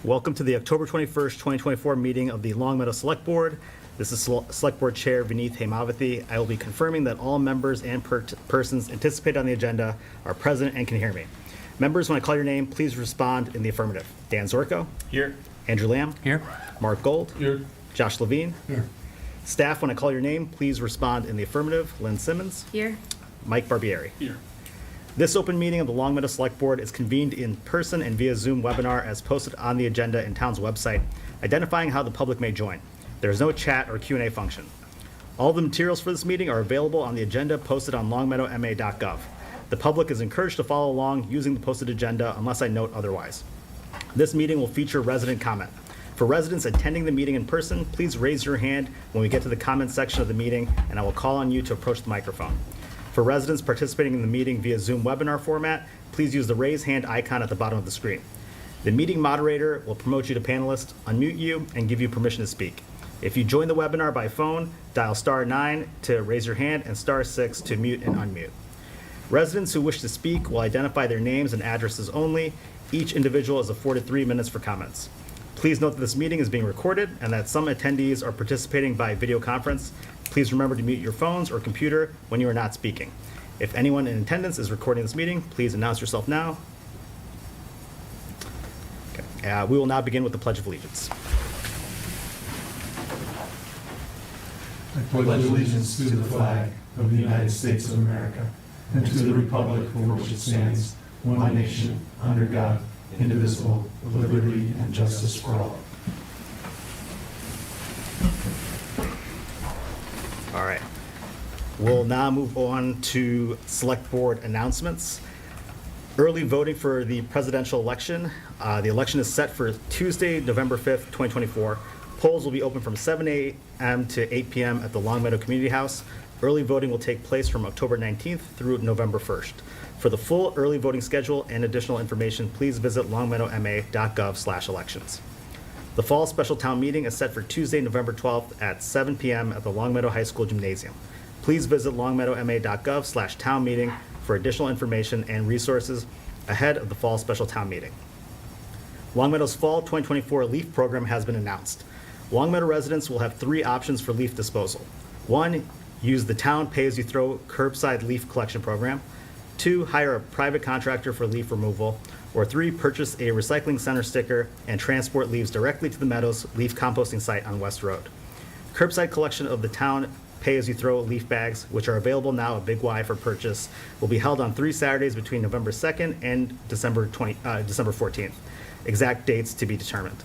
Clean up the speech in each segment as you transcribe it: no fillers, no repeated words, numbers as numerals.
Welcome to the October 21st, 2024 meeting of the Long Meadow Select Board. This is Select Board Chair Vineeth Hemavati. I will be confirming that all members and persons anticipated on the agenda are present and can hear me. Members, when I call your name, please respond in the affirmative. Dan Zorko. Here. Andrew Lamb. Here. Mark Gold. Here. Josh Levine. Here. Staff, when I call your name, please respond in the affirmative. Lynn Simmons. Here. Mike Barbieri. Here. This open meeting of the Long Meadow Select Board is convened in person and via Zoom webinar as posted on the agenda in town's website, identifying how the public may join. There is no chat or Q&A function. All the materials for this meeting are available on the agenda posted on longmeadowma.gov. The public is encouraged to follow along using the posted agenda unless I note otherwise. This meeting will feature resident comment. For residents attending the meeting in person, please raise your hand when we get to the comment section of the meeting, and I will call on you to approach the microphone. For residents participating in the meeting via Zoom webinar format, please use the raise hand icon at the bottom of the screen. The meeting moderator will promote you to panelist, unmute you, and give you permission to speak. If you join the webinar by phone, dial *9 to raise your hand and *6 to mute and unmute. Residents who wish to speak will identify their names and addresses only. Each individual is afforded 3 minutes for comments. Please note that this meeting is being recorded and that some attendees are participating by video conference. Please remember to mute your phones or computer when you are not speaking. If anyone in attendance is recording this meeting, please announce yourself now. Okay. We will now begin with the Pledge of Allegiance. I pledge allegiance to the flag of the United States of America and to the republic for which it stands, one nation, under God, indivisible, with liberty and justice for all. All right. We'll now move on to Select Board announcements. Early voting for the presidential election. The election is set for Tuesday, November 5th, 2024. Polls will be open from 7 a.m. to 8 p.m. at the Long Meadow Community House. Early voting will take place from October 19th through November 1st. For the full early voting schedule and additional information, please visit longmeadowma.gov/elections. The fall special town meeting is set for Tuesday, November 12th at 7 p.m. at the Long Meadow High School Gymnasium. Please visit longmeadowma.gov/town meeting for additional information and resources ahead of the fall special town meeting. Long Meadow's fall 2024 leaf program has been announced. Long Meadow residents will have 3 options for leaf disposal. 1, use the town pay-as-you-throw curbside leaf collection program. 2, hire a private contractor for leaf removal. Or 3, purchase a recycling center sticker and transport leaves directly to the Meadows leaf composting site on West Road. Curbside collection of the town pay-as-you-throw leaf bags, which are available now at Big Y for purchase, will be held on 3 Saturdays between November 2nd and December 14th. Exact dates to be determined.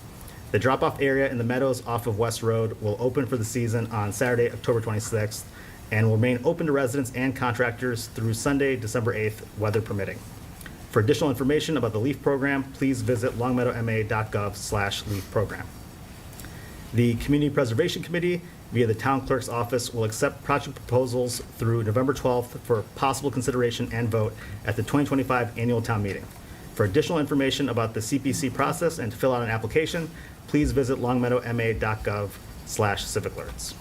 The drop-off area in the Meadows off of West Road will open for the season on Saturday, October 26th, and will remain open to residents and contractors through Sunday, December 8th, weather permitting. For additional information about the LEAF program, please visit longmeadowma.gov/LEAF program. The Community Preservation Committee, via the Town Clerk's Office, will accept project proposals through November 12th for possible consideration and vote at the 2025 Annual Town Meeting. For additional information about the CPC process and to fill out an application, please visit longmeadowma.gov/civicalerts.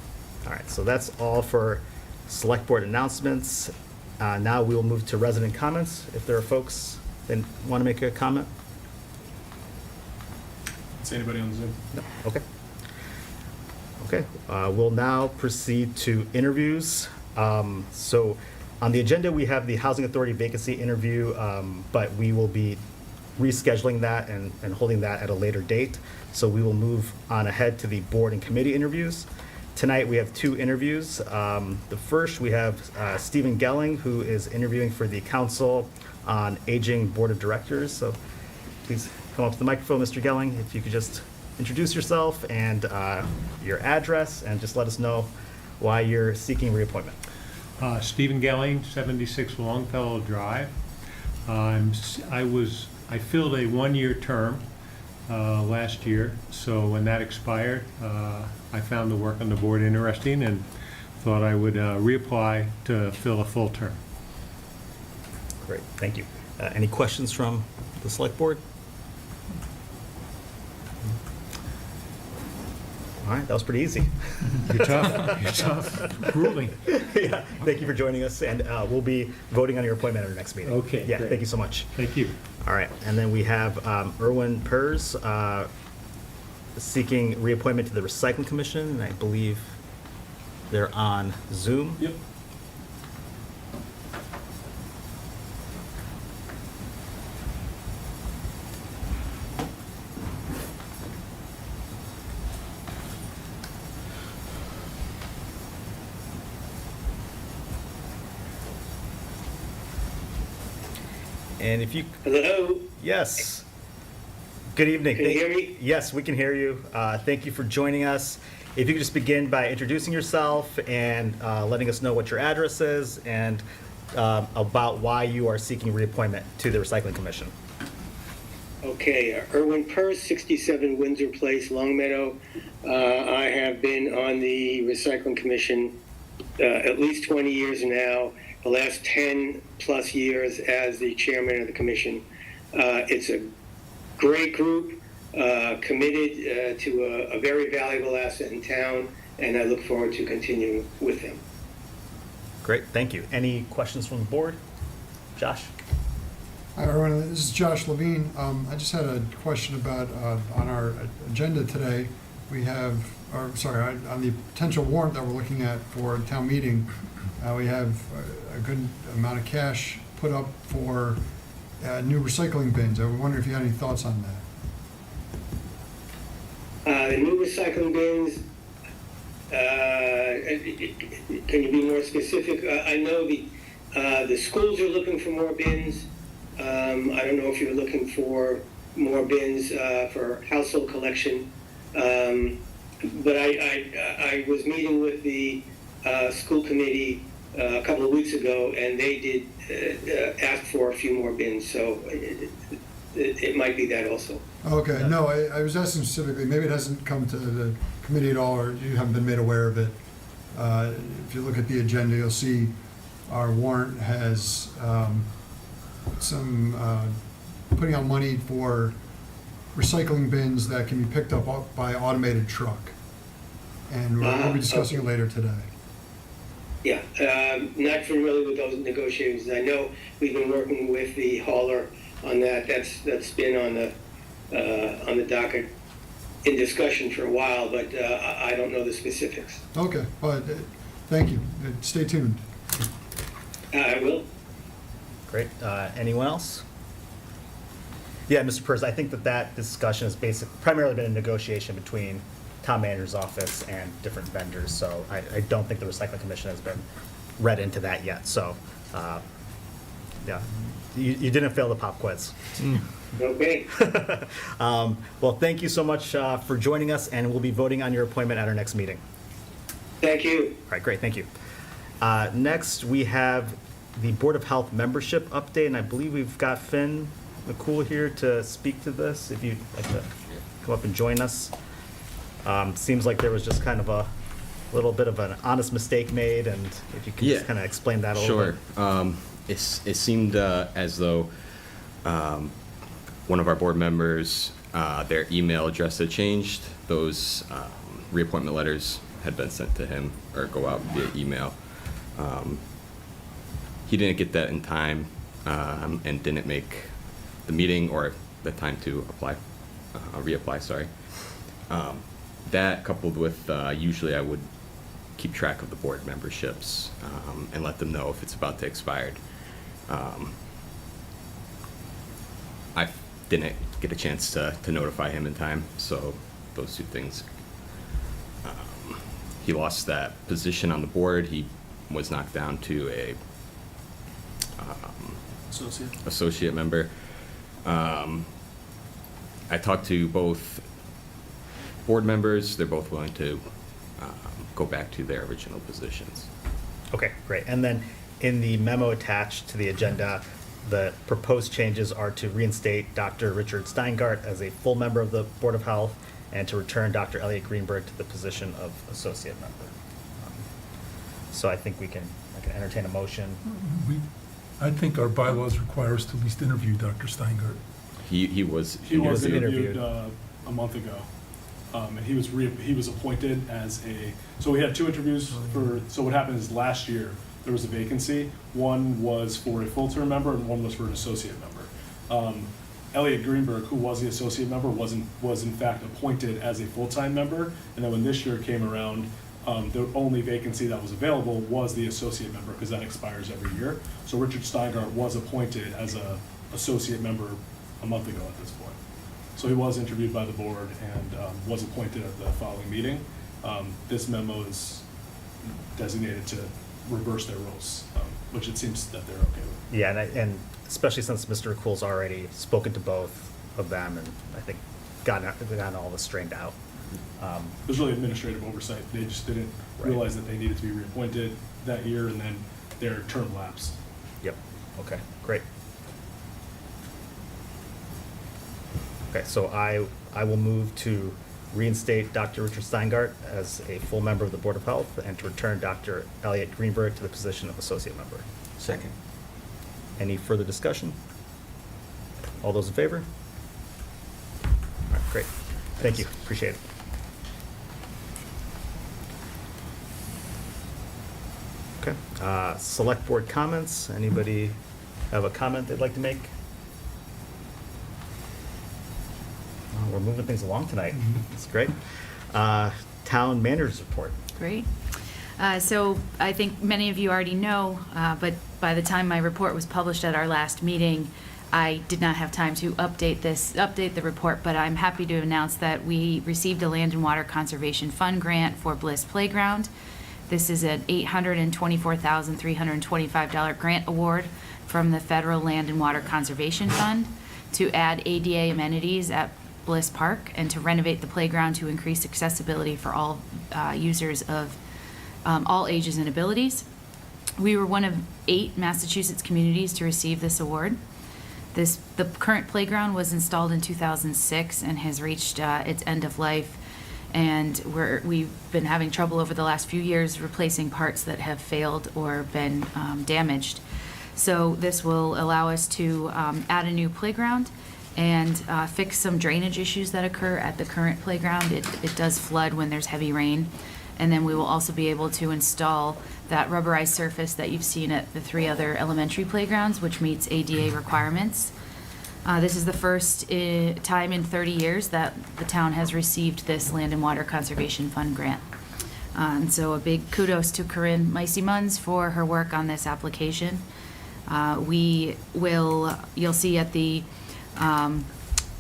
All right, so that's all for Select Board announcements. Now we will move to resident comments. If there are folks that want to make a comment. Is anybody on Zoom? No. Okay. Okay. We'll now proceed to interviews. So on the agenda, we have the Housing Authority vacancy interview, but we will be rescheduling that and holding that at a later date. So we will move on ahead to the board and committee interviews. Tonight we have 2 interviews. The first, we have Stephen Gelling, who is interviewing for the Council on Aging Board of Directors. So please come up to the microphone, Mr. Gelling. If you could just introduce yourself and your address, and just let us know why you're seeking reappointment. Stephen Gelling, 76 Longfellow Drive. I filled a 1-year term last year, so when that expired, I found the work on the board interesting and thought I would reapply to fill a full term. Great, thank you. Any questions from the Select Board? All right, that was pretty easy. You're tough. You're tough. Grueling. Yeah, thank you for joining us, and we'll be voting on your appointment at our next meeting. Okay, Yeah, great. thank you so much. Thank you. All right, and then we have Erwin Pers, seeking reappointment to the Recycling Commission, and I believe they're on Zoom. Yep. And if you, Hello, yes. Good evening. can you hear me? Yes, we can hear you. Thank you for joining us. If you could just begin by introducing yourself and letting us know what your address is and about why you are seeking reappointment to the Recycling Commission. Okay, Erwin Purse, 67 Windsor Place, Longmeadow. I have been on the Recycling Commission at least 20 years now, the last 10 plus years as the chairman of the commission. It's a great group, committed to a very valuable asset in town, and I look forward to continuing with them. Great, thank you. Any questions from the board? Josh? Hi, everyone. This is Josh Levine. I just had a question about, on our agenda today, we have, or sorry, on the potential warrant that we're looking at for town meeting, we have a good amount of cash put up for new recycling bins. I was wondering if you had any thoughts on that. The new recycling bins, can you be more specific? I know the schools are looking for more bins. I don't know if you're looking for more bins for household collection. But I was meeting with the school committee a couple of weeks ago, and they did ask for a few more bins, so it might be that also. Okay, no, I was asking specifically, maybe it hasn't come to the committee at all, or you haven't been made aware of it. If you look at the agenda, you'll see our warrant has some putting out money for recycling bins that can be picked up by automated truck. And we'll be discussing it later today. Yeah, not familiar with those negotiations. I know we've been working with the hauler on that. That's been on the docket in discussion for a while, but I don't know the specifics. Okay, well, thank you. Stay tuned. I will. Great. Anyone else? Yeah, Mr. Purse, I think that discussion has primarily been a negotiation between town manager's office and different vendors, so I don't think the Recycling Commission has been read into that yet, so, yeah, you didn't fail the pop quiz. Okay. Well, thank you so much for joining us, and we'll be voting on your appointment at our next meeting. Thank you. All right, great, thank you. Next, we have the Board of Health membership update, and I believe we've got Finn McCool here to speak to this, if you'd like to come up and join us. Seems like there was just kind of a little bit of an honest mistake made, and if you could just kind of explain that a little bit. Sure. It seemed as though one of our board members, their email address had changed. Those reappointment letters had been sent to him or go out via email. He didn't get that in time and didn't make the meeting or the time to reapply, sorry. That coupled with usually I would keep track of the board memberships and let them know if it's about to expire. I didn't get a chance to notify him in time, so those two things. He lost that position on the board. He was knocked down to a associate member. I talked to both board members. They're both willing to go back to their original positions. Okay, great. And then in the memo attached to the agenda, the proposed changes are to reinstate Dr. Richard Steingart as a full member of the Board of Health and to return Dr. Elliot Greenberg to the position of associate member. So I think I can entertain a motion. I think our bylaws require us to at least interview Dr. Steingart. He was He was interviewed. interviewed a month ago, and he was appointed as so we had two interviews so what happened is last year there was a vacancy. One was for a full-term member and one was for an associate member. Elliot Greenberg, who was the associate member, was in fact appointed as a full-time member. And then when this year came around, the only vacancy that was available was the associate member, because that expires every year. So Richard Steingart was appointed as a associate member a month ago at this point. So he was interviewed by the board and was appointed at the following meeting. This memo is designated to reverse their roles, which it seems that they're okay with. Yeah, and especially since Mr. Cool's already spoken to both of them and I think gotten all this straightened out. It was really administrative oversight. They just didn't Right. realize that they needed to be reappointed that year, and then their term lapsed. Yep, okay, great. Okay, so I will move to reinstate Dr. Richard Steingart as a full member of the Board of Health and to return Dr. Elliot Greenberg to the position of associate member. Second. Any further discussion? All those in favor? All right, great. Thank you, appreciate it. Okay, select board comments. Anybody have a comment they'd like to make? We're moving things along tonight. That's great. Town managers report. Great. So I think many of you already know, but by the time my report was published at our last meeting, I did not have time to update the report, but I'm happy to announce that we received a Land and Water Conservation Fund grant for Bliss Playground. This is an $824,325 grant award from the Federal Land and Water Conservation Fund to add ADA amenities at Bliss Park and to renovate the playground to increase accessibility for all users of all ages and abilities. We were one of 8 Massachusetts communities to receive this award. The current playground was installed in 2006 and has reached its end of life, and we've been having trouble over the last few years replacing parts that have failed or been damaged. So this will allow us to add a new playground and fix some drainage issues that occur at the current playground. It does flood when there's heavy rain. And then we will also be able to install that rubberized surface that you've seen at the 3 other elementary playgrounds, which meets ADA requirements. This is the first time in 30 years that the town has received this Land and Water Conservation Fund grant. And so a big kudos to Corinne Micey-Munns for her work on this application. You'll see at the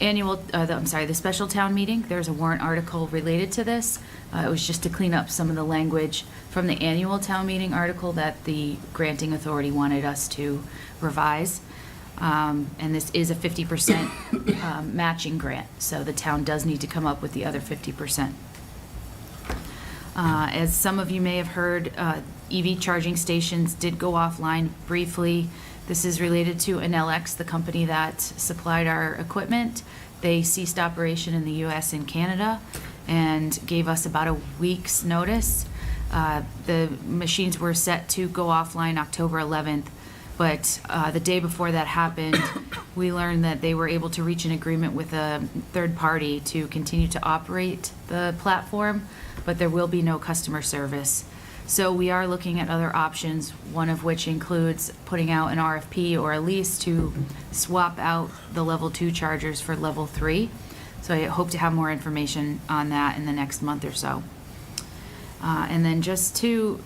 the special town meeting, there's a warrant article related to this. It was just to clean up some of the language from the annual town meeting article that the granting authority wanted us to revise. And this is a 50% matching grant, so the town does need to come up with the other 50%. As some of you may have heard, EV charging stations did go offline briefly. This is related to Enelx, the company that supplied our equipment. They ceased operation in the US and Canada and gave us about a week's notice. The machines were set to go offline October 11th, but the day before that happened, we learned that they were able to reach an agreement with a third party to continue to operate the platform, but there will be no customer service. So we are looking at other options, one of which includes putting out an RFP or a lease to swap out the level 2 chargers for level 3. So I hope to have more information on that in the next month or so. And then just to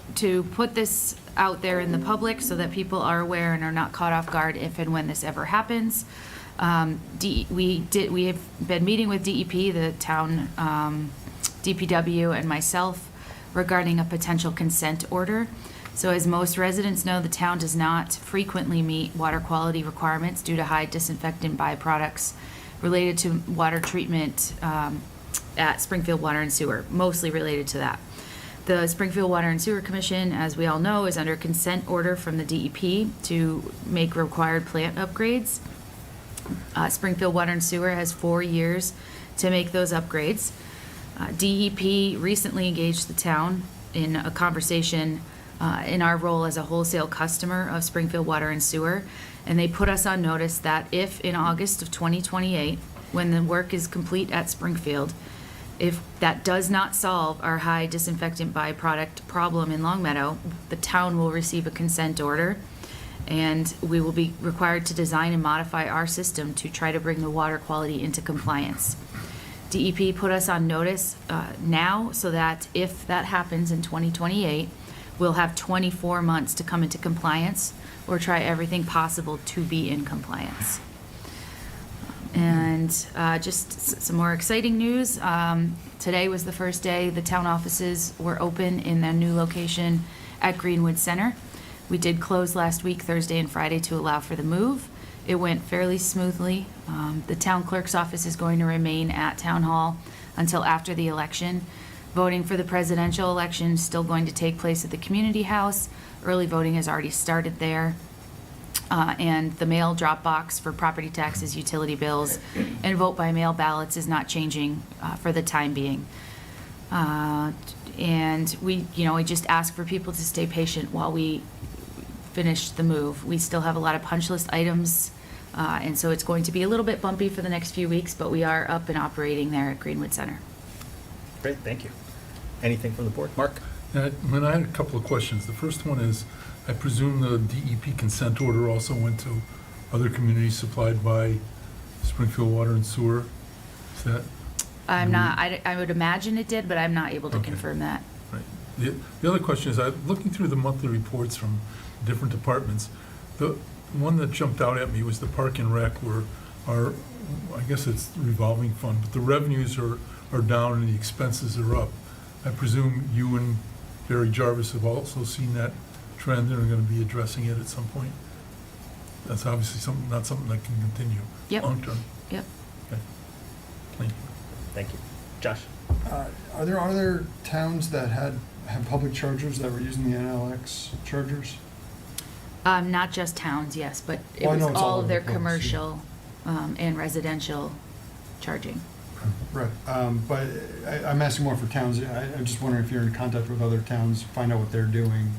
put this out there in the public so that people are aware and are not caught off guard if and when this ever happens, we have been meeting with DEP, the town DPW, and myself regarding a potential consent order. So as most residents know, the town does not frequently meet water quality requirements due to high disinfectant byproducts related to water treatment at Springfield Water and Sewer, mostly related to that. The Springfield Water and Sewer Commission, as we all know, is under consent order from the DEP to make required plant upgrades. Springfield Water and Sewer has 4 years to make those upgrades. DEP recently engaged the town in a conversation in our role as a wholesale customer of Springfield Water and Sewer, and they put us on notice that if in August of 2028, when the work is complete at Springfield, if that does not solve our high disinfectant byproduct problem in Longmeadow, the town will receive a consent order, And we will be required to design and modify our system to try to bring the water quality into compliance. DEP put us on notice now so that if that happens in 2028, we'll have 24 months to come into compliance or try everything possible to be in compliance. And just some more exciting news. Today was the first day the town offices were open in their new location at Greenwood Center. We did close last week, Thursday and Friday, to allow for the move. It went fairly smoothly. The town clerk's office is going to remain at Town Hall until after the election. Voting for the presidential election is still going to take place at the Community House. Early voting has already started there. And the mail drop box for property taxes, utility bills, and vote-by-mail ballots is not changing for the time being. And we just ask for people to stay patient while we finish the move. We still have a lot of punch list items, and so it's going to be a little bit bumpy for the next few weeks, but we are up and operating there at Greenwood Center. Great, thank you. Anything from the board? Mark? I had a couple of questions. The first one is, I presume the DEP consent order also went to other communities supplied by Springfield Water and Sewer? Is that? I'm not, I would imagine it did, but I'm not able to Okay. confirm that. Right. The other question is, I'm looking through the monthly reports from different departments. The one that jumped out at me was the Park and Rec, where our, I guess it's the revolving fund, but the revenues are down and the expenses are up. I presume you and Barry Jarvis have also seen that trend and are going to be addressing it at some point? That's obviously not something that can continue Yep. long term. Yep. Okay. Thank you. Thank you. Josh? Are there other towns that have public chargers that were using the NLX chargers? Not just towns, yes, but it Well, I was know it's all all of over their the place, yeah. commercial and residential charging. Right, but I'm asking more for towns. I'm just wondering if you're in contact with other towns, find out what they're doing.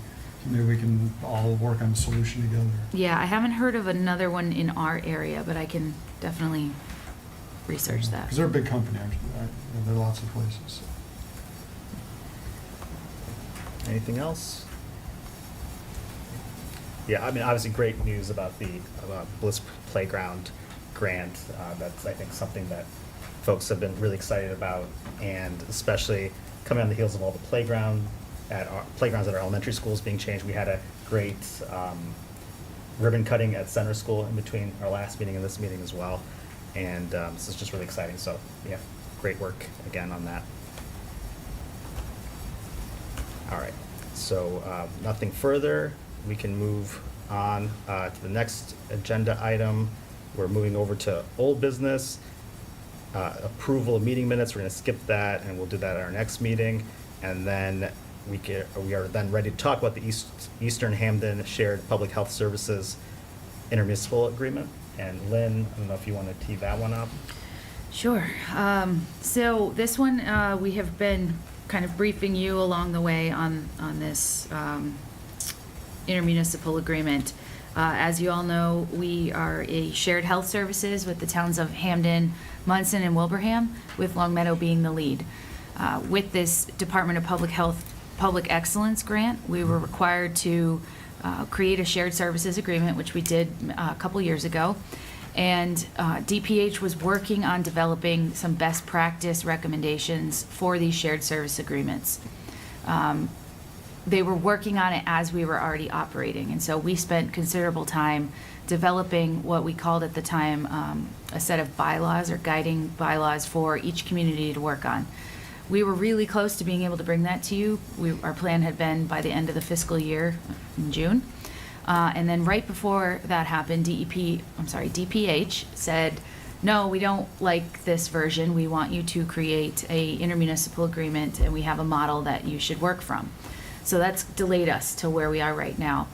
Maybe we can all work on a solution together. Yeah, I haven't heard of another one in our area, but I can definitely research that. Because they're a big company, actually. There are lots of places. Anything else? Yeah, I mean, obviously, great news about the Bliss Playground grant. That's, I think, something that folks have been really excited about, and especially coming on the heels of all the playgrounds at our elementary schools being changed. We had a great ribbon cutting at Center School in between our last meeting and this meeting as well, and this is just really exciting. So, yeah, great work again on that. All right, so nothing further. We can move on to the next agenda item. We're moving over to old business, approval of meeting minutes. We're going to skip that, and we'll do that at our next meeting. And then we are then ready to talk about the Eastern Hamden Shared Public Health Services intermunicipal agreement. And Lynn, I don't know if you want to tee that one up. Sure. So this one, we have been kind of briefing you along the way on this intermunicipal agreement. As you all know, we are a shared health services with the towns of Hamden, Munson, and Wilbraham, with Longmeadow being the lead. With this Department of Public Health Public Excellence Grant, we were required to create a shared services agreement, which we did a couple years ago. And DPH was working on developing some best practice recommendations for these shared service agreements. They were working on it as we were already operating, and so we spent considerable time developing what we called at the time a set of bylaws or guiding bylaws for each community to work on. We were really close to being able to bring that to you. Our plan had been by the end of the fiscal year in June. And then right before that happened, DPH said, no, we don't like this version. We want you to create a intermunicipal agreement, and we have a model that you should work from. So that's delayed us to where we are right now.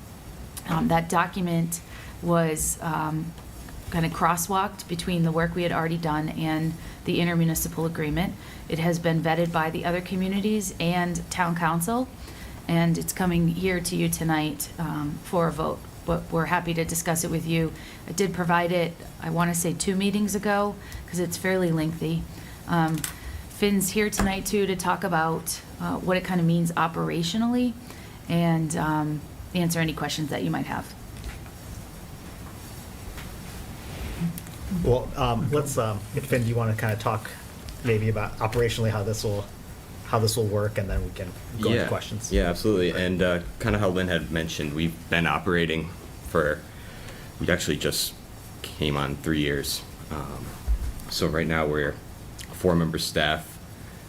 That document was kind of crosswalked between the work we had already done and the intermunicipal agreement. It has been vetted by the other communities and town council, and it's coming here to you tonight for a vote. But we're happy to discuss it with you. I did provide it, I want to say 2 meetings ago, because it's fairly lengthy. Finn's here tonight too to talk about what it kind of means operationally and answer any questions that you might have. Well, let's, if Finn, do you want to kind of talk maybe about operationally how this will work, and then we can go into questions? Yeah, absolutely. And kind of how Lynn had mentioned, we've been operating we actually just came on 3 years. So right now we're a 4-member staff.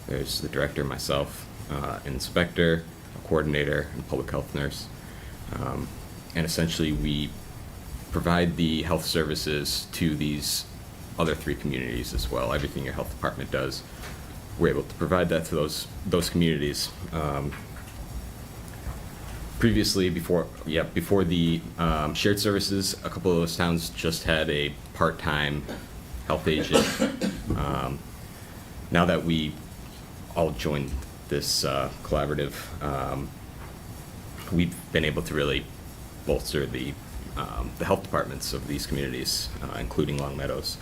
There's the director, myself, an inspector, a coordinator, and public health nurse. And essentially we provide the health services to these other 3 communities as well. Everything your health department does, we're able to provide that to those communities. Previously, before the shared services, a couple of those towns just had a part-time health agent. Now that we all joined this collaborative, we've been able to really bolster the health departments of these communities, including Long Meadows.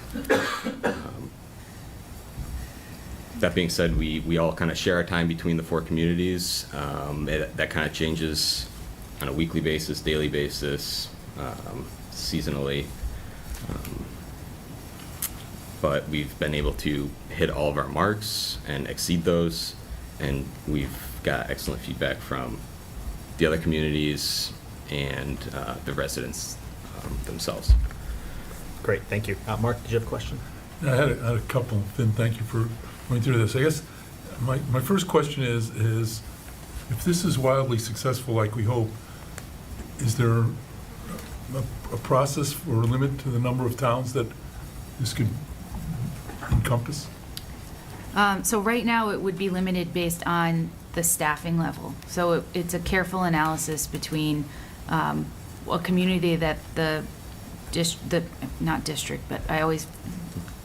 That being said, we all kind of share our time between the 4 communities. That kind of changes on a weekly basis, daily basis, seasonally. But we've been able to hit all of our marks and exceed those, and we've got excellent feedback from the other communities and the residents themselves. Great, thank you. Mark, did you have a question? I had a couple. Finn, thank you for going through this. I guess my first question is if this is wildly successful like we hope, is there a process or a limit to the number of towns that this could encompass? So right now, it would be limited based on the staffing level. So it's a careful analysis between a community that not district, but I always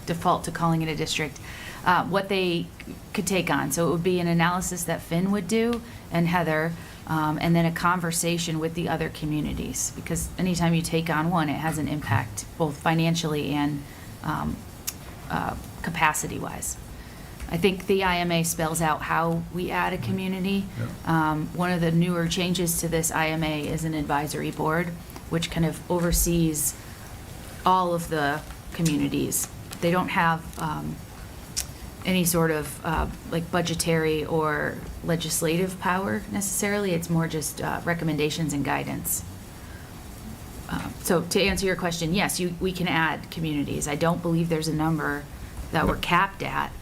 default to calling it a district, what they could take on. So it would be an analysis that Finn would do and Heather, and then a conversation with the other communities. Because anytime you take on one, it has an impact both financially and capacity-wise. I think the IMA spells out how we add a community. Yeah. One of the newer changes to this IMA is an advisory board, which kind of oversees all of the communities. They don't have any sort of like budgetary or legislative power necessarily. It's more just recommendations and guidance. So to answer your question, yes, we can add communities. I don't believe there's a number that we're capped at,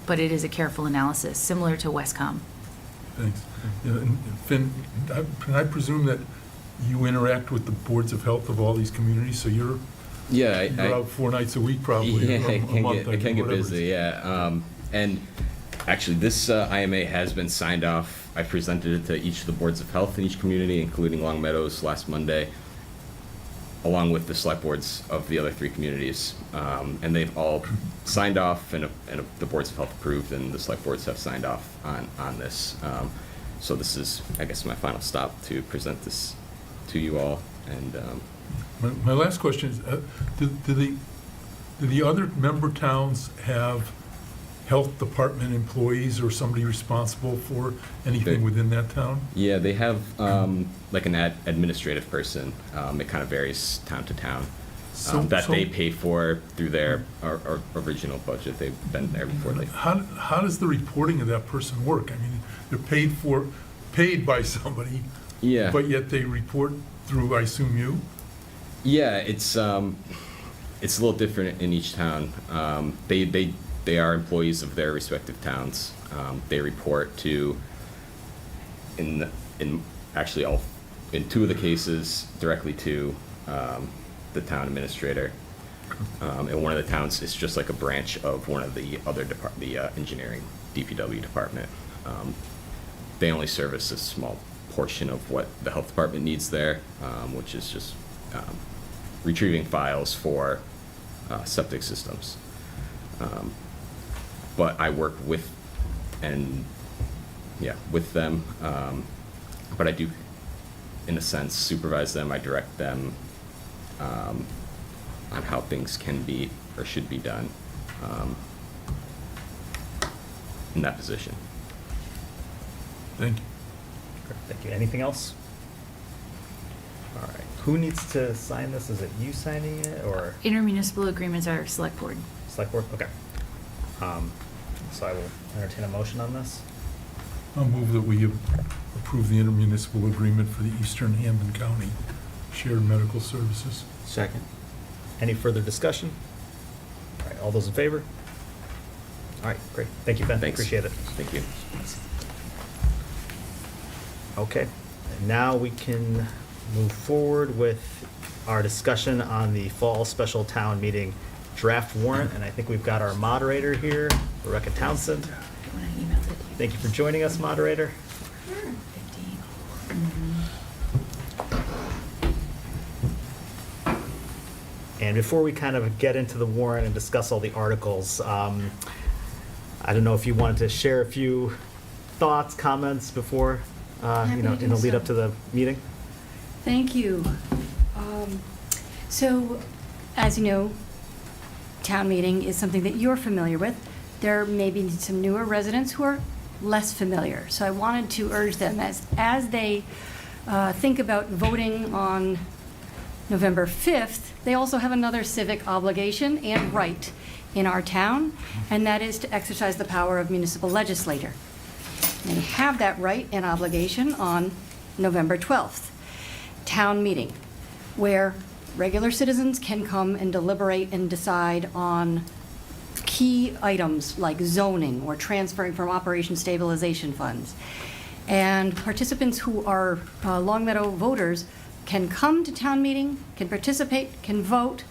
but it is a careful analysis, similar to Westcom. Thanks. Yeah, and Finn, can I presume that you interact with the boards of health of all these communities? So you're out 4 nights a week probably, Yeah, or a month, it can get whatever it is. busy, yeah. And actually, this IMA has been signed off. I presented it to each of the boards of health in each community, including Long Meadows last Monday, along with the select boards of the other 3 communities. And they've all signed off, and the boards of health approved, and the select boards have signed off on this. So this is, I guess, my final stop to present this to you all. And My last question is, do the other member towns have health department employees or somebody responsible for anything within that town? yeah, they have like an administrative person. It kind of varies town to town. That they pay for through their our original budget. They've been there before. How does the reporting of that person work? I mean, they're paid by somebody, Yeah. but yet they report through, I assume, you? Yeah, it's a little different in each town. They are employees of their respective towns. They report to, in 2 of the cases, directly to the town administrator. And one of the towns is just like a branch of one of the other the engineering DPW department. They only service a small portion of what the health department needs there, which is just retrieving files for septic systems. But I work with them, but I do, in a sense, supervise them. I direct them on how things can be or should be done in that position. Thank you. Thank you. Anything else? All right. Who needs to sign this? Is it you signing it or Intermunicipal agreements are select board. select board? Okay. So I will entertain a motion on this. I'll move that we approve the intermunicipal agreement for the Eastern Hampden County Shared Medical Services. Second. Any further discussion? All right, all those in favor? All right, great. Thank you, Ben. Thanks. Appreciate it. Thank you. Okay, and now we can move forward with our discussion on the fall special town meeting draft warrant, and I think we've got our moderator here, Rebecca Townsend. When I emailed it to you. Thank you for joining us, moderator. 15. And before we kind of get into the warrant and discuss all the articles, I don't know if you wanted to share a few thoughts, comments before, Happy to in the do lead so. up to the meeting? Thank you. So, as you know, town meeting is something that you're familiar with. There may be some newer residents who are less familiar. So I wanted to urge them as they think about voting on November 5th, they also have another civic obligation and right in our town, and that is to exercise the power of municipal legislator. They have that right and obligation on November 12th, town meeting, where regular citizens can come and deliberate and decide on key items like zoning or transferring from operation stabilization funds. And participants who are Long Meadow voters can come to town meeting, can participate, can vote.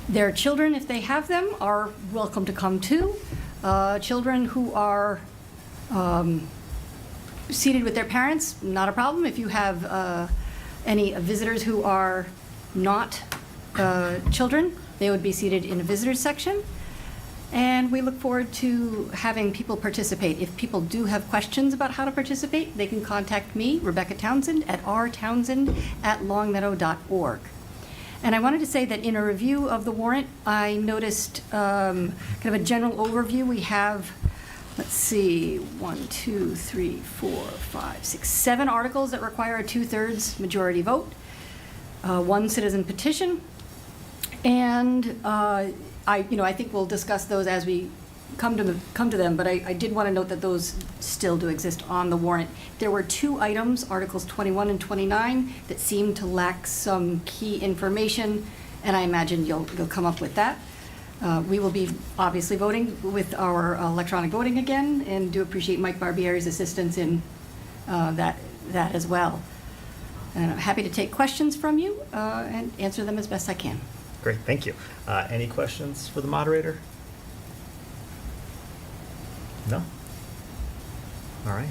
Their children, if they have them, are welcome to come too. Children who are seated with their parents, not a problem. If you have any visitors who are not children, they would be seated in a visitors section. And we look forward to having people participate. If people do have questions about how to participate, they can contact me, Rebecca Townsend, at rtownsend@longmeadow.org. And I wanted to say that in a review of the warrant, I noticed kind of a general overview. We have, let's see, 7 articles that require a 2/3 majority vote, 1 citizen petition, and I think we'll discuss those as we come to them, but I did want to note that those still do exist on the warrant. There were 2 items, Articles 21 and 29, that seemed to lack some key information, and I imagine you'll come up with that. We will be obviously voting with our electronic voting again, and do appreciate Mike Barbieri's assistance in that as well. And I'm happy to take questions from you and answer them as best I can. Great, thank you. Any questions for the moderator? No? All right.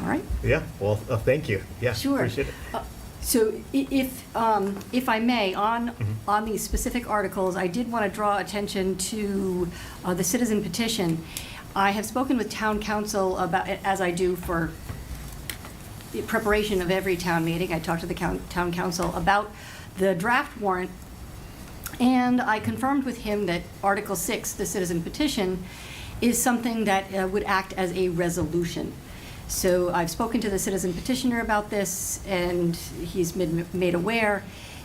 All right? Yeah, well, thank you. Yeah, Sure. appreciate it. So if I may, on these specific articles, I did want to draw attention to the citizen petition. I have spoken with town council about it, as I do for the preparation of every town meeting. I talked to the town council about the draft warrant, and I confirmed with him that Article 6, the citizen petition, is something that would act as a resolution. So I've spoken to the citizen petitioner about this, and he's made aware.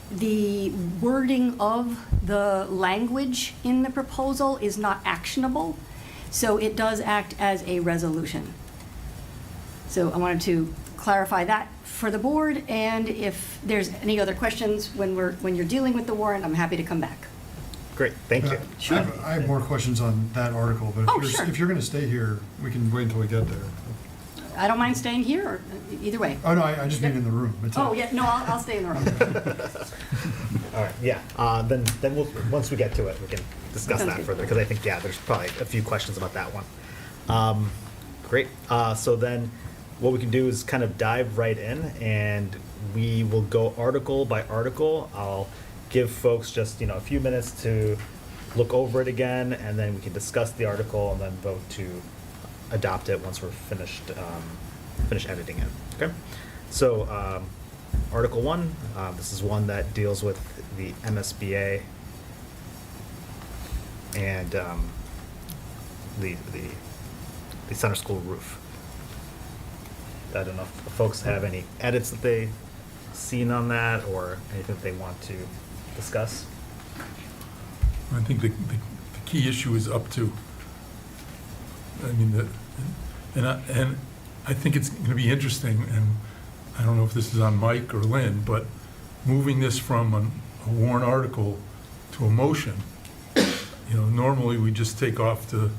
The wording of the language in the proposal is not actionable, so it does act as a resolution. So I wanted to clarify that for the board, and if there's any other questions when you're dealing with the warrant, I'm happy to come back. Great, thank you. I have more questions on that article, but Oh, sure. if you're going to stay here, we can wait until we get there. I don't mind staying here, or either way. Oh, no, I just mean in the room. That's Oh, it. yeah, no, I'll stay in the room. All right, yeah, then we'll, once we get to it, we can discuss Sounds that good. further, because I think, yeah, there's probably a few questions about that one. Great, so then what we can do is kind of dive right in, and we will go article by article. I'll give folks just, a few minutes to look over it again, and then we can discuss the article and then vote to adopt it once we're finished editing it, okay? So, Article 1, this is one that deals with the MSBA and the center school roof. I don't know if folks have any edits that they seen on that or anything that they want to discuss. I think the key issue is up to, I mean, and I think it's going to be interesting, and I don't know if this is on Mike or Lynn, but moving this from a warrant article to a motion, normally we just take off to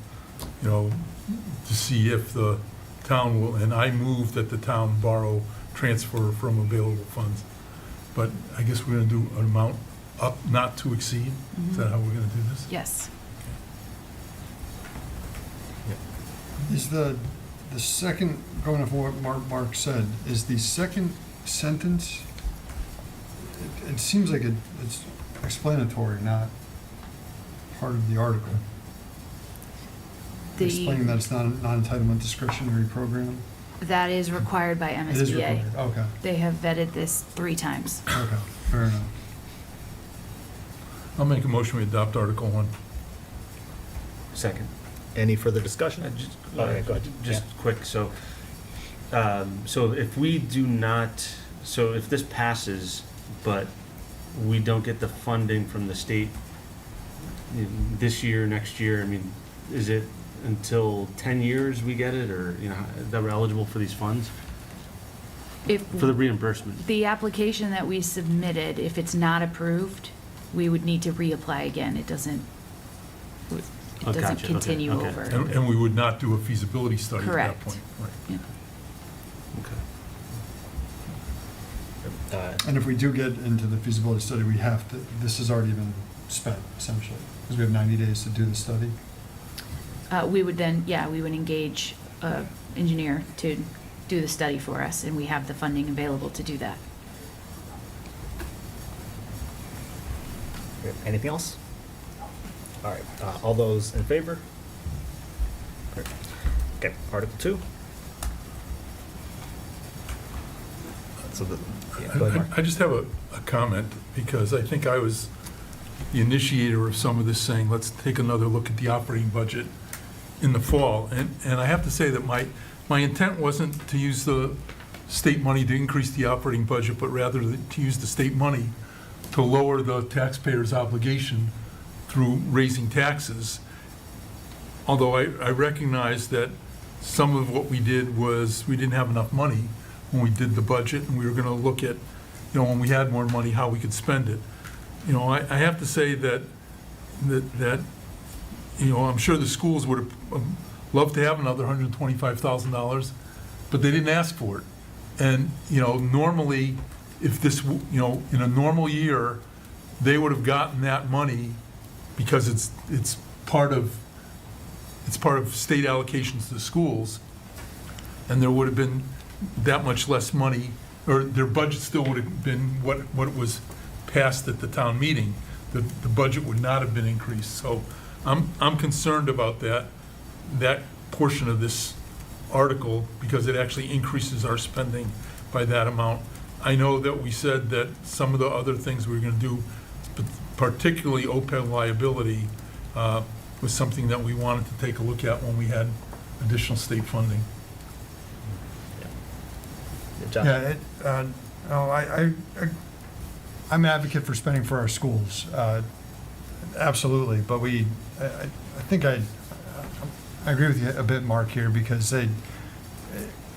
see if the town will, and I move that the town borrow, transfer from available funds. But I guess we're going to do an amount up, not to exceed? Is that how we're going to do this? Yes. Is the second, going off what Mark said, is the second sentence, it seems like it's explanatory, not part of the article. Explaining that it's not a non-entitlement discretionary program? That is required by MSBA. It is required, okay, They have vetted this 3 times. okay, fair enough. I'll make a motion, we adopt Article 1. Second. Any further discussion? Okay, go ahead. Just quick, so if we do not, so if this passes, but we don't get the funding from the state this year, next year, I mean, is it until 10 years we get it, or, that we're eligible for these funds? For the reimbursement? The application that we submitted, if it's not approved, we would need to reapply again. It doesn't Gotcha, continue okay. over. And we would not do a feasibility study at that Correct. point. Right. Yeah. Okay. And if we do get into the feasibility study, we have to, this has already been spent, essentially, because we have 90 days to do the study. We would then, we would engage an engineer to do the study for us, and we have the funding available to do that. Anything else? All right, all those in favor? Great. Okay, Article 2. So go ahead, Mark. I just have a comment, because I think I was the initiator of some of this, saying, let's take another look at the operating budget in the fall. And I have to say that my intent wasn't to use the state money to increase the operating budget, but rather to use the state money to lower the taxpayers' obligation through raising taxes. Although I recognize that some of what we did was, we didn't have enough money when we did the budget, and we were gonna look at, when we had more money, how we could spend it. I have to say that I'm sure the schools would have loved to have another $125,000, but they didn't ask for it. And, normally, if this, in a normal year, they would have gotten that money, because it's part of state allocations to the schools, and there would have been that much less money, or their budget still would have been what was passed at the town meeting. The budget would not have been increased. So I'm concerned about that portion of this article, because it actually increases our spending by that amount. I know that we said that some of the other things we were going to do, particularly OPEB liability, was something that we wanted to take a look at when we had additional state funding. John? Yeah, I'm an advocate for spending for our schools, absolutely, but I think I agree with you a bit, Mark, here, because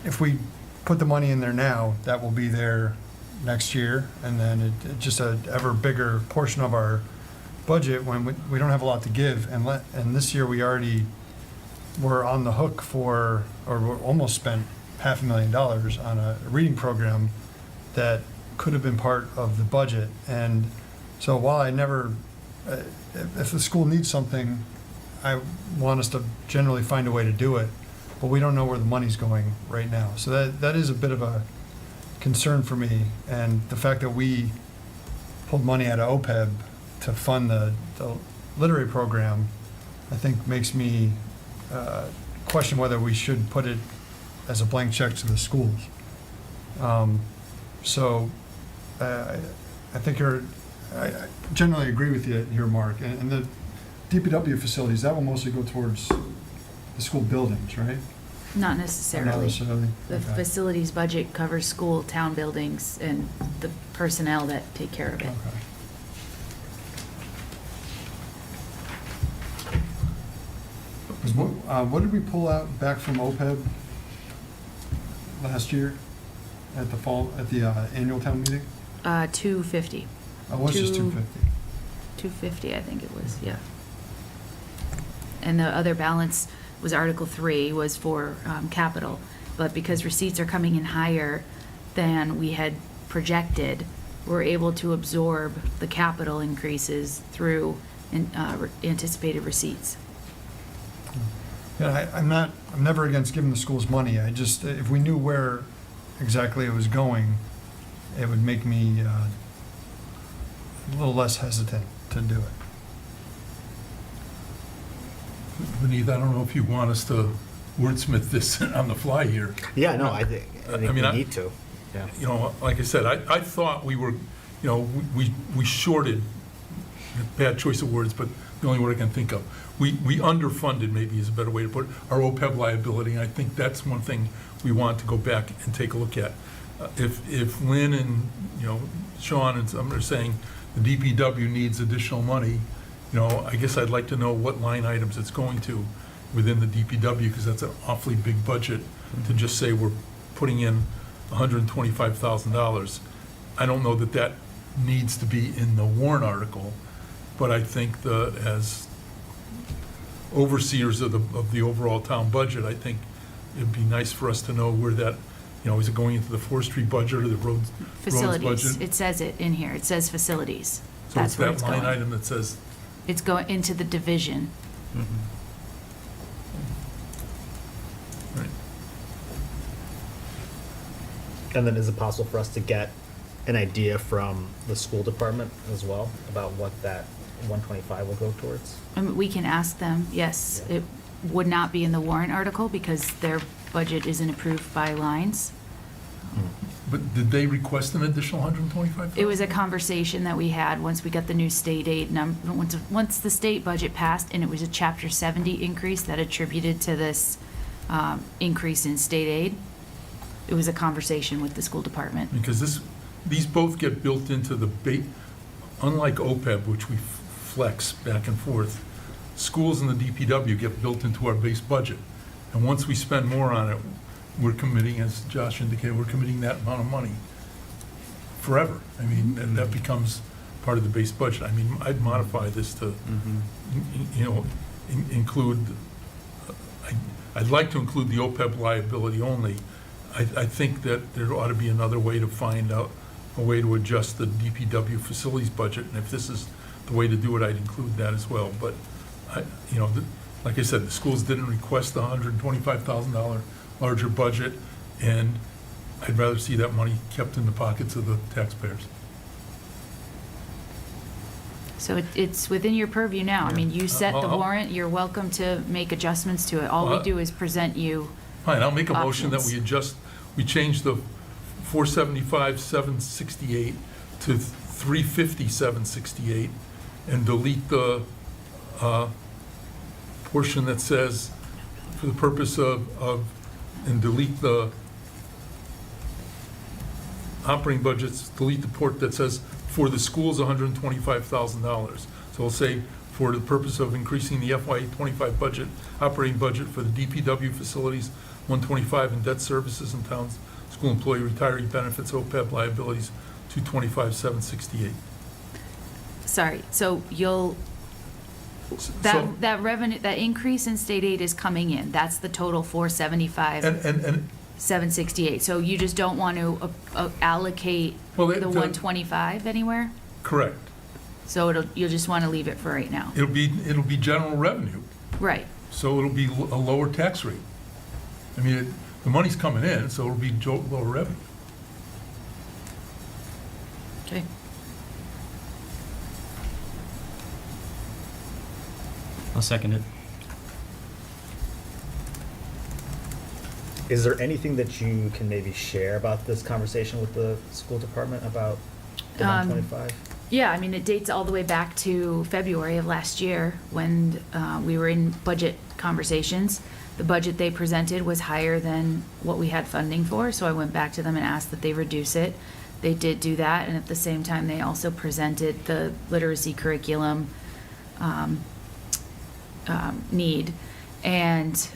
if we put the money in there now, that will be there next year, and then it just a ever bigger portion of our budget when we don't have a lot to give, and this year we already were on the hook for, or we're almost spent $500,000 on a reading program that could have been part of the budget. And so while I never, if the school needs something, I want us to generally find a way to do it, but we don't know where the money's going right now. So that is a bit of a concern for me, and the fact that we pulled money out of OPEB to fund the literary program, I think makes me question whether we should put it as a blank check to the schools. So I think I generally agree with you here, Mark. And the DPW facilities, that will mostly go towards the school buildings, right? Not Not necessarily. necessarily? The Okay. facilities budget covers school, town buildings, and the personnel that take care of it. Okay. What did we pull out back from OPEB last year at the annual town meeting? 250. Oh, it was just Two- 250. 250, I think it was, yeah. And the other balance was Article 3, was for capital. But because receipts are coming in higher than we had projected, we're able to absorb the capital increases through anticipated receipts. Yeah, I'm never against giving the schools money. I just, if we knew where exactly it was going, it would make me a little less hesitant to do it. Beneath, I don't know if you want us to wordsmith this on the fly here. Yeah, no, I think I we mean, need to. Yeah. You know, like I said, I thought we were, you know, we shorted, bad choice of words, but the only word I can think of. We underfunded, maybe is a better way to put it, our OPEB liability, and I think that's one thing we want to go back and take a look at. If Lynn and, you know, Sean and some are saying the DPW needs additional money, you know, I guess I'd like to know what line items it's going to within the DPW, because that's an awfully big budget to just say we're putting in $125,000. I don't know that that needs to be in the warrant article, but I think as overseers of the overall town budget, I think it'd be nice for us to know where that, you know, is it going into the forestry budget or the roads Facilities, budget? it says it in here, it says facilities. So it's That's where that it's line going. item that says, It's going into the division. right, And then is it possible for us to get an idea from the school department as well about what that 125 will go towards? We can ask them, yes. Yeah. It would not be in the warrant article because their budget isn't approved by lines. but did they request an additional $125,000? It was a conversation that we had once we got the new state aid once the state budget passed, and it was a Chapter 70 increase that attributed to this increase in state aid. It was a conversation with the school department. Because these both get built into the unlike OPEB, which we flex back and forth, schools and the DPW get built into our base budget. And once we spend more on it, we're committing, as Josh indicated, we're committing that amount of money forever. I mean, and that becomes part of the base budget. I mean, I'd modify this to, you know, include, I'd like to include the OPEB liability only. I think that there ought to be another way to find out a way to adjust the DPW facilities budget, and if this is the way to do it, I'd include that as well. But you know, like I said, the schools didn't request the $125,000 larger budget, and I'd rather see that money kept in the pockets of the taxpayers. So it's within your purview now. I mean, you set the I'll- warrant, you're welcome to make adjustments to it. All we Well, do is present you. Fine, I'll make a motion that Options. we change the 475,768 to 350,768 and delete the portion that says, for the purpose of, and delete the operating budgets, delete the port that says, for the schools, $125,000. So we'll say, for the purpose of increasing the FY '25 budget, operating budget for the DPW facilities, 125, and debt services and towns, school employee retiree benefits, OPEB liabilities, 225,768. Sorry, so So- that revenue, that increase in state aid is coming in. That's the total 475, And 768. So you just don't want to allocate Well, the 125 anywhere? correct. So you'll just want to leave it for right now? It'll be general revenue, Right. so it'll be a lower tax rate. I mean, the money's coming in, so it'll be lower revenue. Okay. I'll second it. Is there anything that you can maybe share about this conversation with the school department about the Um, 125? Yeah, I mean, it dates all the way back to February of last year when we were in budget conversations. The budget they presented was higher than what we had funding for, so I went back to them and asked that they reduce it. They did do that, and at the same time, they also presented the literacy curriculum need. And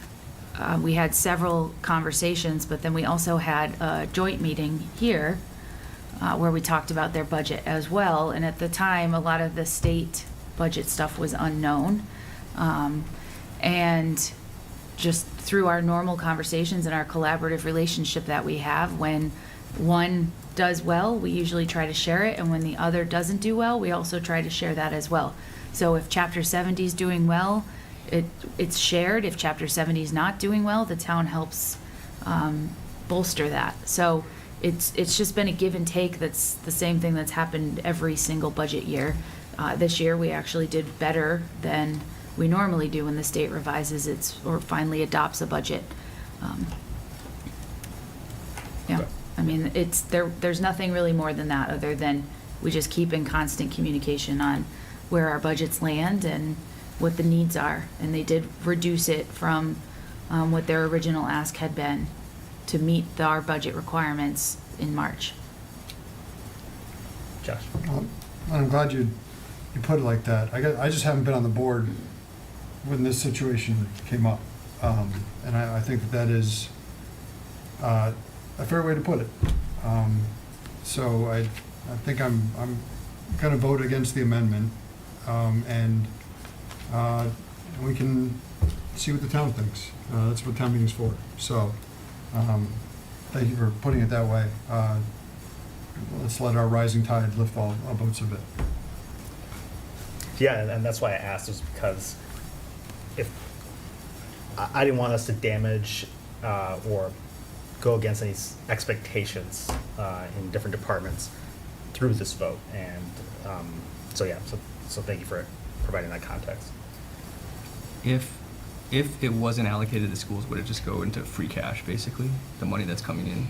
we had several conversations, but then we also had a joint meeting here where we talked about their budget as well. And at the time, a lot of the state budget stuff was unknown. And just through our normal conversations and our collaborative relationship that we have, when one does well, we usually try to share it. And when the other doesn't do well, we also try to share that as well. So if Chapter 70 is doing well, it's shared. If Chapter 70 is not doing well, the town helps bolster that. So it's just been a give and take. That's the same thing that's happened every single budget year. This year, we actually did better than we normally do when the state revises its, or finally adopts a budget. Yeah, I mean, there's nothing really more than that, other than we just keep in constant communication on where our budgets land and what the needs are. And they did reduce it from what their original ask had been to meet our budget requirements in March. Josh? I'm glad you put it like that. I just haven't been on the board when this situation came up. And I think that is a fair way to put it. So I think I'm going to vote against the amendment, and we can see what the town thinks. That's what town meeting's for. So thank you for putting it that way. Let's let our rising tide lift all boats a bit. Yeah, and that's why I asked, was because if I didn't want us to damage or go against any expectations in different departments through this vote, and so thank you for providing that context. If it wasn't allocated to schools, would it just go into free cash, basically, the money that's coming in?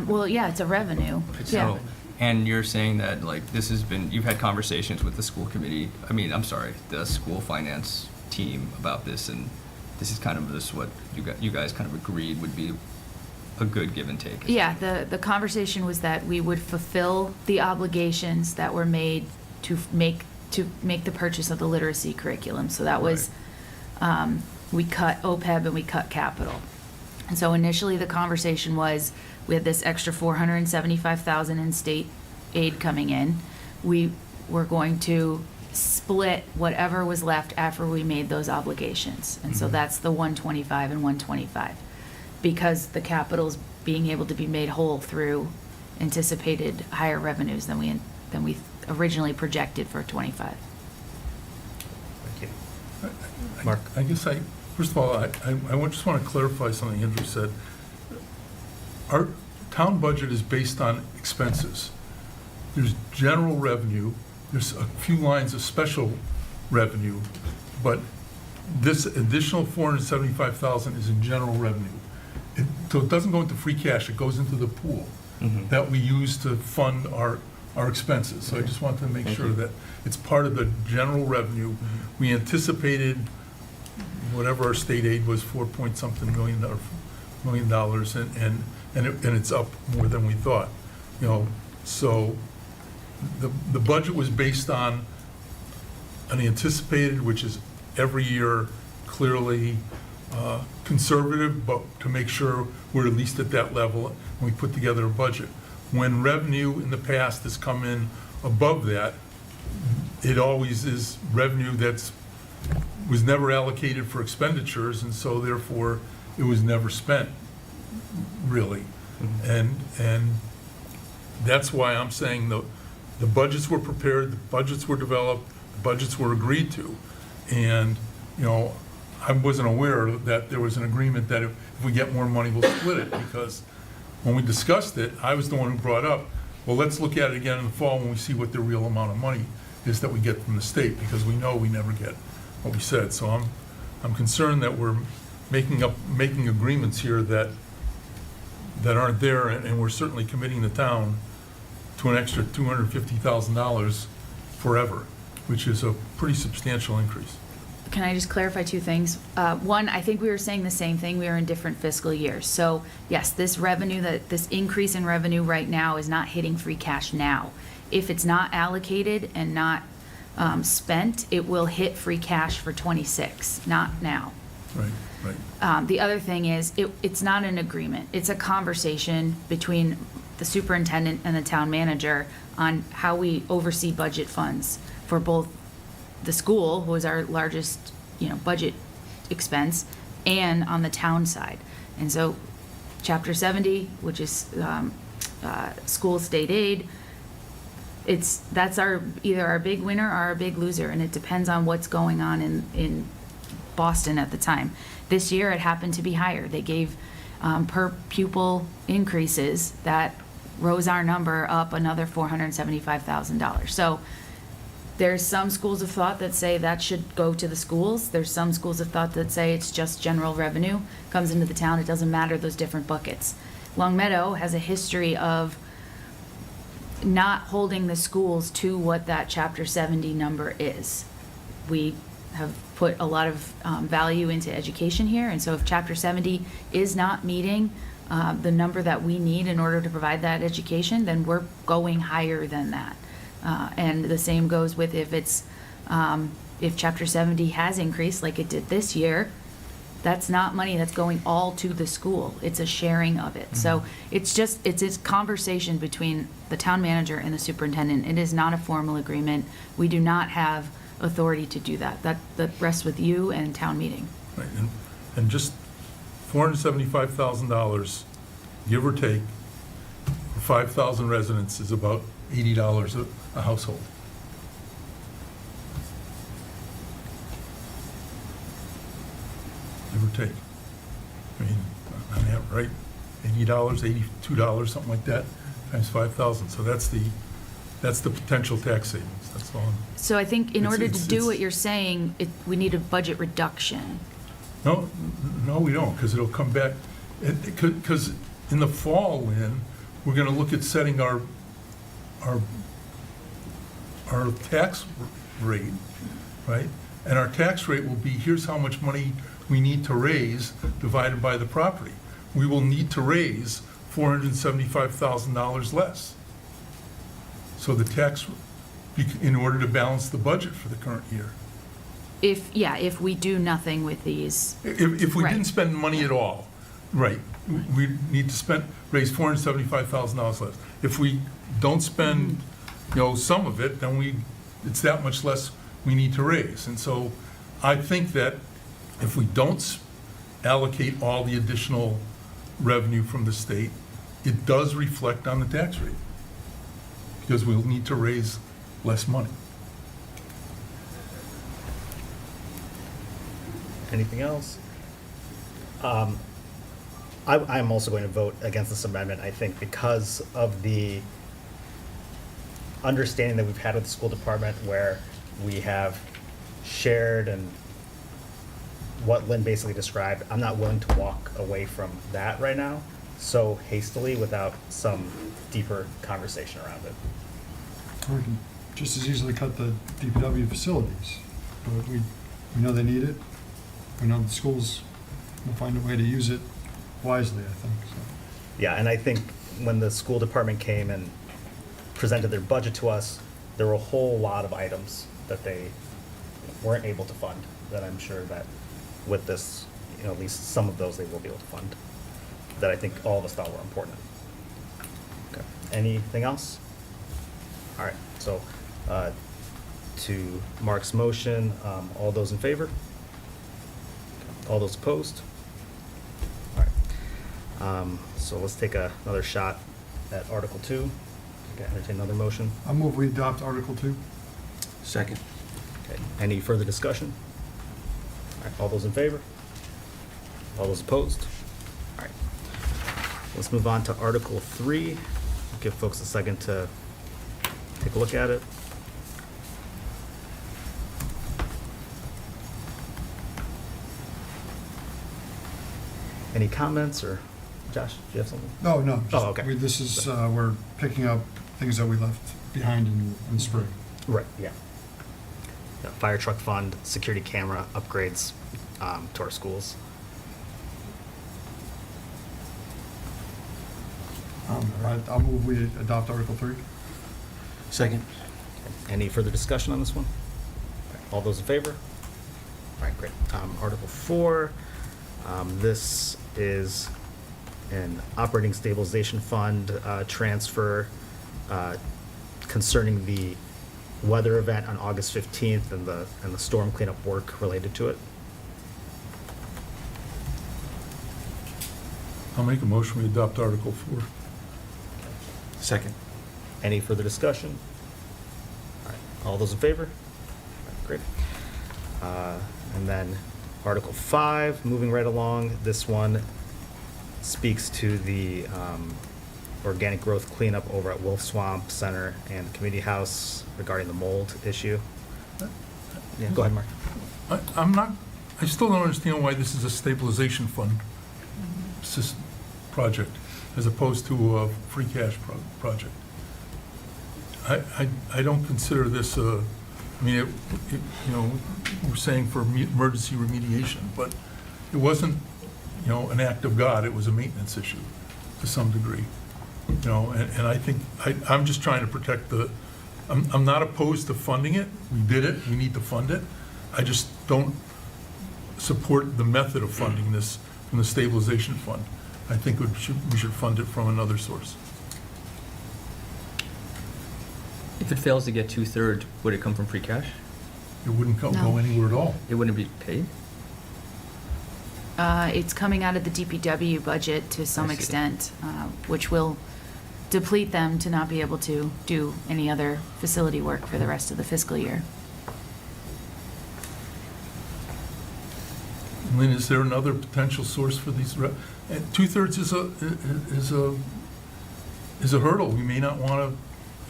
Well, yeah, it's a revenue. Yeah. So, and you're saying that, like, you've had conversations with the school committee, the school finance team about this, and this is kind of just what you guys kind of agreed would be a good give and take. Yeah, the conversation was that we would fulfill the obligations that were made to make the purchase of the literacy curriculum. So that was, we cut OPEB and we cut capital. And so initially the conversation was, we had this extra $475,000 in state aid coming in. We were going to split whatever was left after we made those obligations. And so that's the 125 and 125. Because the capital's being able to be made whole through anticipated higher revenues than we originally projected for 25. Thank you. Mark? I guess first of all, I just want to clarify something Andrew said. Our town budget is based on expenses. There's general revenue, there's a few lines of special revenue, but this additional $475,000 is in general revenue. So it doesn't go into free cash, it goes into the pool that we use to fund our expenses. So I just wanted to make sure that it's part of the general revenue. We anticipated whatever our state aid was, $4-point-something million, and it's up more than we thought. So the budget was based on an anticipated, which is every year clearly conservative, but to make sure we're at least at that level when we put together a budget. When revenue in the past has come in above that, it always is revenue was never allocated for expenditures, and so therefore it was never spent, really. And that's why I'm saying the budgets were prepared, the budgets were developed, the budgets were agreed to. And, I wasn't aware that there was an agreement that if we get more money, we'll split it, because when we discussed it, I was the one who brought up, well, let's look at it again in the fall when we see what the real amount of money is that we get from the state, because we know we never get what we said. So I'm concerned that we're making agreements here that aren't there, and we're certainly committing the town to an extra $250,000 forever, which is a pretty substantial increase. Can I just clarify two things? One, I think we were saying the same thing. We are in different fiscal years. So yes, this revenue, this increase in revenue right now is not hitting free cash now. If it's not allocated and not spent, it will hit free cash for '26, not now. Right, right. The other thing is, it's not an agreement. It's a conversation between the superintendent and the town manager on how we oversee budget funds for both the school, who is our largest, budget expense, and on the town side. And so, Chapter 70, which is school state aid, that's either our big winner or our big loser, and it depends on what's going on in Boston at the time. This year, it happened to be higher. They gave per pupil increases that rose our number up another $475,000. So there's some schools of thought that say that should go to the schools. There's some schools of thought that say it's just general revenue, comes into the town, it doesn't matter, those different buckets. Long Meadow has a history of not holding the schools to what that Chapter 70 number is. We have put a lot of value into education here, and so if Chapter 70 is not meeting the number that we need in order to provide that education, then we're going higher than that. And the same goes with if Chapter 70 has increased like it did this year, that's not money that's going all to the school. It's a sharing of it. So it's a conversation between the town manager and the superintendent. It is not a formal agreement. We do not have authority to do that. That rests with you and town meeting. Right, and just $475,000, give or take, for 5,000 residents is about $80 a household. Give or take. I mean, on that, right? $80, $82, something like that, times 5,000. So that's the potential tax savings. That's all. So I think in It's- order to it's- do it's- what you're saying, we need a budget reduction. No, we don't, because it'll come back, because in the fall, Lynn, we're gonna look at setting our tax rate, right? And our tax rate will be, here's how much money we need to raise divided by the property. We will need to raise $475,000 less. So the tax, in order to balance the budget for the current year. If we do nothing with these. If we Right. didn't spend money at all, right, we need to raise $475,000 less. If we don't spend, some of it, then it's that much less we need to raise. And so I think that if we don't allocate all the additional revenue from the state, it does reflect on the tax rate, because we'll need to raise less money. Anything else? I'm also going to vote against this amendment, I think, because of the understanding that we've had with the school department, where we have shared and what Lynn basically described. I'm not willing to walk away from that right now so hastily without some deeper conversation around it. Or we can just as easily cut the DPW facilities. But we know they need it. We know the schools will find a way to use it wisely, I think, so. Yeah, and I think when the school department came and presented their budget to us, there were a whole lot of items that they weren't able to fund, that I'm sure that with this, at least some of those they will be able to fund, that I think all of us thought were important. Okay. Anything else? All right, so to Mark's motion, all those in favor? All those opposed? All right. So let's take another shot at Article 2. Okay, entertain another motion. I'll move we adopt Article 2. Second. Okay, any further discussion? All right, all those in favor? All those opposed? All right. Let's move on to Article 3. Give folks a second to take a look at it. Any comments, or Josh, do you have something? No. Oh, okay. This is, we're picking up things that we left behind in the spring. Right, yeah. Yeah, fire truck fund, security camera upgrades to our schools. I'll move we adopt Article 3. Second. Any further discussion on this one? All those in favor? All right, great. Article 4, this is an operating stabilization fund transfer concerning the weather event on August 15th and the storm cleanup work related to it. I'll make a motion, we adopt Article 4. Second. Any further discussion? All right, all those in favor? All right, great. And then Article 5, moving right along, this one speaks to the organic growth cleanup over at Wolf Swamp Center and Community House regarding the mold issue. Yeah, go ahead, Mark. I still don't understand why this is a stabilization fund project as opposed to a free cash project. I don't consider this we're saying for emergency remediation, but it wasn't, an act of God, it was a maintenance issue to some degree. And I think, I'm just trying to protect I'm not opposed to funding it. We did it, we need to fund it. I just don't support the method of funding this from the stabilization fund. I think we should fund it from another source. If it fails to get 2/3, would it come from free cash? It wouldn't go No. anywhere at all. It wouldn't be paid? It's coming out of the DPW budget to some I see. extent, which will deplete them to not be able to do any other facility work for the rest of the fiscal year. Lynn, is there another potential source for these? And 2/3 is a hurdle. We may not want to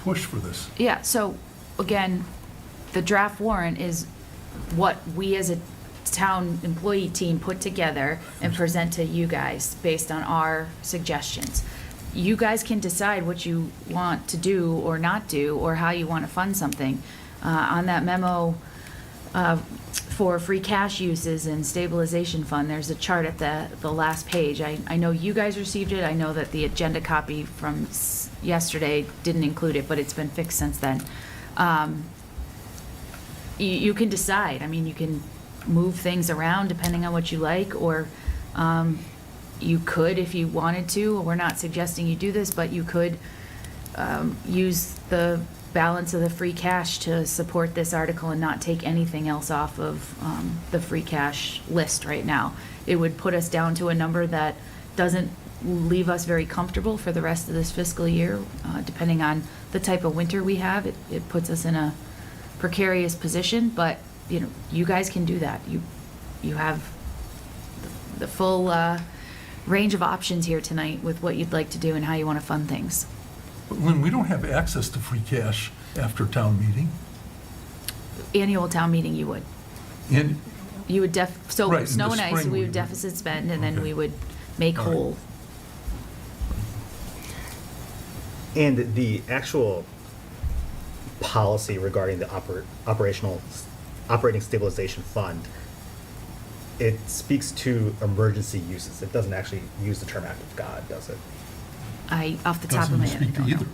push for this. Yeah, so, again, the draft warrant is what we as a town employee team put together and present to you guys based on our suggestions. You guys can decide what you want to do or not do, or how you want to fund something. On that memo for free cash uses and stabilization fund, there's a chart at the last page. I know you guys received it. I know that the agenda copy from yesterday didn't include it, but it's been fixed since then. You can decide. I mean, you can move things around depending on what you like, or you could, if you wanted to. We're not suggesting you do this, but you could use the balance of the free cash to support this article and not take anything else off of the free cash list right now. It would put us down to a number that doesn't leave us very comfortable for the rest of this fiscal year. Depending on the type of winter we have, it puts us in a precarious position, but you guys can do that. You have the full range of options here tonight with what you'd like to do and how you want to fund things. But Lynn, we don't have access to free cash after town Annual town meeting, you would. meeting. You would so Right, in snow the and ice, spring we we would would. deficit spend, and then Okay. we would make All right. whole. And the actual policy regarding the operating stabilization fund, it speaks to emergency uses. It doesn't actually use the term act of God, does it? Off the top of my Doesn't head, I speak to don't know. either.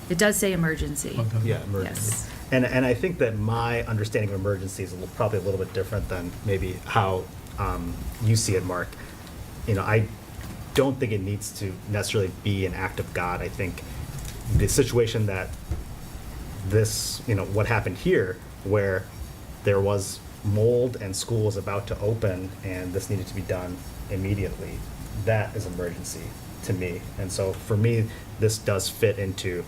It does say emergency. Oh, doesn't it? Yeah, emergency. Yes. And I think that my understanding of emergency is probably a little bit different than maybe how you see it, Mark. I don't think it needs to necessarily be an act of God. I think the situation that what happened here, where there was mold and school was about to open and this needed to be done immediately, that is emergency to me. And so for me, this does fit into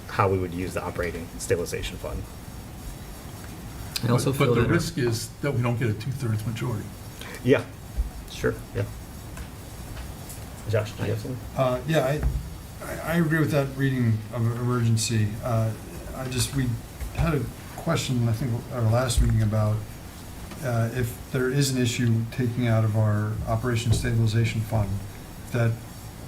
how we would use the operating stabilization fund. I also But feel the that risk is that we don't get a 2/3 majority. Yeah, sure, yeah. Josh, do you have something? Yeah, I agree with that reading of emergency. We had a question, I think, at our last meeting about if there is an issue taking out of our Operation Stabilization Fund, that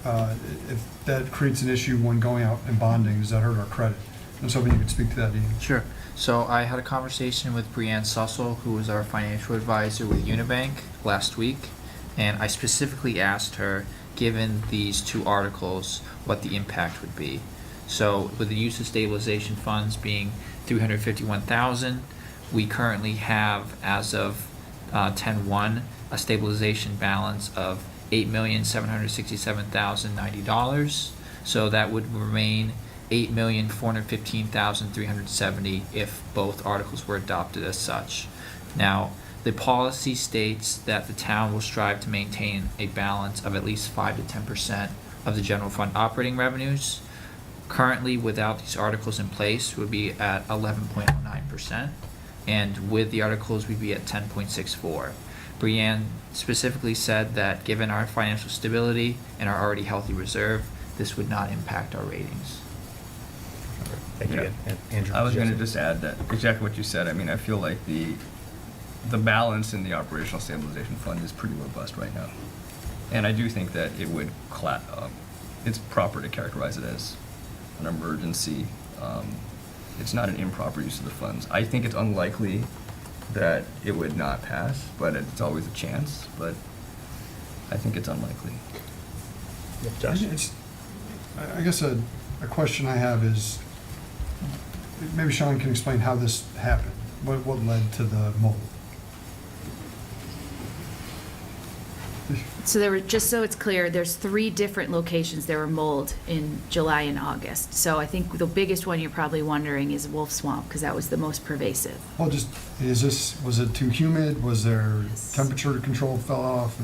if that creates an issue when going out and bonding, does that hurt our credit? I was hoping you could speak to that, Ian. Sure. So I had a conversation with Brianne Sussel, who was our financial advisor with Unibank last week, and I specifically asked her, given these two articles, what the impact would be. So with the use of stabilization funds being $351,000, we currently have, as of 10/1, a stabilization balance of $8,767,090. So that would remain $8,415,370 if both articles were adopted as such. Now, the policy states that the town will strive to maintain a balance of at least 5 to 10% of the general fund operating revenues. Currently, without these articles in place, we'd be at 11.09%, and with the articles, we'd be at 10.64. Brianne specifically said that given our financial stability and our already healthy reserve, this would not impact our ratings. Thank you. Yeah. And Andrew. I was going to Joseph? just add that exactly what you said. I mean, I feel like the balance in the operational stabilization fund is pretty robust right now, and I do think that it would it's proper to characterize it as an emergency. It's not an improper use of the funds. I think it's unlikely that it would not pass, but it's always a chance. But I think it's unlikely. Yeah, Josh? I guess a question I have is, maybe Sean can explain how this happened. What led to the mold? So there were, just so it's clear, there's 3 different locations there were mold in July and August. So I think the biggest one you're probably wondering is Wolf Swamp, because that was the most pervasive. Well, was it too humid? Was there Yes. temperature control fell off?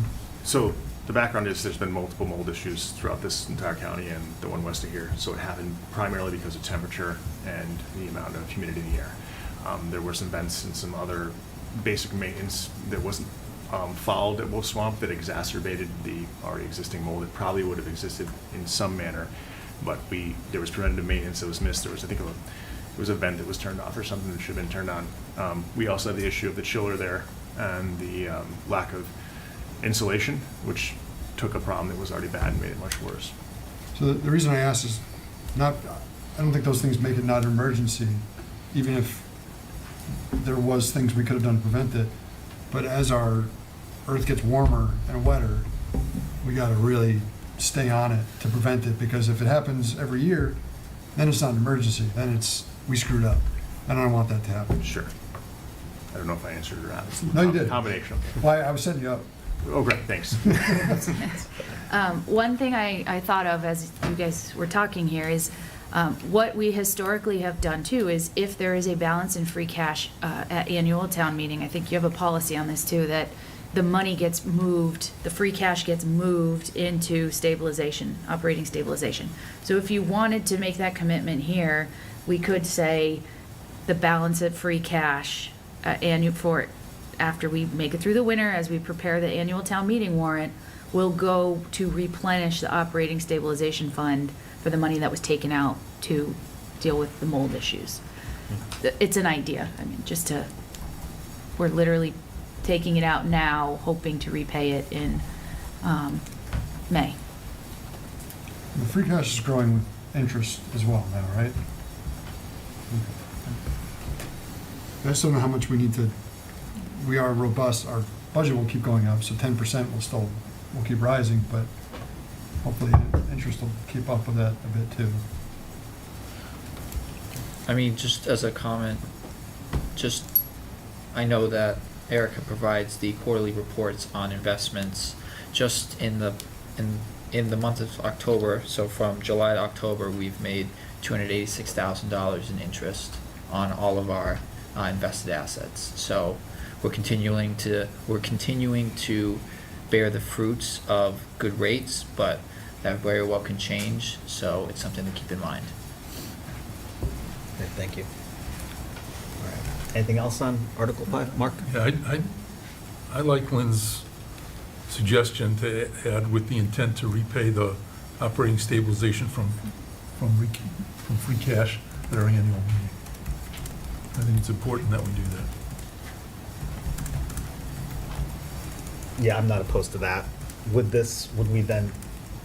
So the background is there's been multiple mold issues throughout this entire county and the one west of here. So it happened primarily because of temperature and the amount of humidity in the air. There were some vents and some other basic maintenance that wasn't followed at Wolf Swamp that exacerbated the already existing mold. It probably would have existed in some manner, but there was preventative maintenance that was missed. There was, I think, it was a vent that was turned off or something that should have been turned on. We also have the issue of the chiller there and the lack of insulation, which took a problem that was already bad and made it much worse. So the reason I ask is I don't think those things make it not an emergency, even if there was things we could have done to prevent it. But as our earth gets warmer and wetter, we got to really stay on it to prevent it, because if it happens every year, then it's not an emergency. Then we screwed up. And I don't want that to happen. Sure. I don't know if I answered or not. It's a No, you did. Combination. Well, I was setting you up. Oh, great, thanks. One thing I thought of as you guys were talking here is what we historically have done too is if there is a balance in free cash at annual town meeting, I think you have a policy on this too, that the money gets moved, the free cash gets moved into stabilization, operating stabilization. So if you wanted to make that commitment here, we could say the balance of free cash after we make it through the winter, as we prepare the annual town meeting warrant, will go to replenish the operating stabilization fund for the money that was taken out to deal with the mold issues. It's an idea. I mean, we're literally taking it out now, hoping to repay it in May. The free cash is growing with interest as well now, right? I just don't know how much we need to, we are robust, our budget will keep going up, so 10% will keep rising, but hopefully interest will keep up with that a bit too. I mean, just as a comment, I know that Erica provides the quarterly reports on investments. Just in the month of October, so from July to October, we've made $286,000 in interest on all of our invested assets. So we're continuing to bear the fruits of good rates, but that very well can change. So it's something to keep in mind. Okay, thank you. All right. Anything else on Article 5? Mark? Yeah, I like Lynn's suggestion to add with the intent to repay the operating stabilization from free cash at our annual meeting. I think it's important that we do that. Yeah, I'm not opposed to that. Would we then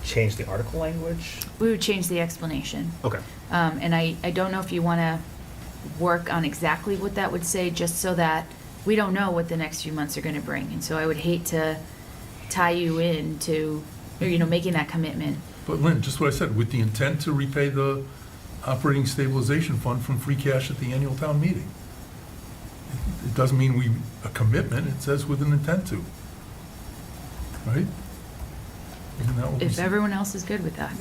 change the article language? We would change the explanation. Okay. And I don't know if you want to work on exactly what that would say, just so that we don't know what the next few months are going to bring. And so I would hate to tie you into, making that commitment. But Lynn, just what I said, with the intent to repay the operating stabilization fund from free cash at the annual town meeting. It doesn't mean a commitment, it says with an intent to. Right? Isn't that what we If said? everyone else is good with that.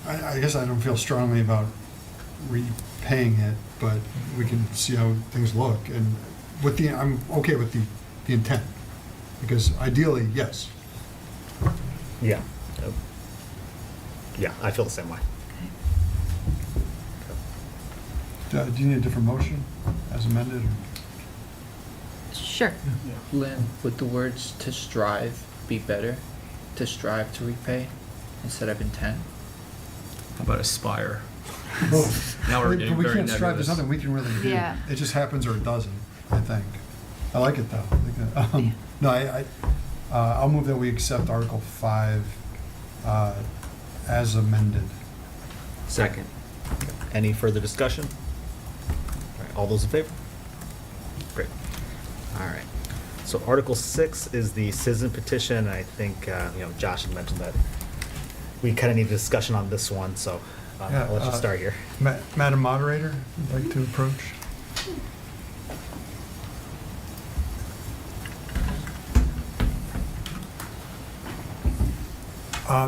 I guess I don't feel strongly about repaying it, but we can see how things look. And I'm okay with the intent, because ideally, yes. Yeah. Yeah, I feel the same way. Do you need a different motion as amended? Sure. Lynn, would the words "to strive" be better? To strive to repay instead of intent? How about aspire? Well, Now we're but getting we very can't strive, there's nebulous. nothing we can really do. Yeah. It just happens or it doesn't, I think. I like it, though. No, I'll move that we accept Article 5 as amended. Second. Any further discussion? All right, all those in favor? Great. All right. So Article 6 is the citizen petition. I think, Josh had mentioned that we kind of need a discussion on this one, so Yeah, I'll let you start here. Madam Moderator, would like to approach?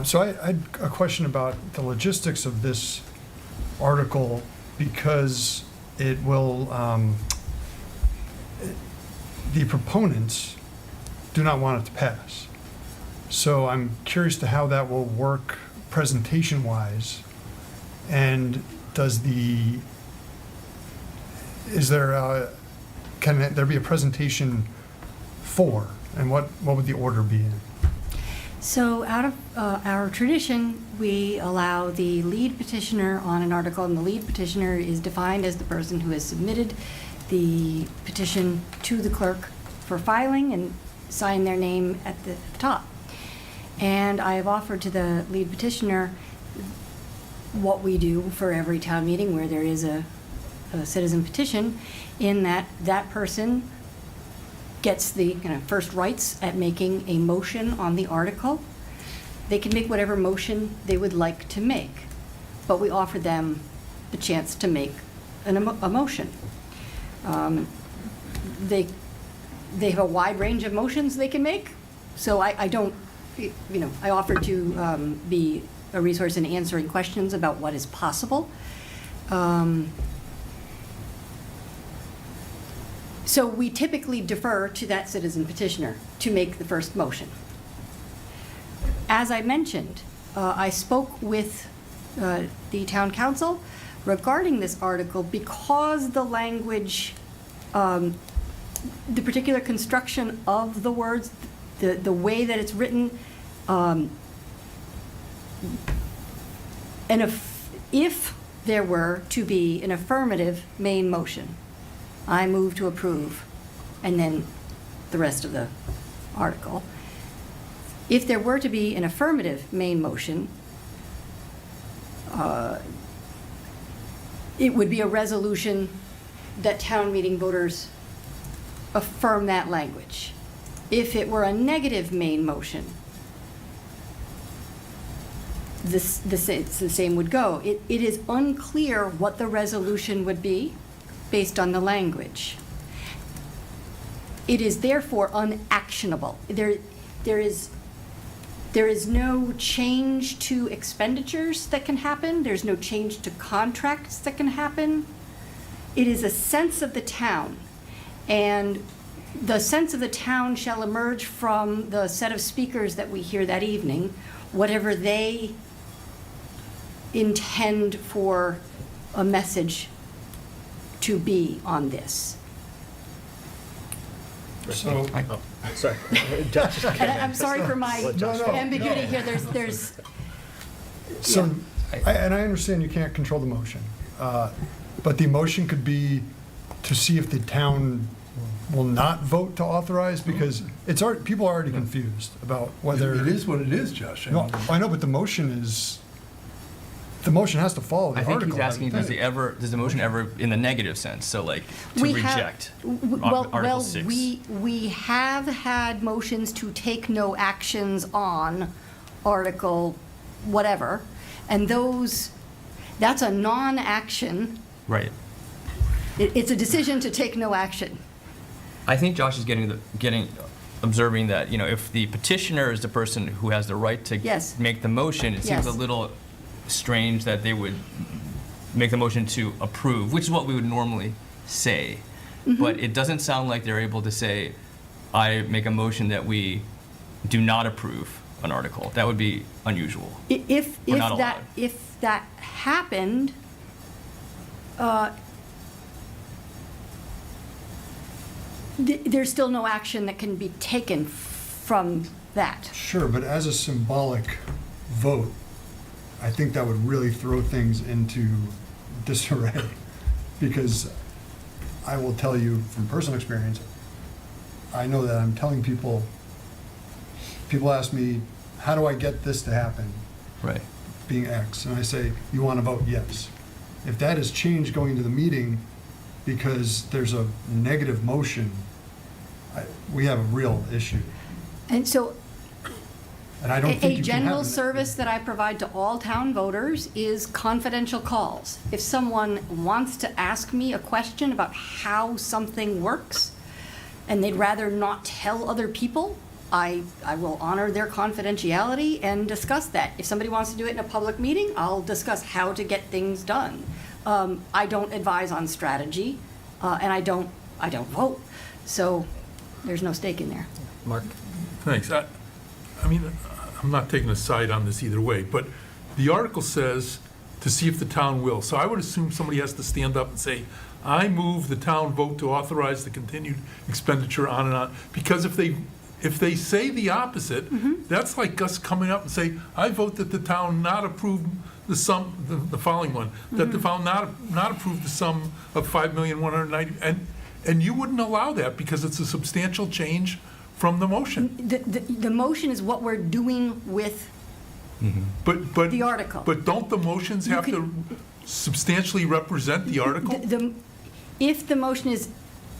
So I had a question about the logistics of this article, because it will, the proponents do not want it to pass. So I'm curious to how that will work presentation-wise. And can there be a presentation for, and what would the order be in? So out of our tradition, we allow the lead petitioner on an article, and the lead petitioner is defined as the person who has submitted the petition to the clerk for filing and sign their name at the top. And I have offered to the lead petitioner what we do for every town meeting where there is a citizen petition, in that that person gets the first rights at making a motion on the article. They can make whatever motion they would like to make, but we offer them the chance to make a motion. They have a wide range of motions they can make, so I don't, I offer to be a resource in answering questions about what is possible. So we typically defer to that citizen petitioner to make the first motion. As I mentioned, I spoke with the town council regarding this article because the language, the particular construction of the words, the way that it's written, and if there were to be an affirmative main motion, I move to approve, and then the rest of the article. If there were to be an affirmative main motion, it would be a resolution that town meeting voters affirm that language. If it were a negative main motion, the same would go. It is unclear what the resolution would be based on the language. It is therefore unactionable. There is no change to expenditures that can happen. There's no change to contracts that can happen. It is a sense of the town, and the sense of the town shall emerge from the set of speakers that we hear that evening, whatever they intend for a message to be on this. So, Oh, sorry. Josh. And I'm sorry for my Let Josh No, no. ambiguity here. There's so, and I understand you can't control the motion, but the motion could be to see if the town will not vote to authorize, because it's already, people are already confused about whether. It is what it is, Josh. No, I know, but the motion has to follow the I think article. he's asking, would think. does the motion ever, in the negative sense, so like, to We have- reject Well, Article 6? we have had motions to take no actions on Article whatever, and that's a non-action. Right. It's a decision to take no action. I think Josh is observing that, if the petitioner is the person who has the right to Yes. make the motion, it seems Yes. a little strange that they would make the motion to approve, which is what we would normally say. Mm-hmm. But it doesn't sound like they're able to say, I make a motion that we do not approve an article. That would be unusual. If We're not allowed. that happened, there's still no action that can be taken from that. Sure, but as a symbolic vote, I think that would really throw things into disarray. Because I will tell you from personal experience, I know that I'm telling people ask me, how do I get this to happen, Right. being X? And I say, you want to vote yes. If that has changed going to the meeting because there's a negative motion, we have a real issue. And so And I don't think a you can have general an- service that I provide to all town voters is confidential calls. If someone wants to ask me a question about how something works, and they'd rather not tell other people, I will honor their confidentiality and discuss that. If somebody wants to do it in a public meeting, I'll discuss how to get things done. I don't advise on strategy, and I don't vote, so there's no stake in there. Mark? Thanks. I mean, I'm not taking a side on this either way, but the article says to see if the town will. So I would assume somebody has to stand up and say, I move the town vote to authorize the continued expenditure on and on. Because if they say the opposite, that's like us coming up and say, I vote that the town not approve the following one, that the town not approve the sum of $5,190,000, and you wouldn't allow that because it's a substantial change from the motion. The motion is what we're doing with But the article. But don't the motions have to substantially represent the article? If the motion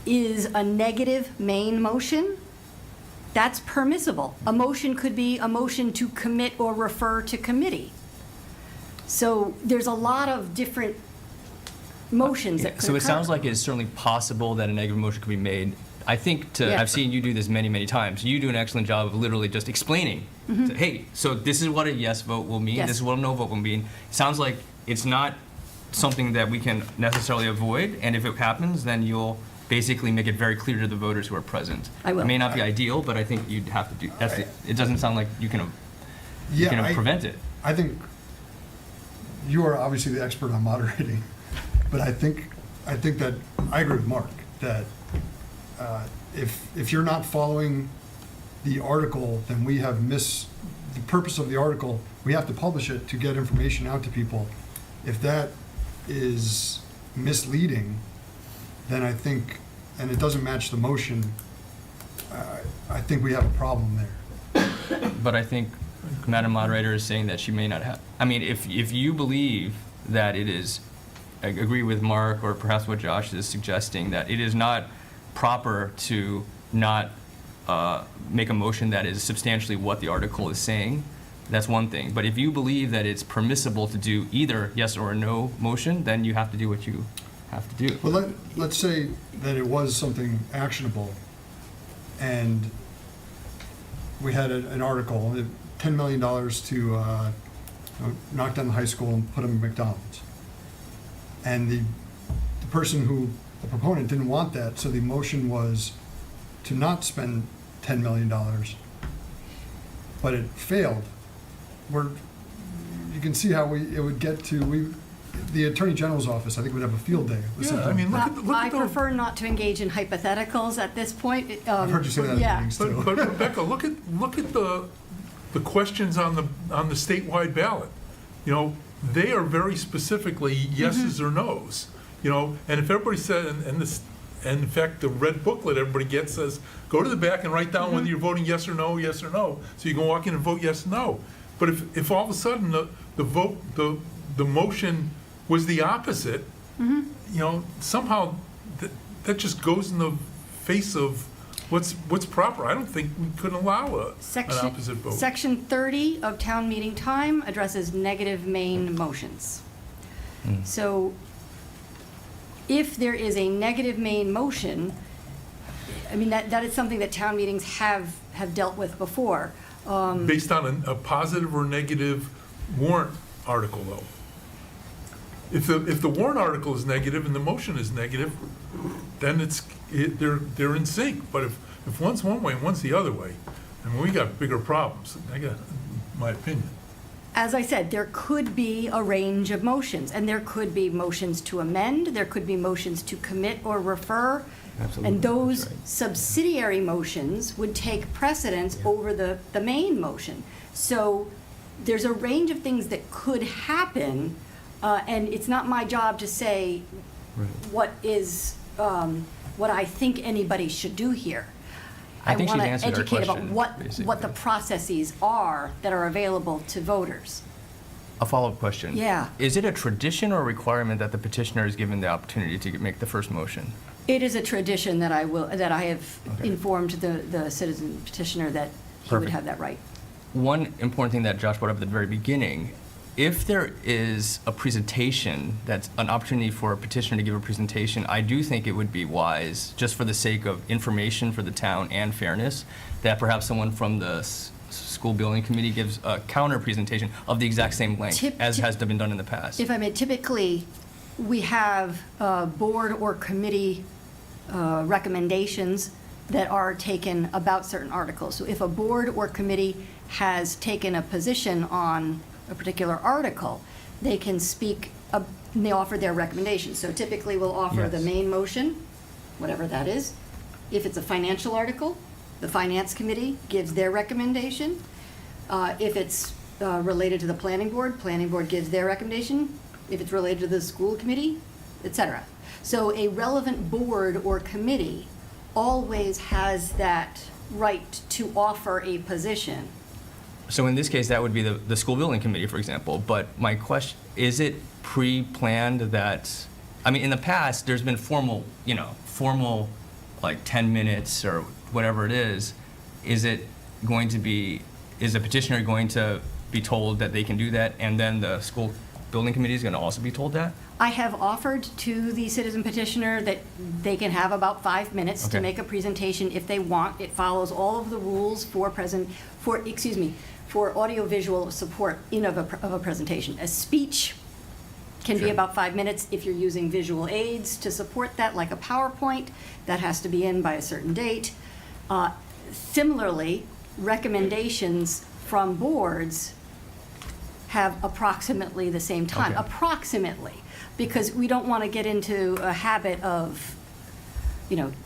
is a negative main motion, that's permissible. A motion could be a motion to commit or refer to committee. So there's a lot of different motions that could So it occur. sounds like it's certainly possible that a negative motion could be made. I think Yeah. I've seen you do this many, many times. You do an excellent job of literally just explaining, hey, so this is what a yes vote will mean, Yes. this is what a no vote will mean. Sounds like it's not something that we can necessarily avoid, and if it happens, then you'll basically make it very clear to the voters who are present. I will. It may not be ideal, but I think you'd have to do, it doesn't sound like you can prevent it. I think you are obviously the expert on moderating, but I think that, I agree with Mark, that if you're not following the article, then we have missed the purpose of the article. We have to publish it to get information out to people. If that is misleading, then I think, and it doesn't match the motion, I think we have a problem there. But I think Madam Moderator is saying that she may not have, I mean, if you believe that it is, I agree with Mark, or perhaps what Josh is suggesting, that it is not proper to not make a motion that is substantially what the article is saying, that's one thing. But if you believe that it's permissible to do either yes or a no motion, then you have to do what you have to do. Well, let's say that it was something actionable, and we had an article, $10 million to knock down the high school and put them in McDonald's. And the the proponent didn't want that, so the motion was to not spend $10 million, but it failed. You can see how it would get to, the Attorney General's office, I think, would have a field day. with Yeah, I something. mean, look I at the. prefer not to engage in hypotheticals at this point. I've heard you say that in Yeah. meetings too. But Rebecca, look at the questions on the statewide ballot. You know, they are very specifically yeses or nos. You know, and if everybody said, and And in fact, the red booklet everybody gets says, go to the back and write down whether you're voting yes or no, so you can walk in and vote yes or no. But if all of a sudden the motion was the opposite, you know, somehow that just goes in the face of what's proper. I don't think we could allow an opposite vote. Section 30 of town meeting time addresses negative main motions. So if there is a negative main motion, I mean, that is something that town meetings have dealt with before. Based on a positive or negative warrant article, though. If the warrant article is negative and the motion is negative, then they're in sync. But if one's one way and one's the other way, I mean, we got bigger problems. My opinion. As I said, there could be a range of motions, and there could be motions to amend, there could be motions to commit or refer. Absolutely, And those that's right. subsidiary motions would take precedence over the main motion. So there's a range of things that could happen, and it's not my job to say what I think anybody should do here. I think she's wanna answered her educate about question, what basically. the processes are that are available to voters. A follow-up question. Yeah. Is it a tradition or requirement that the petitioner is given the opportunity to make the first motion? It is a tradition that I have Okay. informed the citizen petitioner that he would Perfect. have that right. One important thing that Josh brought up at the very beginning, if there is a presentation, that's an opportunity for a petitioner to give a presentation, I do think it would be wise, just for the sake of information for the town and fairness, that perhaps someone from the school building committee gives a counter presentation of the exact same length as has been done in the past. If I may, typically, we have board or committee recommendations that are taken about certain articles. So if a board or committee has taken a position on a particular article, they can speak, and they offer their recommendations. So typically, we'll offer the Yes. main motion, whatever that is. If it's a financial article, the finance committee gives their recommendation. If it's related to the planning board gives their recommendation. If it's related to the school committee, et cetera. So a relevant board or committee always has that right to offer a position. So in this case, that would be the school building committee, for example. But my question, is it pre-planned that, I mean, in the past, there's been formal like 10 minutes or whatever it is. Is a petitioner going to be told that they can do that, and then the school building committee is going to also be told that? I have offered to the citizen petitioner that they can have about 5 minutes to Okay. make a presentation if they want. It follows all of the rules for audiovisual support of a presentation. A speech can be Sure. about 5 minutes. If you're using visual aids to support that, like a PowerPoint, that has to be in by a certain date. Similarly, recommendations from boards have approximately the same time, Okay. approximately, because we don't want to get into a habit of,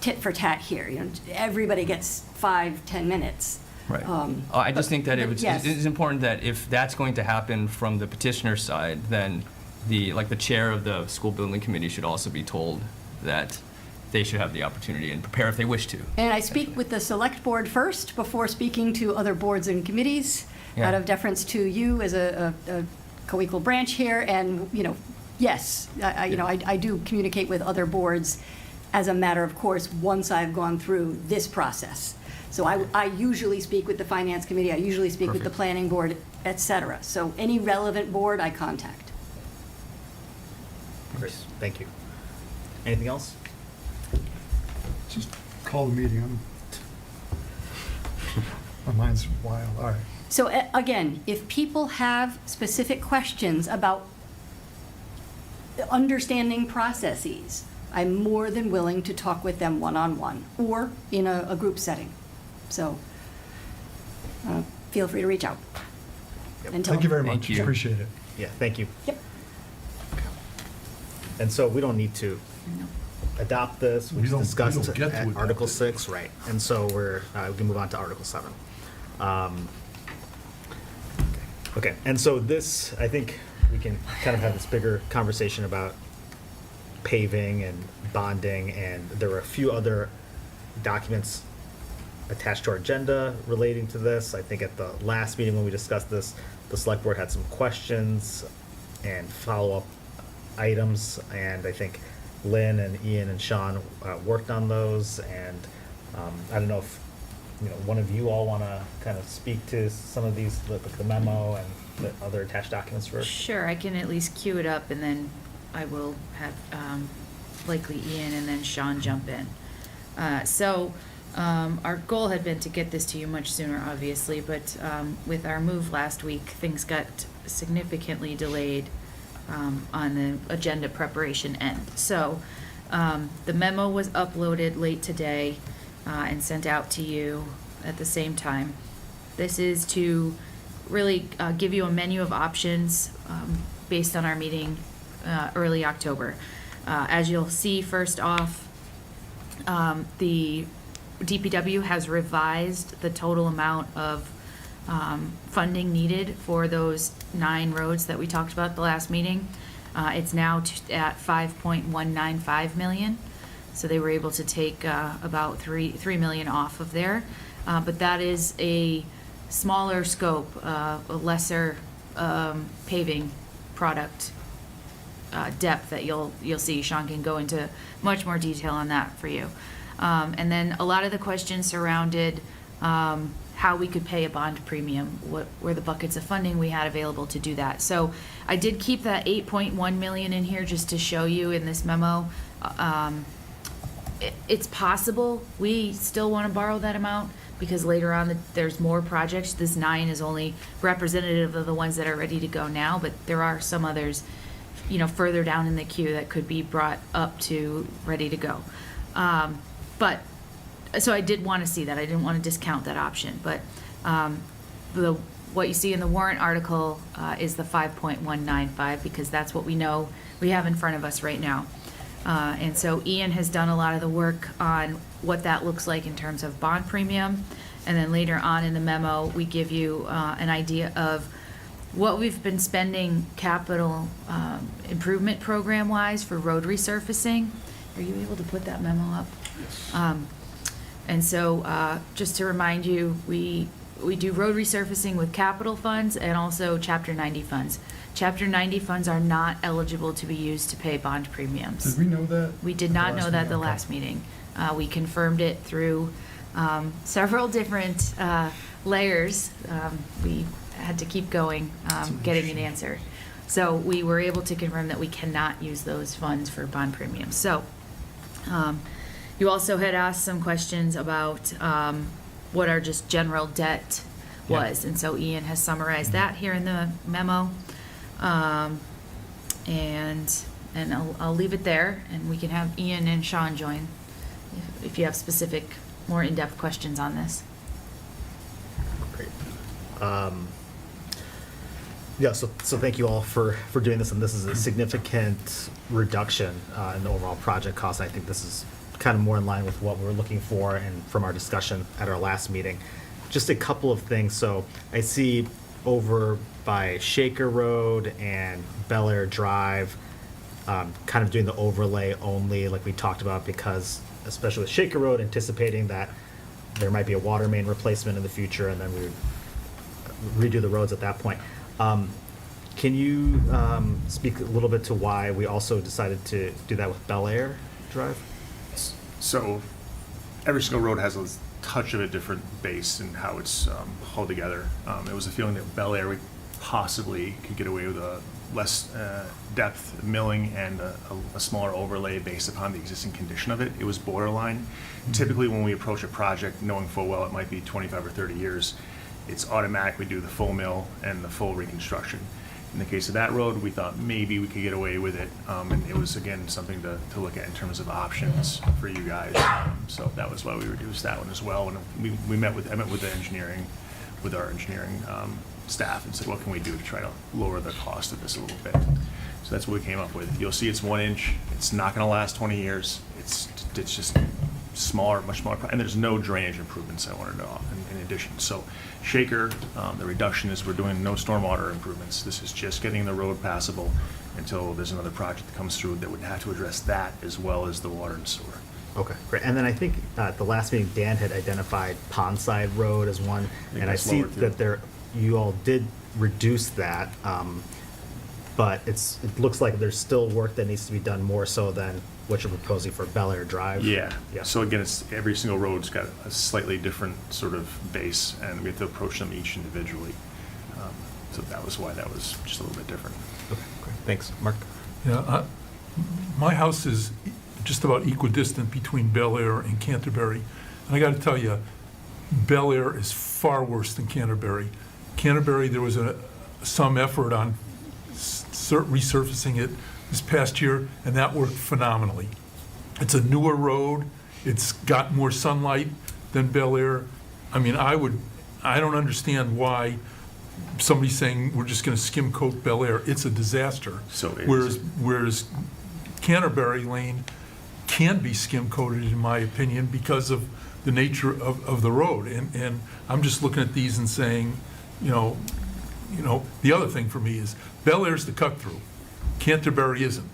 tit for tat here. Everybody gets 5-10 minutes. Right. I just think that yes. it's important that if that's going to happen from the petitioner's side, then the chair of the school building committee should also be told that they should have the opportunity and prepare if they wish to. And I speak with the select board first before speaking to other boards and committees, Yeah. out of deference to you as a co-equal branch here. And, yes, I do communicate with other boards as a matter of course once I've gone through this process. So I usually speak with the finance committee, I usually speak with the Perfect. planning board, et cetera. So any relevant board I contact. Great, thank you. Anything else? Just call the meeting. My mind's wild. All right. So again, if people have specific questions about understanding processes, I'm more than willing to talk with them one-on-one or in a group setting. So feel free to reach out. And tell Thank you them. very Thank much. you. Appreciate it. Yeah, thank you. Yep. And so we don't need to adopt this, we We just don't discussed get to at adopt Article it. 6, right? And so we can move on to Article 7. Okay, and so this, I think we can kind of have this bigger conversation about paving and bonding, and there were a few other documents attached to our agenda relating to this. I think at the last meeting when we discussed this, the select board had some questions and follow-up items, and I think Lynn and Ian and Sean worked on those, and I don't know if, one of you all want to kind of speak to some of these, the memo and the other attached documents first? Sure, I can at least queue it up, and then I will have likely Ian and then Sean jump in. Our goal had been to get this to you much sooner, obviously, but with our move last week, things got significantly delayed on the agenda preparation end. So the memo was uploaded late today and sent out to you at the same time. This is to really give you a menu of options based on our meeting early October. As you'll see, first off, the DPW has revised the total amount of funding needed for those 9 roads that we talked about at the last meeting. It's now at 5.195 million. So they were able to take about 3 million off of there. But that is a smaller scope, a lesser paving product depth that you'll see. Sean can go into much more detail on that for you. And then a lot of the questions surrounded how we could pay a bond premium, what were the buckets of funding we had available to do that. So I did keep that 8.1 million in here just to show you in this memo. It's possible we still want to borrow that amount because later on there's more projects. This 9 is only representative of the ones that are ready to go now, but there are some others, further down in the queue that could be brought up to ready to go. So I did want to see that. I didn't want to discount that option, but what you see in the warrant article is the 5.195 because that's what we know we have in front of us right now. And so Ian has done a lot of the work on what that looks like in terms of bond premium. And then later on in the memo, we give you an idea of what we've been spending capital improvement program-wise for road resurfacing. Are you able to put that memo up? Yes. And so just to remind you, we do road resurfacing with capital funds and also Chapter 90 funds. Chapter 90 funds are not eligible to be used to pay bond premiums. Did we know that? We did not know that the last meeting. We confirmed it through several different layers. We had to keep going, getting an answer. So we were able to confirm that we cannot use those funds for bond premiums. So you also had asked some questions about what our just general debt was. And so Ian has summarized that here in the memo. And I'll leave it there, and we can have Ian and Sean join if you have specific, more in-depth questions on this. Great. Yeah, so thank you all for doing this, and this is a significant reduction in the overall project cost. I think this is kind of more in line with what we're looking for and from our discussion at our last meeting. Just a couple of things. So I see over by Shaker Road and Bel Air Drive, kind of doing the overlay only like we talked about, because especially with Shaker Road, anticipating that there might be a water main replacement in the future, and then we would redo the roads at that point. Can you speak a little bit to why we also decided to do that with Bel Air Drive? So every single road has a touch of a different base and how it's hauled together. It was a feeling that Bel Air we possibly could get away with a less depth milling and a smaller overlay based upon the existing condition of it. It was borderline. Mm-hmm. Typically when we approach a project knowing full well it might be 25 or 30 years, it's automatic we do the full mill and the full reconstruction. In the case of that road, we thought maybe we could get away with it, and it was, again, something to look at in terms of options for you guys. So that was why we reduced that one as well. And I met with our engineering staff and said, what can we do to try to lower the cost of this a little bit? So that's what we came up with. You'll see it's 1 inch. It's not going to last 20 years. It's just smaller, much smaller, and there's no drainage improvements I wanted to in addition. So Shaker, the reduction is we're doing no stormwater improvements. This is just getting the road passable, until there's another project that comes through that would have to address that as well as the water and sewer. Okay, great. And then I think at the last meeting, Dan had identified Pondside Road as one, think and I that's see lower, too. that you all did reduce that, but it looks like there's still work that needs to be done more so than what you're proposing for Bel Air Drive. Yeah. Yeah. So again, it's, every single road's got a slightly different sort of base, and we have to approach them each individually. So that was why that was just a little bit different. Okay, great. Thanks. Mark? Yeah, my house is just about equidistant between Bel Air and Canterbury. And I got to tell you, Bel Air is far worse than Canterbury. Canterbury, there was some effort on resurfacing it this past year, and that worked phenomenally. It's a newer road. It's got more sunlight than Bel Air. I mean, I don't understand why somebody's saying we're just going to skim coat Bel Air. It's a disaster. So it is. Whereas Canterbury Lane can be skim coated, in my opinion, because of the nature of the road. And I'm just looking at these and saying, you know, the other thing for me is Bel Air's the cut through. Canterbury isn't.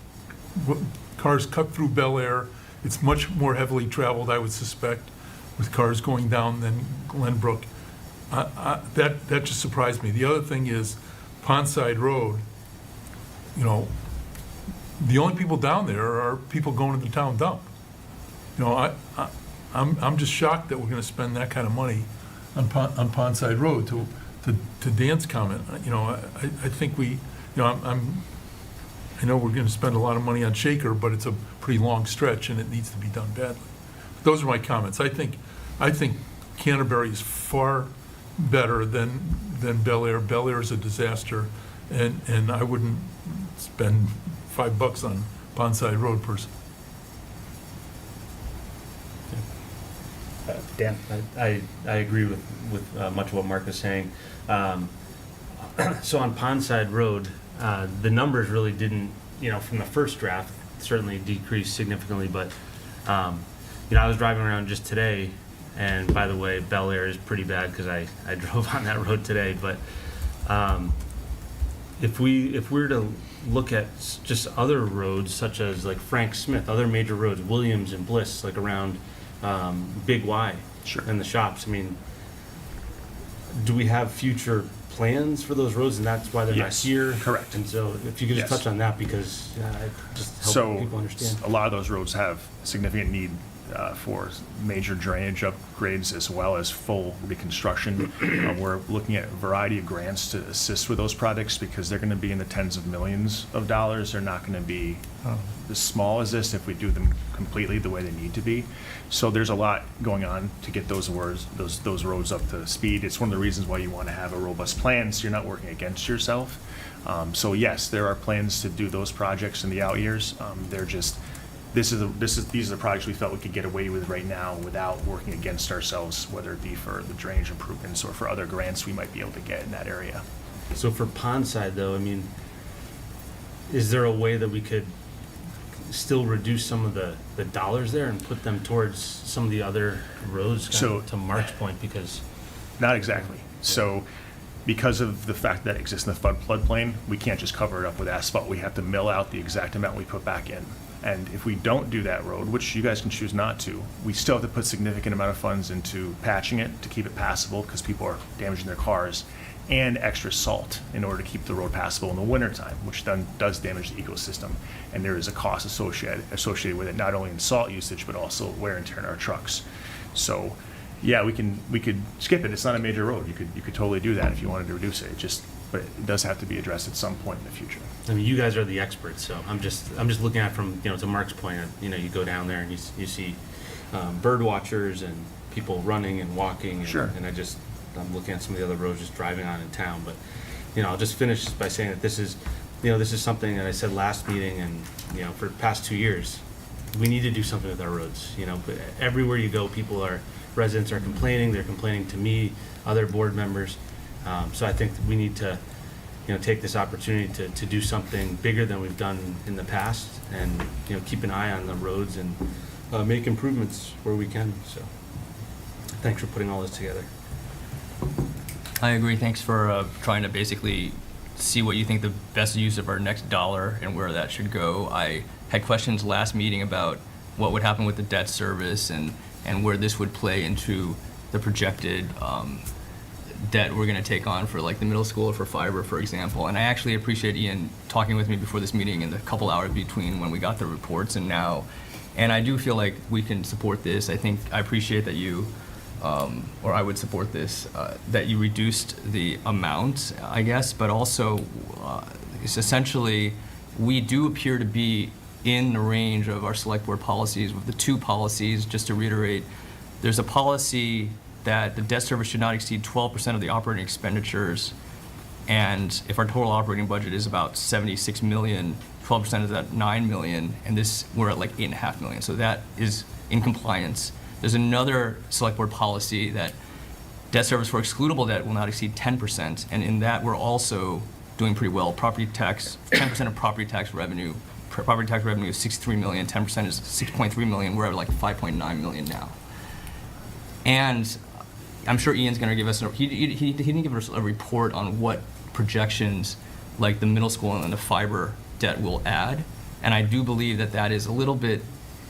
Cars cut through Bel Air. It's much more heavily traveled, I would suspect, with cars going down than Glenbrook. That just surprised me. The other thing is Pondside Road, you know, the only people down there are people going to the town dump. You know, I'm just shocked that we're gonna spend that kind of money on Pondside Road. To Dan's comment, you know, I think we, you know, I know we're gonna spend a lot of money on Shaker, but it's a pretty long stretch and it needs to be done badly. Those are my comments. I think Canterbury is far better than Bel Air. Bel Air is a disaster, and I wouldn't spend $5 on Pondside Road person. Dan? I agree with much of what Mark is saying. So on Pondside Road, the numbers really didn't, you know, from the first draft, certainly decreased significantly, but, you know, I was driving around just today, and by the way, Bel Air is pretty bad because I drove on that road today, but if we were to look at just other roads, such as like Frank Smith, other major roads, Williams and Bliss, like around Big Y, Sure. and the shops, I mean, do we have future plans for those roads, and that's why they're not Yes, here? correct. And so if you could just Yes. touch on that, because it just helps So people understand. a lot of those roads have significant need for major drainage upgrades as well as full reconstruction. We're looking at a variety of grants to assist with those projects because they're going to be in the tens of millions of dollars. They're not going to be as small as this if we do them completely the way they need to be. So there's a lot going on to get those roads up to speed. It's one of the reasons why you want to have a robust plan so you're not working against yourself. So yes, there are plans to do those projects in the out years. They're just these are the projects we felt we could get away with right now without working against ourselves, whether it be for the drainage improvements or for other grants we might be able to get in that area. So for Pondside, though, I mean, is there a way that we could still reduce some of the dollars there and put them towards some of the other roads, So- to Mark's point, because Not exactly. So because of the fact that it exists in the floodplain, we can't just cover it up with asphalt. We have to mill out the exact amount we put back in. And if we don't do that road, which you guys can choose not to, we still have to put significant amount of funds into patching it to keep it passable because people are damaging their cars, and extra salt in order to keep the road passable in the wintertime, which then does damage the ecosystem. And there is a cost associated with it, not only in salt usage, but also wear and tear on our trucks. So, yeah, we could skip it. It's not a major road. You could totally do that if you wanted to reduce it. But it does have to be addressed at some point in the future. I mean, you guys are the experts, so I'm just looking at it from, you know, to Mark's point, you know, you go down there and you see bird watchers and people running and walking. And, Sure. And I'm looking at some of the other roads just driving on in town, but, you know, I'll just finish by saying that this is something that I said last meeting, and, you know, for the past 2 years, we need to do something with our roads, you know, but everywhere you go, residents are complaining, they're complaining to me, other board members. So I think that we need to, you know, take this opportunity to do something bigger than we've done in the past, and, you know, keep an eye on the roads and make improvements where we can. So thanks for putting all this together. I agree. Thanks for trying to basically see what you think the best use of our next dollar and where that should go. I had questions last meeting about what would happen with the debt service and where this would play into the projected debt we're going to take on for like the middle school or for fiber, for example. And I actually appreciate Ian talking with me before this meeting and the couple hours between when we got the reports and now. And I do feel like we can support this. I appreciate that you, or I would support this, that you reduced the amount, I guess, but also it's essentially, we do appear to be in the range of our select board policies with the two policies. Just to reiterate, there's a policy that the debt service should not exceed 12% of the operating expenditures. And if our total operating budget is about 76 million, 12% is at 9 million, and we're at like 8.5 million. So that is in compliance. There's another select board policy that debt service for excludable debt will not exceed 10%, and in that we're also doing pretty well. Property tax, 10% of property tax revenue. Property tax revenue is 63 million, 10% is 6.3 million. We're at like 5.9 million now. And I'm sure Ian's going to give us, he didn't give us a report on what projections like the middle school and the fiber debt will add. And I do believe that that is a little bit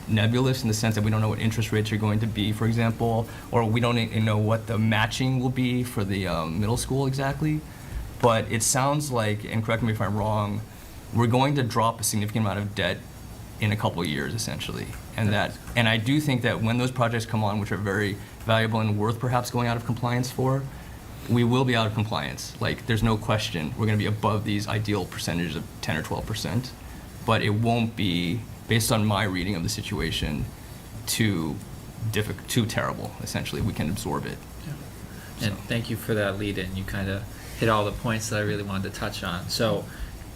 nebulous in the sense that we don't know what interest rates are going to be, for example, or we don't even know what the matching will be for the middle school exactly. But it sounds like, and correct me if I'm wrong, we're going to drop a significant amount of debt in a couple of years, essentially. And I do think that when those projects come on, which are very valuable and worth perhaps going out of compliance for, we will be out of compliance. Like, there's no question we're going to be above these ideal percentages of 10 or 12%, but it won't be, based on my reading of the situation, too terrible, essentially. We can absorb it. And thank you for that lead-in. You kind of hit all the points that I really wanted to touch on. So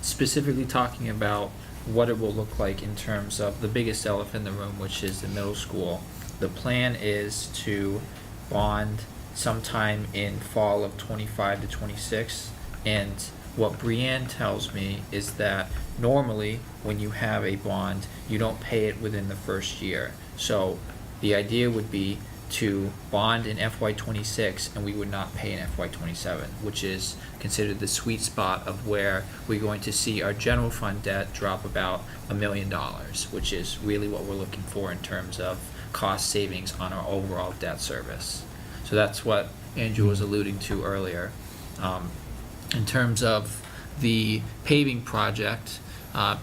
specifically talking about what it will look like in terms of the biggest elephant in the room, which is the middle school. The plan is to bond sometime in fall of 25 to 26. And what Brianne tells me is that normally when you have a bond, you don't pay it within the first year. So the idea would be to bond in FY26 and we would not pay in FY27, which is considered the sweet spot of where we're going to see our general fund debt drop about $1 million, which is really what we're looking for in terms of cost savings on our overall debt service. So that's what Andrew was alluding to earlier. In terms of the paving project,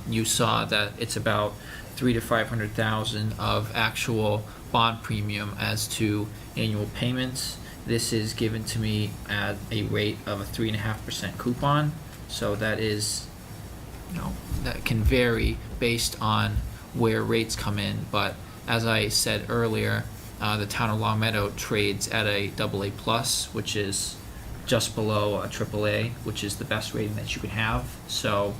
you saw that it's about $300,000 to $500,000 of actual bond premium as to annual payments. This is given to me at a rate of a 3.5% coupon. So that is, that can vary based on where rates come in. But as I said earlier, the town of Longmeadow trades at a AA+, which is just below a AAA, which is the best rating that you can have. So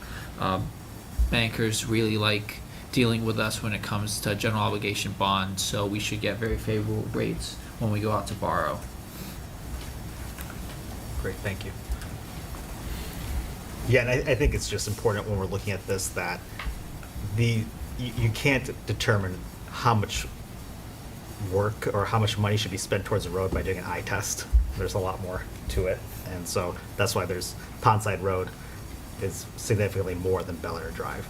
bankers really like dealing with us when it comes to general obligation bonds, so we should get very favorable rates when we go out to borrow. Great, thank you. Yeah, and I think it's just important when we're looking at this that you can't determine how much work or how much money should be spent towards a road by doing an eye test. There's a lot more to it, and so that's why there's Pondside Road is significantly more than Bel Air Drive.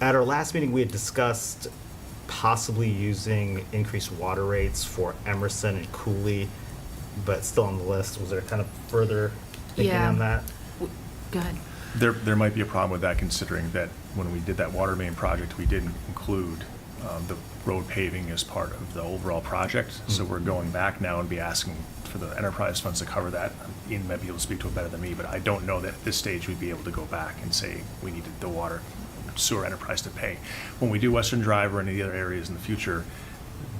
At our last meeting, we had discussed possibly using increased water rates for Emerson and Cooley, but still on the list. Was there kind of further thinking on that? Go ahead. There might be a problem with that, considering that when we did that water main project, we didn't include the road paving as part of the overall project. So we're going back now and be asking for the enterprise funds to cover that. Ian might be able to speak to it better than me, but I don't know that at this stage we'd be able to go back and say we needed the water sewer enterprise to pay. When we do Western Drive or any of the other areas in the future,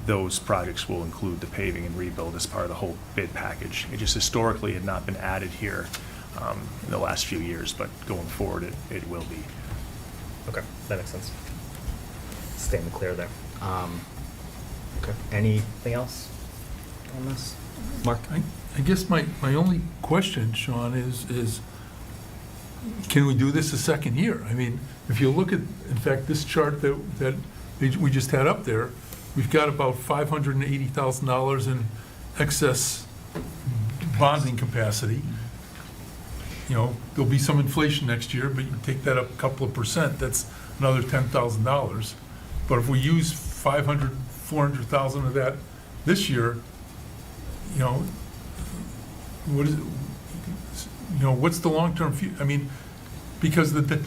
those projects will include the paving and rebuild as part of the whole bid package. It just historically had not been added here in the last few years, but going forward it will be. Okay, that makes sense. Stay in the clear there. Okay, anything else on this? Mark? I guess my only question, Sean, is can we do this a second year? I mean, if you look at, in fact, this chart that we just had up there, we've got about $580,000 in excess bonding capacity. you know, there'll be some inflation next year, but you take that up a couple of percent, that's another $10,000. But if we use 500, 400,000 of that this year, you know, what is, you know, what's the long-term I mean, because the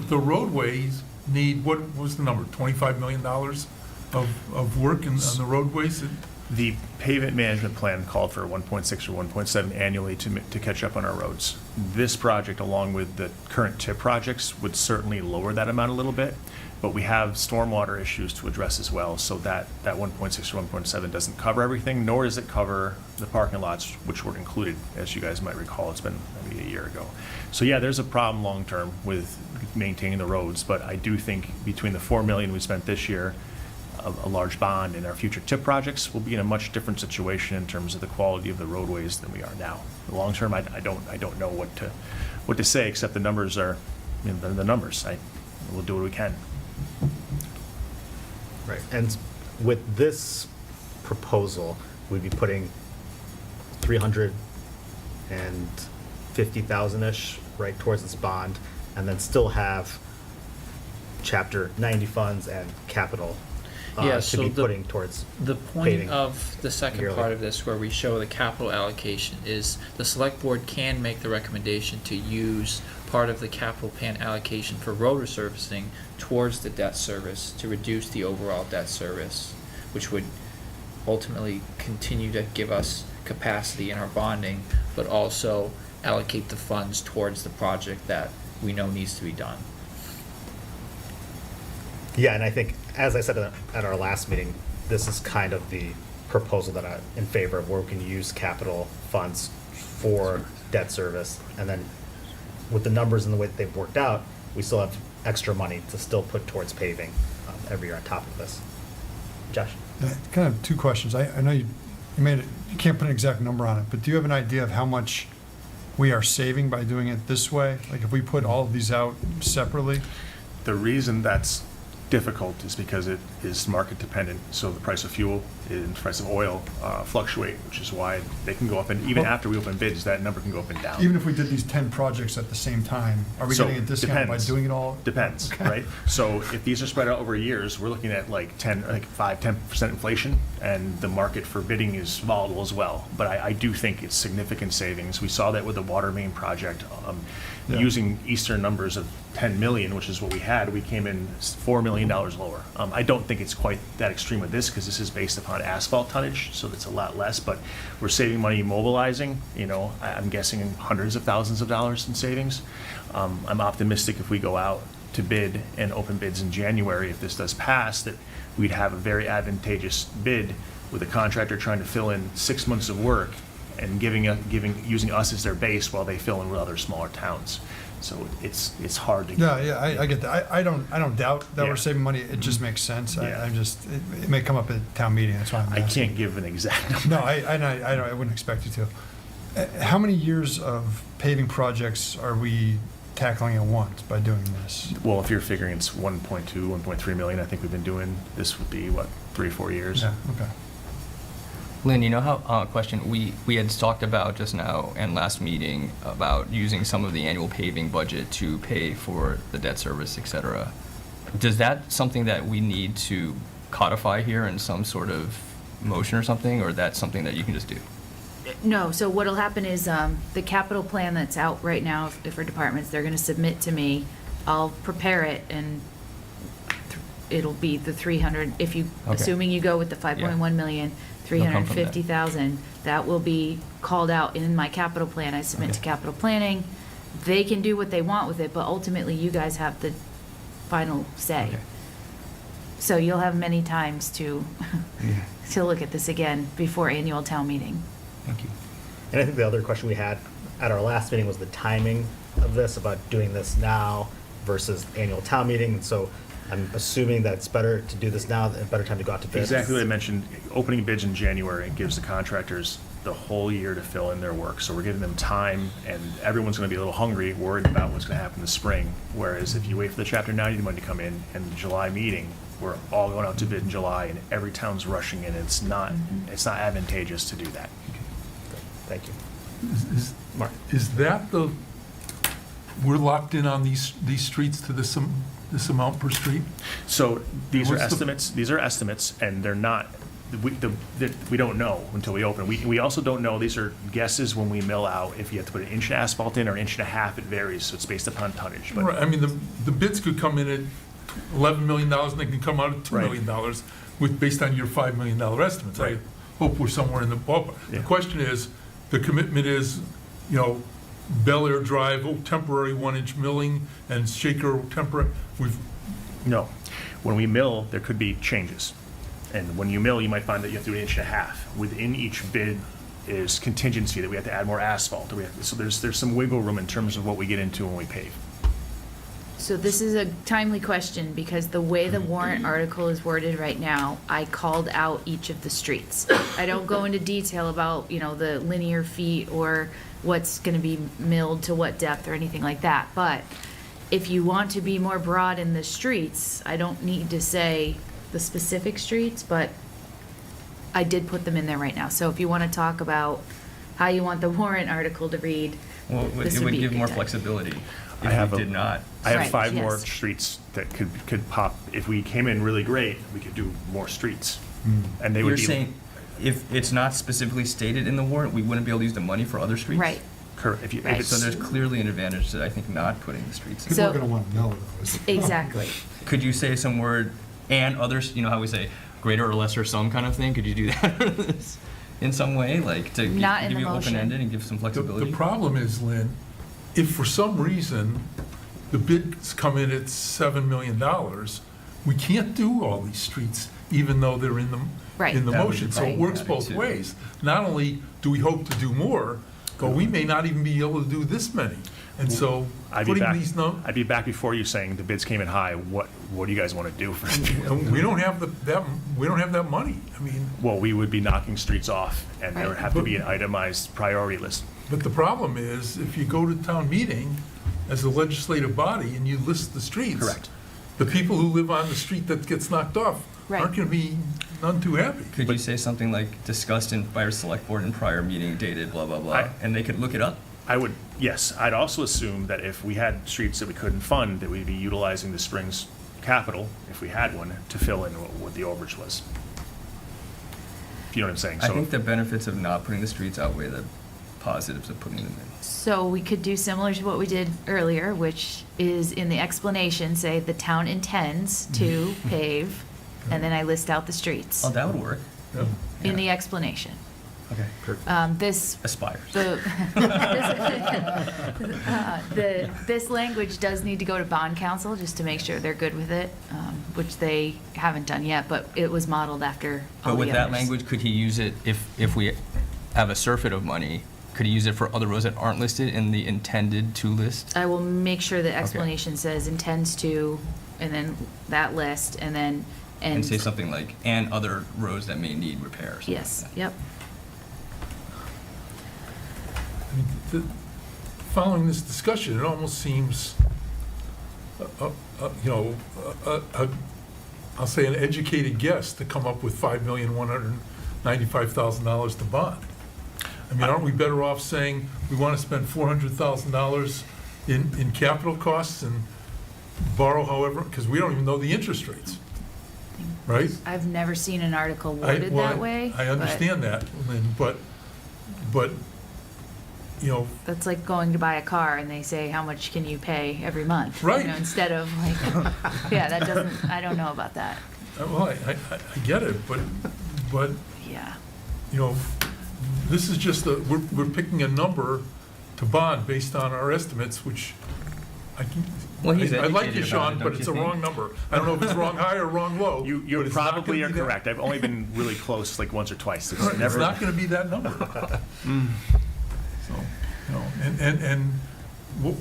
roadways need, what was the number, $25 million of work on the roadways? The pavement management plan called for 1.6 or 1.7 annually to catch up on our roads. This project, along with the current TIP projects, would certainly lower that amount a little bit, but we have stormwater issues to address as well, so that 1.6 or 1.7 doesn't cover everything, nor does it cover the parking lots, which were included, as you guys might recall. It's been maybe a year ago. So yeah, there's a problem long-term with maintaining the roads, but I do think between the $4 million we spent this year, a large bond, in our future TIP projects, will be in a much different situation in terms of the quality of the roadways than we are now. Long term, I don't know what to say, except the numbers are, you know, the numbers. We'll do what we can. Right, and with this proposal, we'd be putting 350,000-ish right towards this bond, and then still have Chapter 90 funds and capital Yeah, to so be the- putting towards The point paving of the second yearly. part of this, where we show the capital allocation, is the select board can make the recommendation to use part of the capital plan allocation for road resurfacing towards the debt service to reduce the overall debt service, which would ultimately continue to give us capacity in our bonding, but also allocate the funds towards the project that we know needs to be done. Yeah, and I think, as I said at our last meeting, this is kind of the proposal that I'm in favor of, where we can use capital funds for debt service. And then with the numbers and the way that they've worked out, we still have extra money to still put towards paving every year on top of this. Josh? Kind of two questions. I know you made it, you can't put an exact number on it, but do you have an idea of how much we are saving by doing it this way? Like if we put all of these out separately? The reason that's difficult is because it is market dependent, so the price of fuel and the price of oil fluctuate, which is why they can go up, and even Well- after we open bids, that number can go up and down. Even if we did these 10 projects at the same time, are we So, getting a discount by depends. doing it all? Depends, Okay. right? So if these are spread out over years, we're looking at like 10% inflation, and the market for bidding is volatile as well. But I do think it's significant savings. We saw that with the water main project. Yeah. Using Eastern numbers of 10 million, which is what we had, we came in $4 million lower. I don't think it's quite that extreme with this, because this is based upon asphalt tonnage, so that's a lot less, but we're saving money mobilizing, you know, I'm guessing hundreds of thousands of dollars in savings. I'm optimistic if we go out to bid and open bids in January, if this does pass, that we'd have a very advantageous bid with a contractor trying to fill in 6 months of work and using us as their base while they fill in with other smaller towns. So it's hard to. Yeah, I get that. I don't doubt that Yeah. we're saving money. It just makes sense. Yeah. I'm just, it may come up at town meeting, that's why I'm I asking. can't give an exact number. No, I wouldn't expect you to. How many years of paving projects are we tackling at once by doing this? Well, if you're figuring it's 1.2, 1.3 million, I think we've been doing, this would be, what, 3 or 4 years? Yeah, okay. Lynn, you know how, question, we had talked about just now and last meeting about using some of the annual paving budget to pay for the debt service, et cetera. Does that something that we need to codify here in some sort of motion or something, or that's something that you can just do? No, so what'll happen is, the capital plan that's out right now for departments, they're gonna submit to me. I'll prepare it, and it'll be the 300, if you, Okay. assuming you go with the 5.1 million, It'll come from that. 350,000, that will be called out in my capital plan. I submit to Okay. capital planning. They can do what they want with it, but ultimately you guys have the final say. Okay. So you'll have many times to, to look at this again before annual town meeting. Thank you. And I think the other question we had at our last meeting was the timing of this, about doing this now versus annual town meeting. And so I'm assuming that it's better to do this now, a better time to go out to bid. Exactly what I mentioned, opening bids in January gives the contractors the whole year to fill in their work. So we're giving them time, and everyone's gonna be a little hungry, worried about what's gonna happen this spring. Whereas if you wait for the Chapter 90 money to come in and the July meeting, we're all going out to bid in July, and every town's rushing in. It's not advantageous to do that. Thank you. Is- Mark? Is that the we're locked in on these streets to this amount per street? So these are What's the- estimates, and they're not, we don't know until we open. We also don't know, these are guesses when we mill out, if you have to put an inch of asphalt in or an inch and a half, it varies, so it's based upon tonnage. But Right, I mean, the bids could come in at $11 million, and they can come out at $2 Right. million based on your $5 million estimates. I Right. hope we're somewhere in the ballpark. The Yeah. question is, the commitment is, Bel Air Drive, temporary 1-inch milling, and Shaker temporary, no, when we mill, there could be changes. And when you mill, you might find that you have to do an inch and a half. Within each bid is contingency, that we have to add more asphalt, so there's some wiggle room in terms of what we get into when we pave. So this is a timely question, because the way the warrant article is worded right now, I called out each of the streets. I don't go into detail about, the linear feet or what's gonna be milled to what depth or anything like that, but if you want to be more broad in the streets, I don't need to say the specific streets, but I did put them in there right now. So if you wanna talk about how you want the warrant article to read, Well, this it would be a give good more time. flexibility I have if a- we did not. I have Right, 5 more yes. streets that could pop. If we came in really great, we could do more streets. And they would You're be. saying if it's not specifically stated in the warrant, we wouldn't be able to use the money for other streets? Right. Correct. If Right. it's, So there's clearly an advantage to, I think, not putting the streets in. People So- are gonna want to know those. Exactly. Could you say some word, and others, how we say greater or lesser sum kind of thing? Could you do that in some way, like to Not in give the you motion. open-ended and give some the flexibility? problem is, Lynn, if for some reason the bids come in at $7 million, we can't do all these streets, even though they're in the, Right. in the That would motion. be So it right. works That'd be both too. ways. Not only do we hope to do more, but we may not even be able to do this many. And so I'd be putting back. these numbers, I'd be back before you saying the bids came in high. What do you guys want to do for? we don't have that money. I mean, Well, we would be knocking streets off, and there would have to be an itemized priority list. but the problem is, if you go to town meeting as a legislative body and you list the streets. Correct. The people who live on the street that gets knocked off Right. aren't gonna be none too happy. Could you say something like discussed by our select board in prior meeting dated, blah, blah, blah, I- and they could look it up? I would, yes. I'd also assume that if we had streets that we couldn't fund, that we'd be utilizing the Springs capital, if we had one, to fill in what the overage was. If you know what I'm saying. I So think the benefits of not putting the streets outweigh the positives of putting them in. So we could do similar to what we did earlier, which is in the explanation, say the town intends to pave, and then I list out the streets Oh, that would work. Yep. in the explanation. Okay. This, Aspires. this language does need to go to bond council, just to make sure they're good with it, which they haven't done yet, but it was modeled after all But the with that others. language, could he use it if we have a surfeit of money? Could he use it for other roads that aren't listed in the intended to list? I will make sure the explanation says intends to, and then that list, and then, And say something like, and other roads that may need repairs. Yes, yep. I mean, following this discussion, it almost seems, I'll say an educated guess to come up with $5,195,000 to bond. I mean, aren't we better off saying we want to spend $400,000 in capital costs and borrow however, because we don't even know the interest rates, right? I've never seen an article I- worded well, that way. I but understand that, Lynn, but, That's like going to buy a car and they say, how much can you pay every month? Right. Instead of like, yeah, that doesn't, I don't know about that. well, I get it, but, Yeah. this is just we're picking a number to bond based on our estimates, which Well, he's I like educated you, about Sean, it, but don't it's you a think? wrong number. I don't know if it's wrong high or wrong low. you but it's not probably gonna are be that- correct. I've only been really close, like once or twice. It's It's never. not gonna be that number. So, and what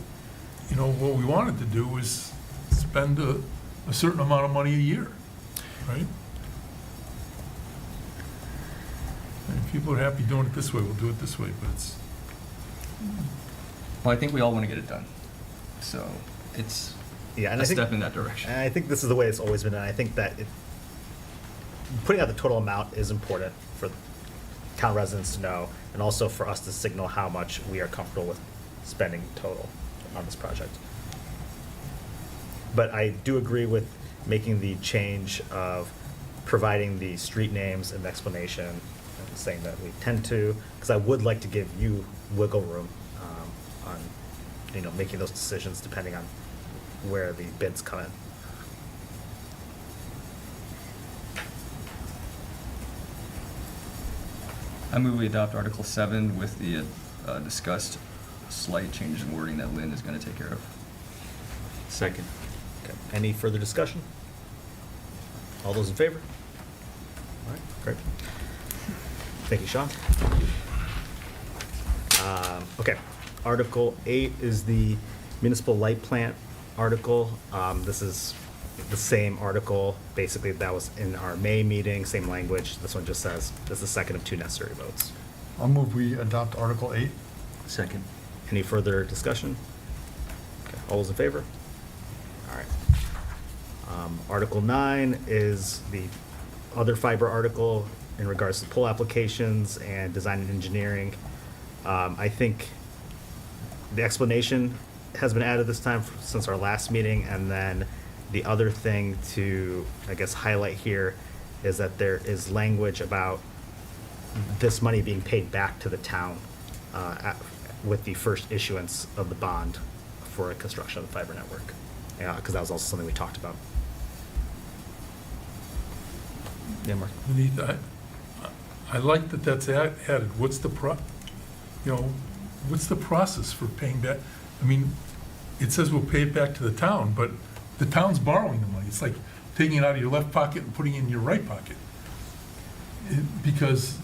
we wanted to do was spend a certain amount of money a year, right? And if people are happy doing it this way, we'll do it this way, but it's, Well, I think we all want to get it done. So it's Yeah, and a I think, step in that direction. and I think this is the way it's always been, and I think that putting out the total amount is important for town residents to know, and also for us to signal how much we are comfortable with spending total. on this project. But I do agree with making the change of providing the street names and explanation, and saying that we tend to, because I would like to give you wiggle room on, making those decisions depending on where the bids come in. I move we adopt Article 7 with the discussed slight change in wording that Lynn is going to take care of. Second. Okay. Any further discussion? All those in favor? All right, great. Thank you, Sean. Okay, Article 8 is the municipal light plant article. This is the same article, basically, that was in our May meeting, same language. This one just says, this is the second of 2 necessary votes. I'll move we adopt Article 8. Second. Any further discussion? Okay, all those in favor? All right. Article 9 is the other fiber article in regards to pole applications and design and engineering. I think the explanation has been added this time since our last meeting, and then the other thing to, I guess, highlight here is that there is language about this money being paid back to the town with the first issuance of the bond for a construction of the fiber network. Yeah, because that was also something we talked about. Yeah, Mark. Anita, I like that that's added. What's the what's the process for paying back? I mean, it says we'll pay it back to the town, but the town's borrowing the money. It's like taking it out of your left pocket and putting it in your right pocket. Because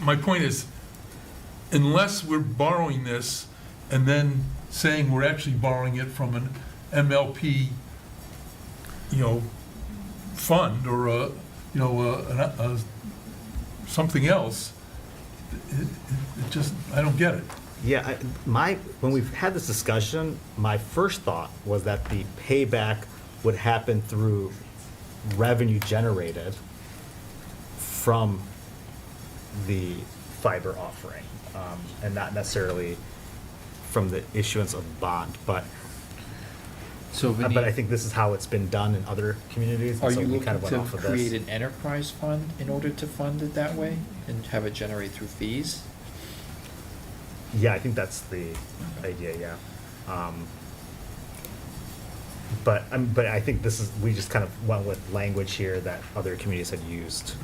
my point is, unless we're borrowing this and then saying we're actually borrowing it from an MLP, fund or something else, it just, I don't get it. Yeah, when we've had this discussion, my first thought was that the payback would happen through revenue generated from the fiber offering, and not necessarily from the issuance of bond. But I think this is how it's been done in other communities. Are and so you we looking kind of went to off of create this. an enterprise fund in order to fund it that way and have it generate through fees? Yeah, I think that's the idea, yeah. But I think we just kind of went with language here that other communities had used.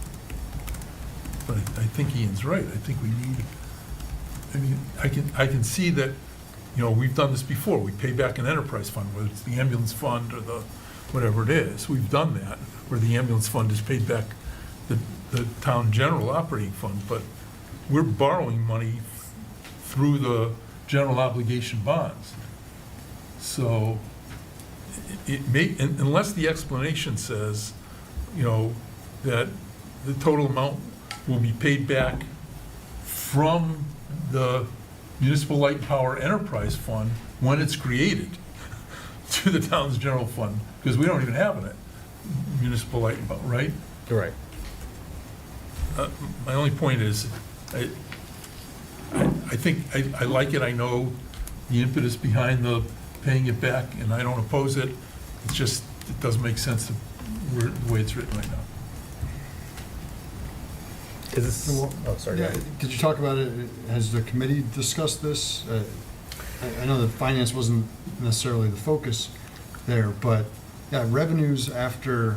But I think Ian's right. I think we need, I can see that, we've done this before. We pay back an enterprise fund, whether it's the ambulance fund or the, whatever it is. We've done that, where the ambulance fund has paid back the town general operating fund, but we're borrowing money through the general obligation bonds. So it may, unless the explanation says, that the total amount will be paid back from the Municipal Light and Power Enterprise Fund when it's created to the town's general fund, because we don't even have a Municipal Light and Power, right? Right. My only point is, I think, I like it. I know the impetus behind the paying it back, and I don't oppose it. It's just, it doesn't make sense the way it's written right now. Is this, oh, sorry. go Yeah, ahead. did you talk about it, has the committee discussed this? I know that finance wasn't necessarily the focus there, but yeah, revenues after,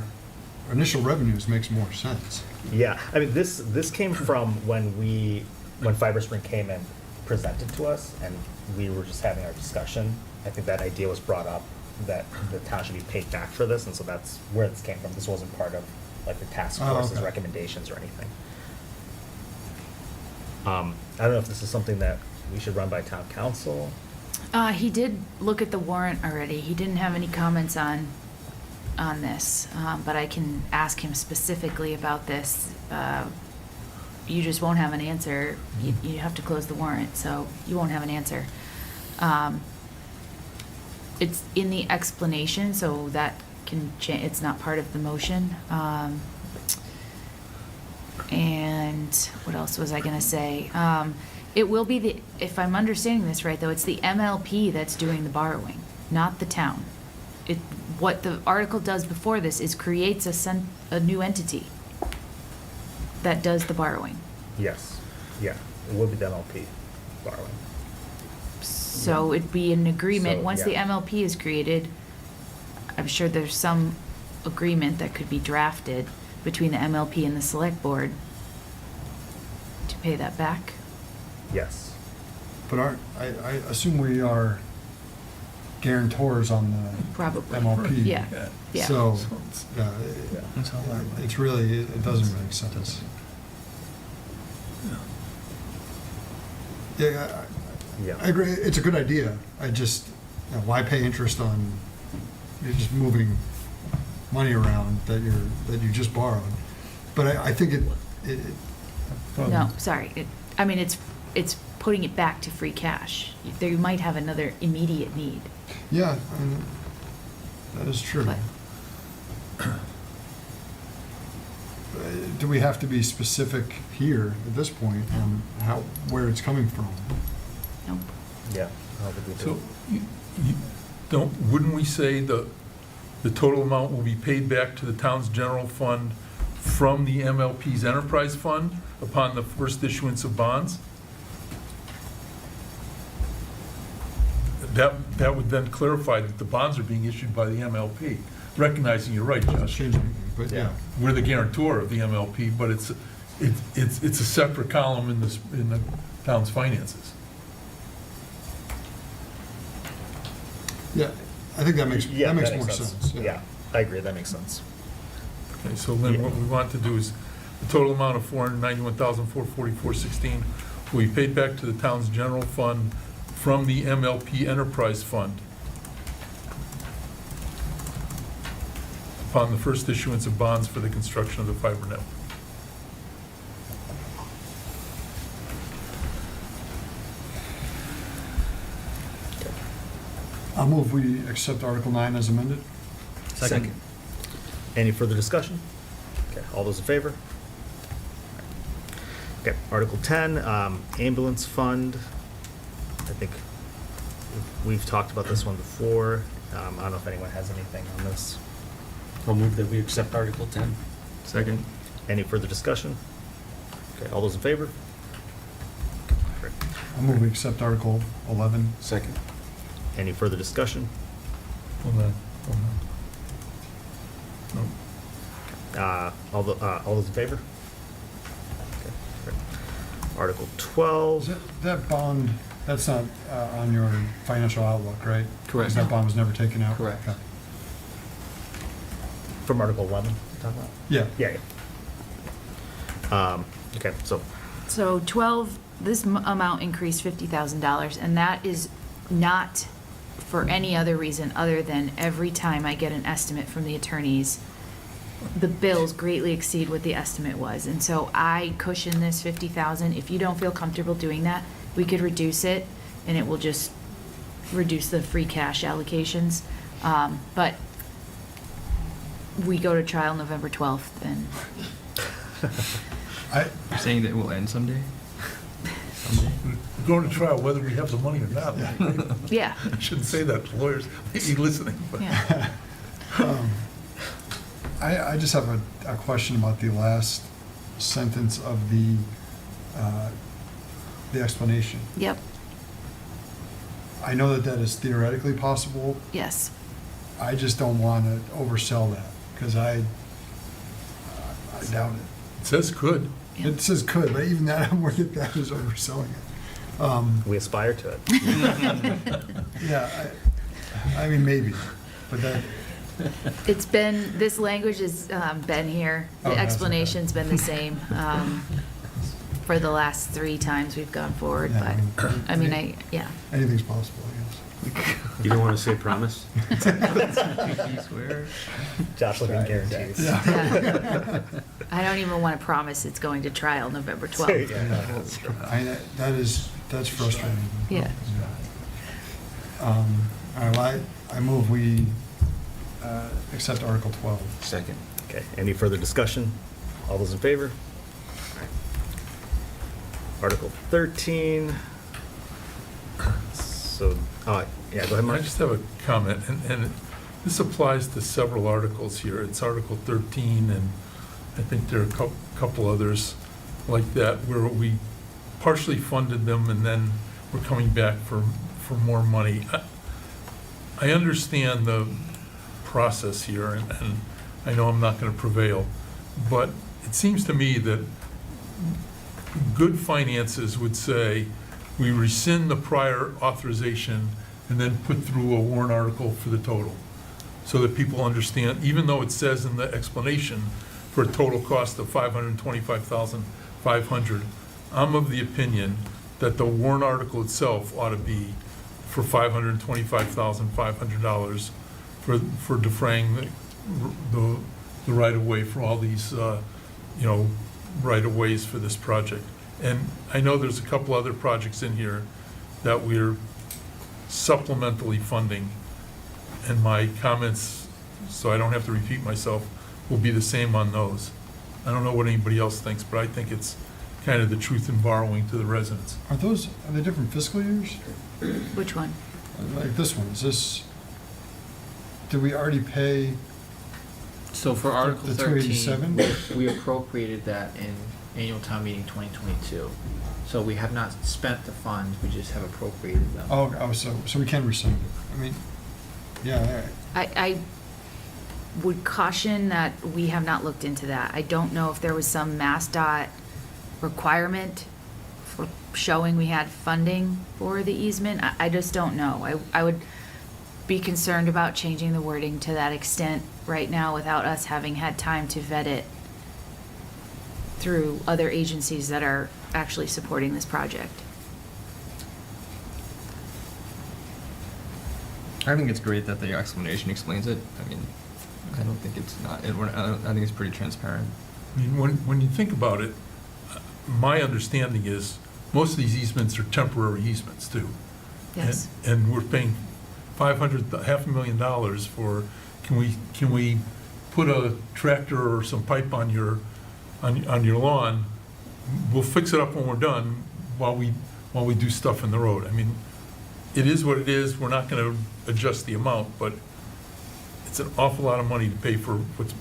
initial revenues makes more sense. Yeah, I mean, this came from when Fiber Spring came and presented to us, and we were just having our discussion. I think that idea was brought up, that the town should be paid back for this, and so that's where this came from. This wasn't part of, like, the task force's okay. recommendations or anything. I don't know if this is something that we should run by town council. He did look at the warrant already. He didn't have any comments on this, but I can ask him specifically about this. You just won't have an answer. You have to close the warrant, so you won't have an answer. It's in the explanation, so that can change. It's not part of the motion. And what else was I gonna say? It will be the, if I'm understanding this right, though, it's the MLP that's doing the borrowing, not the town. What the article does before this is creates a new entity that does the borrowing. Yes, yeah, it would be the MLP borrowing. So it'd be an agreement, So, once the yeah. MLP is created, I'm sure there's some agreement that could be drafted between the MLP and the select board to pay that back. Yes. But I assume we are guarantors on the Probably. MLP. Yeah, yeah. So, yeah, That's how that works. it's really, it doesn't make sense. Yeah, Yeah. I agree, it's a good idea. I just, why pay interest on, you're just moving money around that you just borrowed? But I think it. No, sorry, I mean, it's putting it back to free cash. There, you might have another immediate need, Yeah, I mean, that is true. but Do we have to be specific here at this point on where it's coming from? nope. Yeah. I don't think we do. So, wouldn't we say the total amount will be paid back to the town's general fund from the MLP's enterprise fund upon the first issuance of bonds? That would then clarify that the bonds are being issued by the MLP, recognizing you're right, Josh. Changing, but yeah. We're the guarantor of the MLP, but it's a separate column in the town's finances. Yeah, I think that makes Yeah, more sense. Yeah, I agree, that makes sense. Okay, so Lynn, what we want to do is, the total amount of $491,444.16 will be paid back to the town's general fund from the MLP Enterprise Fund upon the first issuance of bonds for the construction of the fiber network. I'll move we accept Article 9 as amended. Second. Any further discussion? Okay, all those in favor? Okay, Article 10, ambulance fund. I think we've talked about this one before. I don't know if anyone has anything on this. I'll move that we accept Article 10. Second. Any further discussion? Okay, all those in favor? Great. I'll move we accept Article 11. Second. Any further discussion? Hold on. No. All those in favor? Okay, great. Article 12. That bond, that's not on your financial outlook, right? Correct. 'Cause that bond was never taken out? Correct. Okay. From Article 11, you're talking about? Yeah. Yeah, yeah. Okay, so, So 12, this amount increased $50,000, and that is not for any other reason other than every time I get an estimate from the attorneys, the bills greatly exceed what the estimate was. And so I cushion this 50,000. If you don't feel comfortable doing that, we could reduce it, and it will just reduce the free cash allocations. But we go to trial November 12th, and You're saying that it will end someday? We're going to trial whether we have the money or not. yeah, I shouldn't say that to lawyers, they be listening, but. yeah. I just have a question about the last sentence of the explanation. Yep, I know that is theoretically possible. yes. I just don't want to oversell that, because I doubt it. It says could. Yeah. It says could, but even that, I'm worried that is overselling it. we aspire to it. Yeah, I mean, maybe, but that, It's been, this language has been here. Oh, The it has, okay. explanation's been the same for the last 3 times we've gone forward, Yeah, but, I mean, yeah. anything's possible, I guess. You don't want to say promise? You swear? Josh Levine guarantees. Yeah. I don't even want to promise it's going to trial November 12th. Yeah. That's frustrating. Yeah. All right, well, I move we accept Article 12. Second. Okay, any further discussion? All those in favor? Article 13. So, yeah, go ahead, I Mark. just have a comment, and this applies to several articles here. It's Article 13, and I think there are a couple others like that where we partially funded them and then we're coming back for more money. I understand the process here, and I know I'm not going to prevail, but it seems to me that good finances would say, we rescind the prior authorization and then put through a warrant article for the total, so that people understand, even though it says in the explanation for a total cost of $525,500, I'm of the opinion that the warrant article itself ought to be for $525,500 for defraying the right-of-way for all these, right-of-ways for this project. And I know there's a couple other projects in here that we're supplementally funding, and my comments, so I don't have to repeat myself, will be the same on those. I don't know what anybody else thinks, but I think it's kind of the truth in borrowing to the residents. Are they different fiscal years? Which one? Like this one, did we already pay? So for Article The 13, 287? we appropriated that in annual town meeting 2022. So we have not spent the funds, we just have appropriated them. Oh, so we can rescind it. I mean, yeah, all right. I would caution that we have not looked into that. I don't know if there was some MassDOT requirement for showing we had funding for the easement. I just don't know. I would be concerned about changing the wording to that extent right now without us having had time to vet it through other agencies that are actually supporting this project. I think it's great that the explanation explains it. I mean, I don't think it's not, I think it's pretty transparent. I mean, when you think about it, my understanding is most of these easements are temporary easements too. Yes. And we're paying $500,000 for, can we put a tractor or some pipe on your lawn? We'll fix it up when we're done while we do stuff in the road. I mean, it is what it is. We're not going to adjust the amount, but it's an awful lot of money to pay for what's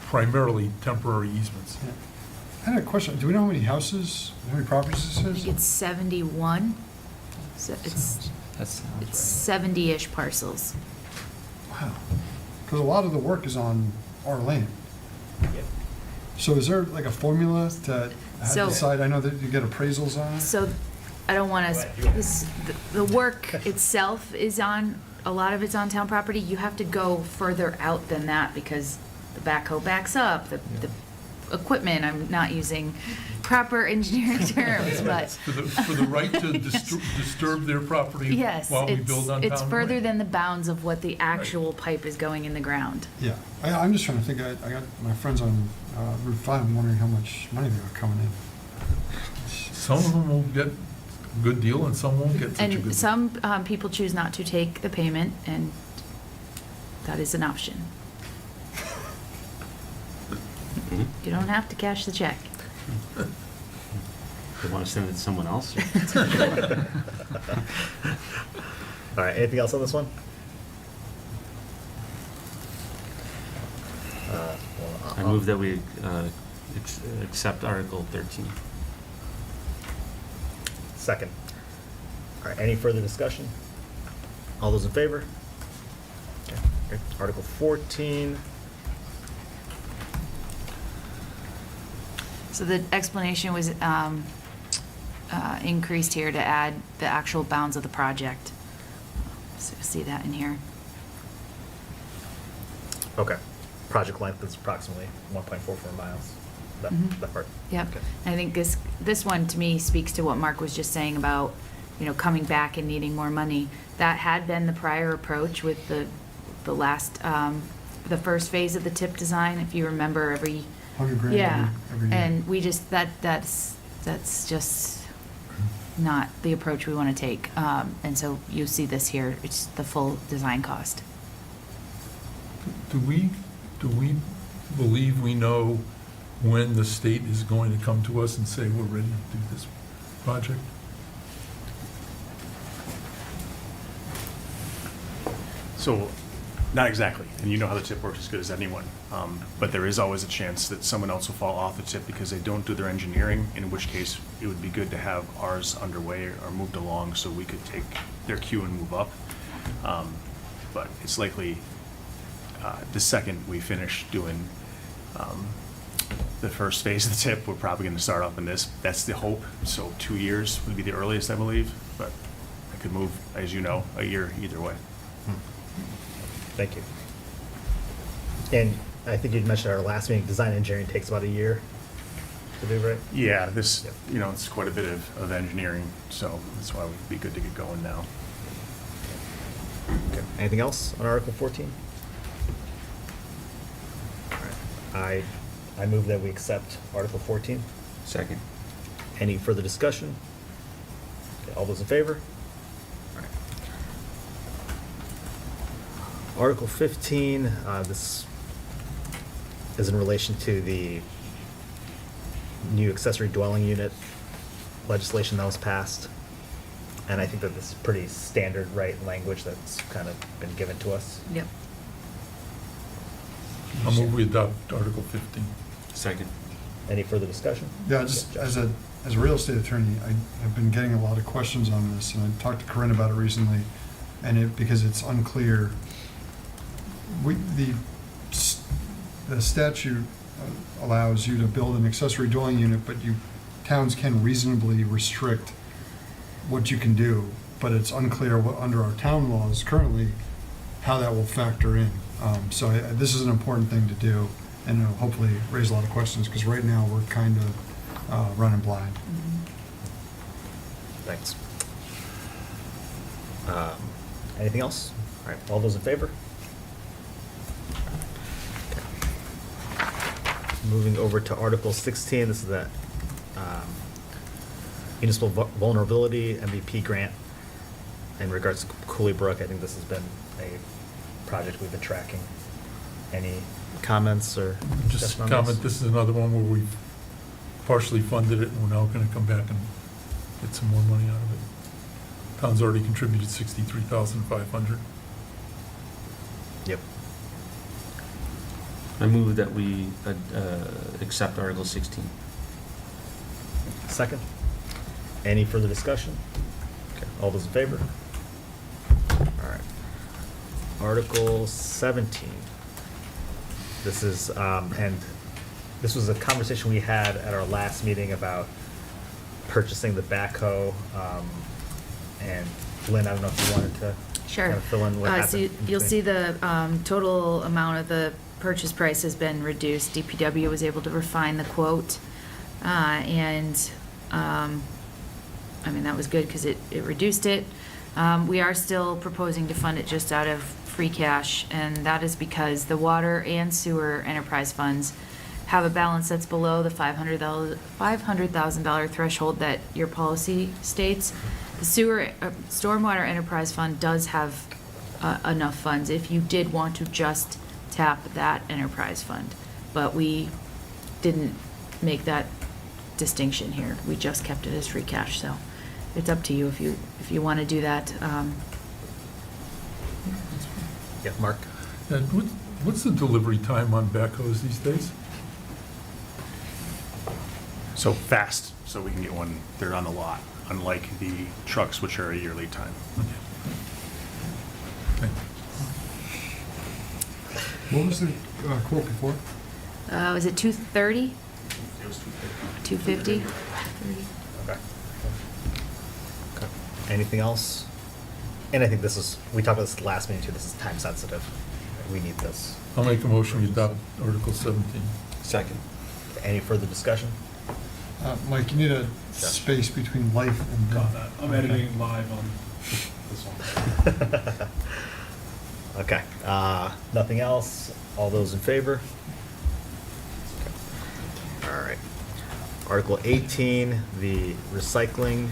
primarily temporary easements. Yeah. I had a question. Do we know how many houses, how many properties this I is? think it's 71. So it's That sounds right. 70-ish parcels. Wow. Because a lot of the work is on our land. So is there like a formula to So- decide? I know that you get appraisals on it. So I don't want to, the work itself is on, a lot of it's on town property. You have to go further out than that because the backhoe backs up, the equipment, I'm not using proper engineering terms, but. For the right to disturb their property Yes, while we build on town it's further land. than the bounds of what the actual pipe is going in the ground. Yeah. I'm just trying to think. I got my friends on Route 5. I'm wondering how much money they were coming in. Some of them will get a good deal and some won't get such a good deal. And some people choose not to take the payment, and that is an option. You don't have to cash the check. They want to send it to someone else? All right, anything else on this one? I move that we accept Article 13. Second. All right, any further discussion? All those in favor? Okay. Article 14. So the explanation was increased here to add the actual bounds of the project. So see that in here. Okay. Project length is approximately 1.44 miles. That part. Yep. Okay. I think this one, to me, speaks to what Mark was just saying about, coming back and needing more money. That had been the prior approach with the last, the first phase of the tip design, if you remember, every 100 grand yeah, every year. and we just that's just not the approach we want to take. And so you see this here; it's the full design cost. Do we believe we know when the state is going to come to us and say, we're ready to do this? project? So, not exactly, and you know how the tip works as good as anyone. But there is always a chance that someone else will fall off the tip because they don't do their engineering, in which case it would be good to have ours underway or moved along so we could take their cue and move up. But it's likely the second we finish doing the first phase of the tip, we're probably going to start up in this. That's the hope. So 2 years would be the earliest, I believe, but it could move, as you know, a year either way. Thank you. And I think you'd mentioned at our last meeting, design engineering takes about a year to do, right? Yeah, this, it's quite a bit of engineering, so that's why it would be good to get going now. Okay. Anything else on Article 14? All right. I move that we accept Article 14. Second. Any further discussion? Okay, all those in favor? All right. Article 15, this is in relation to the new accessory dwelling unit legislation that was passed. And I think that this is pretty standard, right, language that's kind of been given to us. Yep. I'll move we adopt Article 15. Second. Any further discussion? Yeah, just Josh. as a real estate attorney, I have been getting a lot of questions on this, and I talked to Corinne about it recently, and because it's unclear. The statute allows you to build an accessory dwelling unit, but towns can reasonably restrict what you can do, but it's unclear under our town laws currently how that will factor in. So this is an important thing to do, and it'll hopefully raise a lot of questions, because right now we're kind of running blind. Thanks. Anything else? All right, all those in favor? Okay. Moving over to Article 16, this is that municipal vulnerability MVP grant in regards to Cooley Brook. I think this has been a project we've been tracking. Any comments or Just discussion on comment, this? this is another one where we've partially funded it, and we're now gonna come back and get some more money out of it. Town's already contributed $63,500. Yep. I move that we accept Article 16. Second? Any further discussion? Okay, all those in favor? All right. Article 17. This is, and this was a conversation we had at our last meeting about purchasing the backhoe. And Lynn, I don't know if you wanted to Sure. kind of fill in what happened. So in you'll between. see the total amount of the purchase price has been reduced. DPW was able to refine the quote. That was good because it reduced it. We are still proposing to fund it just out of free cash, and that is because the water and sewer enterprise funds have a balance that's below the $500,000 threshold that your policy states. The stormwater enterprise fund does have enough funds if you did want to just tap that enterprise fund. But we didn't make that distinction here. We just kept it as free cash, so it's up to you if you want to do that. Yeah, Mark? And what's the delivery time on backhoes these days? So fast, so we can get one, they're on the lot, unlike the trucks, which are a year lead time. Okay. What was the quote before? Was it 230? It was 250? Okay. Okay. Anything else? And I think we talked about this last meeting too, this is time sensitive. We need this. I'll make a motion, we adopt Article 17. Second. Any further discussion? Mike, you need a space between life and Got death. that. I'm editing live on this one. Okay, nothing else? All those in favor? Okay. All right. Article 18, the recycling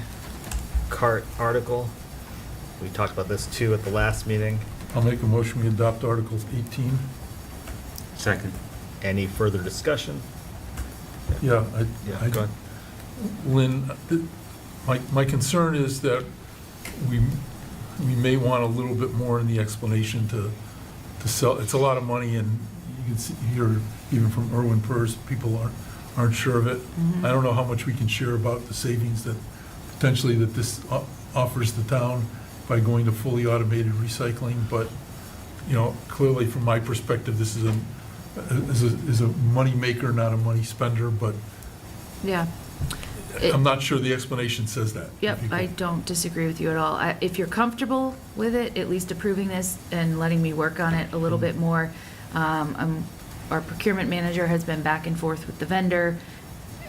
cart article. We talked about this too at the last meeting. I'll make a motion, we adopt Articles 18. Second. Any further discussion? Yeah, Yeah, go ahead. Lynn, My concern is that we may want a little bit more in the explanation to sell. It's a lot of money, and you can see, hear even from Erwin Purse, people aren't sure of it. I don't know how much we can share about the savings that potentially that this offers the town by going to fully automated recycling, but, you know, clearly from my perspective, this is a money maker, not a money spender, but Yeah. I'm not sure the explanation says that. Yep, If you I could- don't disagree with you at all. If you're comfortable with it, at least approving this and letting me work on it a little bit more. Our procurement manager has been back and forth with the vendor.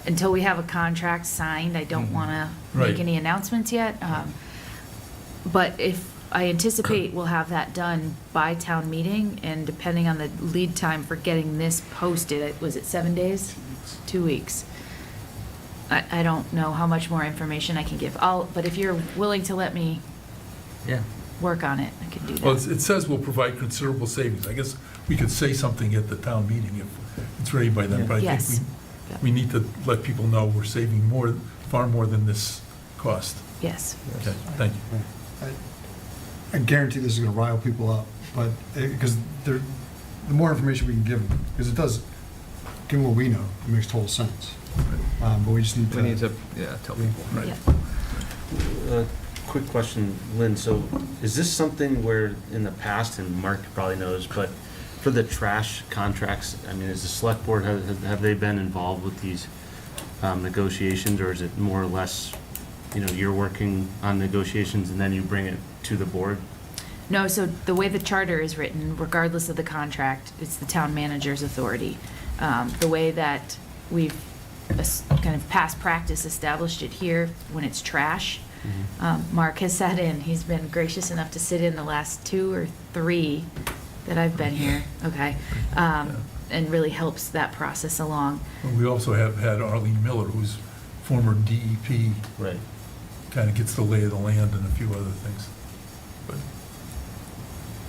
Until we have a contract signed, I don't want to Right. make any announcements yet. But if, I anticipate we'll have that done by town meeting, and depending on the lead time for getting this posted, was it 7 days? 2 weeks. I don't know how much more information I can give. But if you're willing to let me Yeah. work on it, I can do Well, that. it says will provide considerable savings. I guess we could say something at the town meeting if it's ready by then, but I Yes. think we need to let people know we're saving more, far more than this cost. Yes. Okay, thank you. I guarantee this is gonna rile people up, but, because the more information we can give them, because it does, given what we know, it makes total sense. But we just need to. We need to, yeah, tell people. Right. Yeah. Quick question, Lynn, so is this something where in the past, and Mark probably knows, but for the trash contracts, I mean, is the select board, have they been involved with these negotiations, or is it more or less, you know, you're working on negotiations and then you bring it to the board? No, so the way the charter is written, regardless of the contract, it's the town manager's authority. The way that we've kind of past practice established it here, when it's trash, Mark has sat in, he's been gracious enough to sit in the last 2 or 3 that I've been here, okay? And really helps that process along. Well, we also have had Arlene Miller, who's former DEP, Right. kind of gets the lay of the land and a few other things. But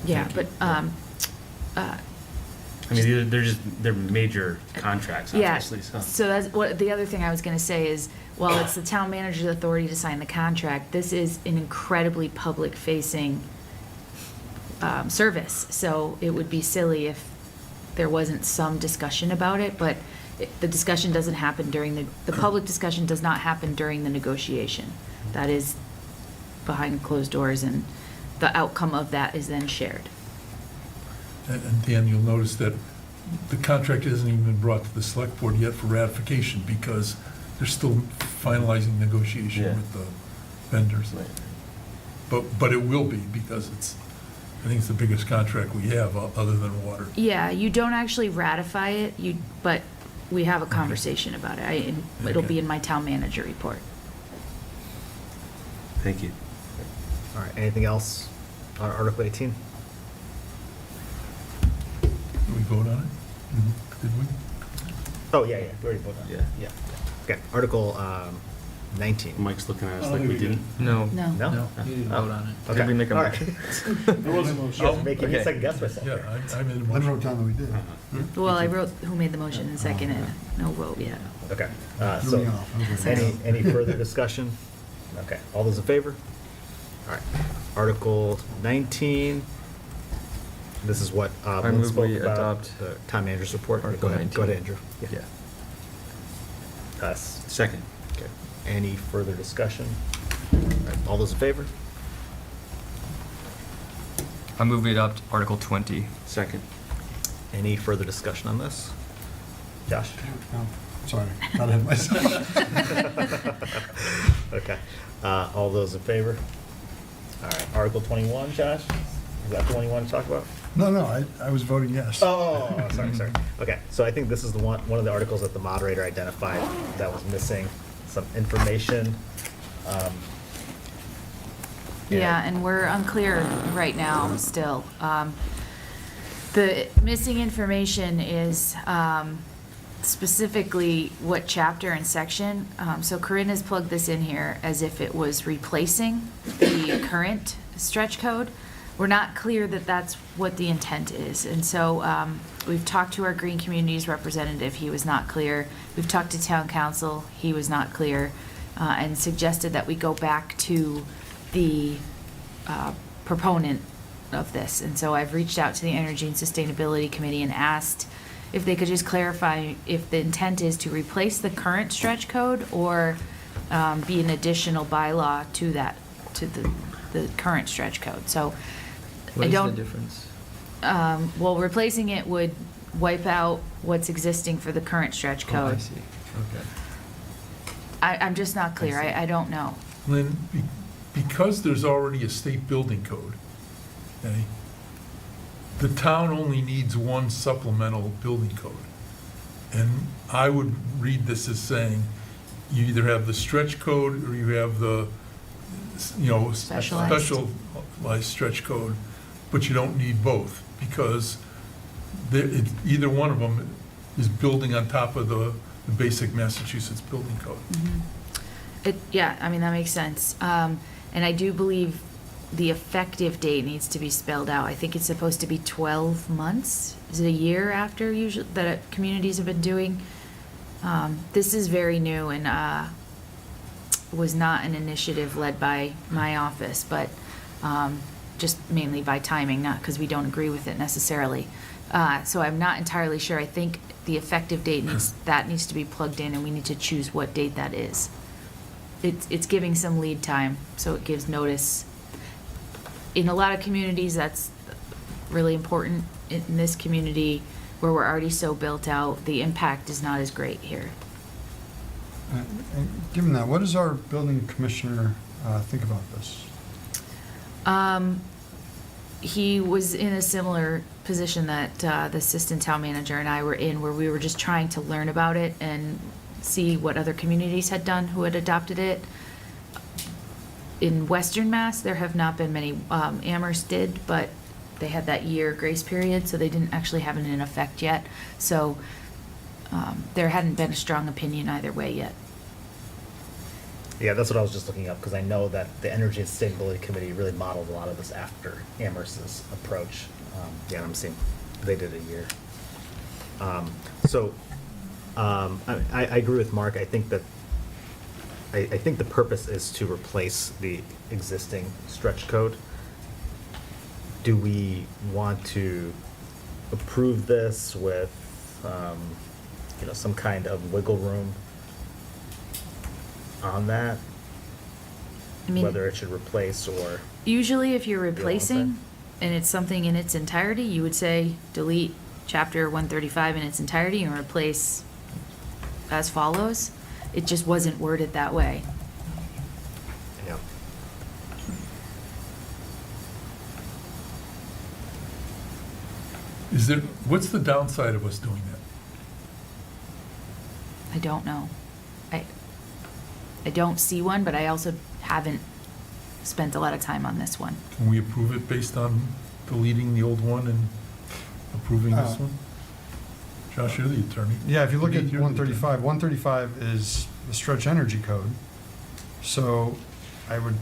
Yeah, but, I mean, they're major contracts, yeah, obviously, so. so that's what, the other thing I was gonna say is, while it's the town manager's authority to sign the contract, this is an incredibly public-facing service, so it would be silly if there wasn't some discussion about it, but the discussion doesn't happen during the public discussion does not happen during the negotiation. That is behind closed doors, and the outcome of that is then shared. And Dan, you'll notice that the contract hasn't even been brought to the select board yet for ratification because they're still finalizing negotiation Yeah. with the vendors. But it will be because I think it's the biggest contract we have other than water. Yeah, you don't actually ratify it, but we have a conversation about it. And it'll be in my town manager report. Thank you. All right, anything else on Article 18? Did we vote on it? Did we? Oh, yeah, we already voted on it. Yeah. Okay, Article 19. Mike's looking at us I don't like we think we didn't. No. No. No? You didn't Oh. vote on it. Okay. Did we make a all motion? There was a motion. Yes, making me Okay. second guess myself. Yeah, I'm in the I motion. wrote down that we did. Well, I wrote who made the motion and seconded. No vote yet. Okay, Threw me so, off. Okay. any further discussion? Okay, all those in favor? All right, Article 19. This is what I Lynn move spoke we about, adopt the town manager's report. Article Go ahead, 19. Andrew. Yeah. Second. Okay, any further discussion? All right, all those in favor? I move we adopt Article 20. Second. Any further discussion on this? Josh? No, sorry, got ahead of myself. Okay, all those in favor? All right, Article 21, Josh? Is that the one you want to talk about? No, I was voting yes. Oh, sorry. Okay, so I think this is the one of the articles that the moderator identified that was missing some information. Yeah, and we're unclear right now still. The missing information is specifically what chapter and section. So Corinne has plugged this in here as if it was replacing the current stretch code. We're not clear that that's what the intent is. And so we've talked to our Green Communities representative, he was not clear. We've talked to town council, he was not clear. and suggested that we go back to the proponent of this. And so I've reached out to the Energy and Sustainability Committee and asked if they could just clarify if the intent is to replace the current stretch code or be an additional bylaw to that, to the current stretch code. So What I is don't. the difference? Well, replacing it would wipe out what's existing for the current stretch Oh, code. I see, okay. I'm just not clear. I see. I don't know. Lynn, because there's already a state building code, okay, the town only needs one supplemental building code. And I would read this as saying, you either have the stretch code or you have the, Specialized. specialized stretch code, but you don't need both, because either one of them is building on top of the basic Massachusetts building code. Yeah, I mean, that makes sense. And I do believe the effective date needs to be spelled out. I think it's supposed to be 12 months. Is it a year after usually that communities have been doing? This is very new and was not an initiative led by my office, but just mainly by timing, not because we don't agree with it necessarily. So I'm not entirely sure. I think the effective date needs to be plugged in, and we need to choose what date that is. It's giving some lead time, so it gives notice. In a lot of communities, that's really important. In this community, where we're already so built out, the impact is not as great here. And given that, what does our building commissioner think about this? He was in a similar position that the assistant town manager and I were in, where we were just trying to learn about it and see what other communities had done who had adopted it. In Western Mass, there have not been many. Amherst did, but they had that year grace period, so they didn't actually have it in effect yet. So there hadn't been a strong opinion either way yet. Yeah, that's what I was just looking up, because I know that the Energy and Sustainability Committee really modeled a lot of this after Amherst's approach. Yeah, I'm seeing they did a year. I agree with Mark. I think that I think the purpose is to replace the existing stretch code. Do we want to approve this with, some kind of wiggle room on that? I mean, Whether it should replace or, usually if you're what I'm saying? replacing and it's something in its entirety, you would say delete chapter 135 in its entirety and replace as follows. It just wasn't worded that way. yeah. What's the downside of us doing that? I don't know. I don't see one, but I also haven't spent a lot of time on this one. Can we approve it based on deleting the old one and approving this one? Josh, you're the attorney. Yeah, if you look at You're the attorney. 135 is the stretch energy code. So I would,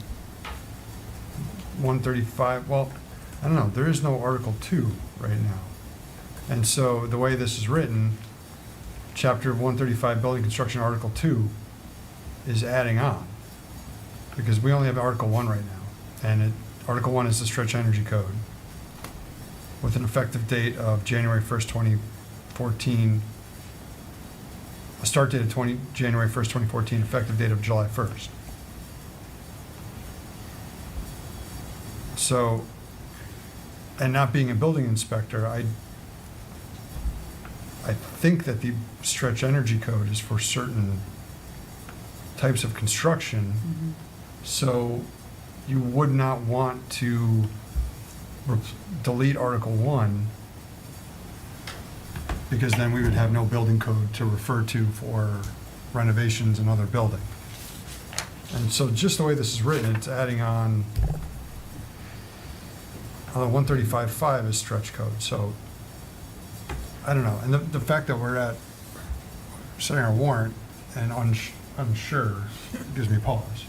135, well, I don't know, there is no Article 2 right now. And so the way this is written, Chapter 135, Building Construction, Article 2, is adding on. Because we only have Article 1 right now. And Article 1 is the stretch energy code with an effective date of January 1st, 2014, a start date of January 1st, 2014, effective date of July 1st. So, and not being a building inspector, I think that the stretch energy code is for certain types of construction. So you would not want to delete Article 1, because then we would have no building code to refer to for renovations and other building. And so just the way this is written, it's adding on the 135.5 is stretch code, so I don't know. And the fact that we're setting our warrant and unsure gives me pause.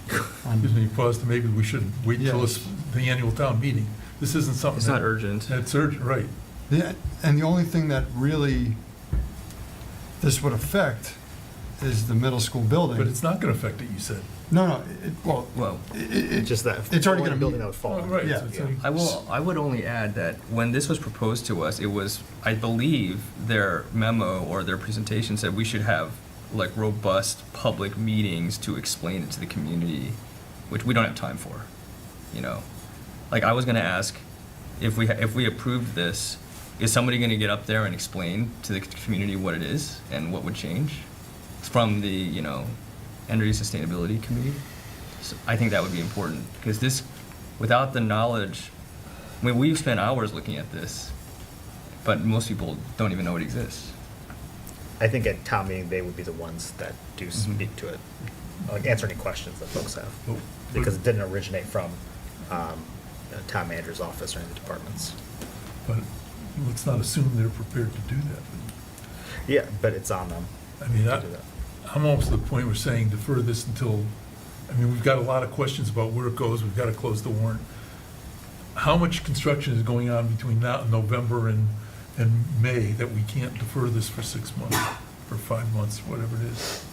Gives me pause to maybe we should wait till Yes. the annual town meeting. This isn't something. It's not urgent. That's urgent, right. Yeah, and the only thing that really this would affect is the middle school building. But it's not gonna affect it, you said. No, Well, Just that. It's already gonna building be- that would fall. Oh, right, Yeah. so it's I would only add that when this was proposed to us, it was, I believe, their memo or their presentation said we should have like robust public meetings to explain it to the community, which we don't have time for, you know? Like, I was gonna ask, if we approved this, is somebody gonna get up there and explain to the community what it is and what would change from the, you know, Energy Sustainability Committee? So I think that would be important, because this, without the knowledge, I mean, we've spent hours looking at this, but most people don't even know it exists. I think at town meeting, they would be the ones that do speak to it, like answer any questions that folks have. But- Because it didn't originate from town manager's office or any of the departments. But let's not assume they're prepared to do that. Yeah, but it's on them. I mean, to do that. I'm almost to the point we're saying defer this until, I mean, we've got a lot of questions about where it goes, we've got to close the warrant. How much construction is going on between now, November and May, that we can't defer this for 6 months, for 5 months, whatever it is?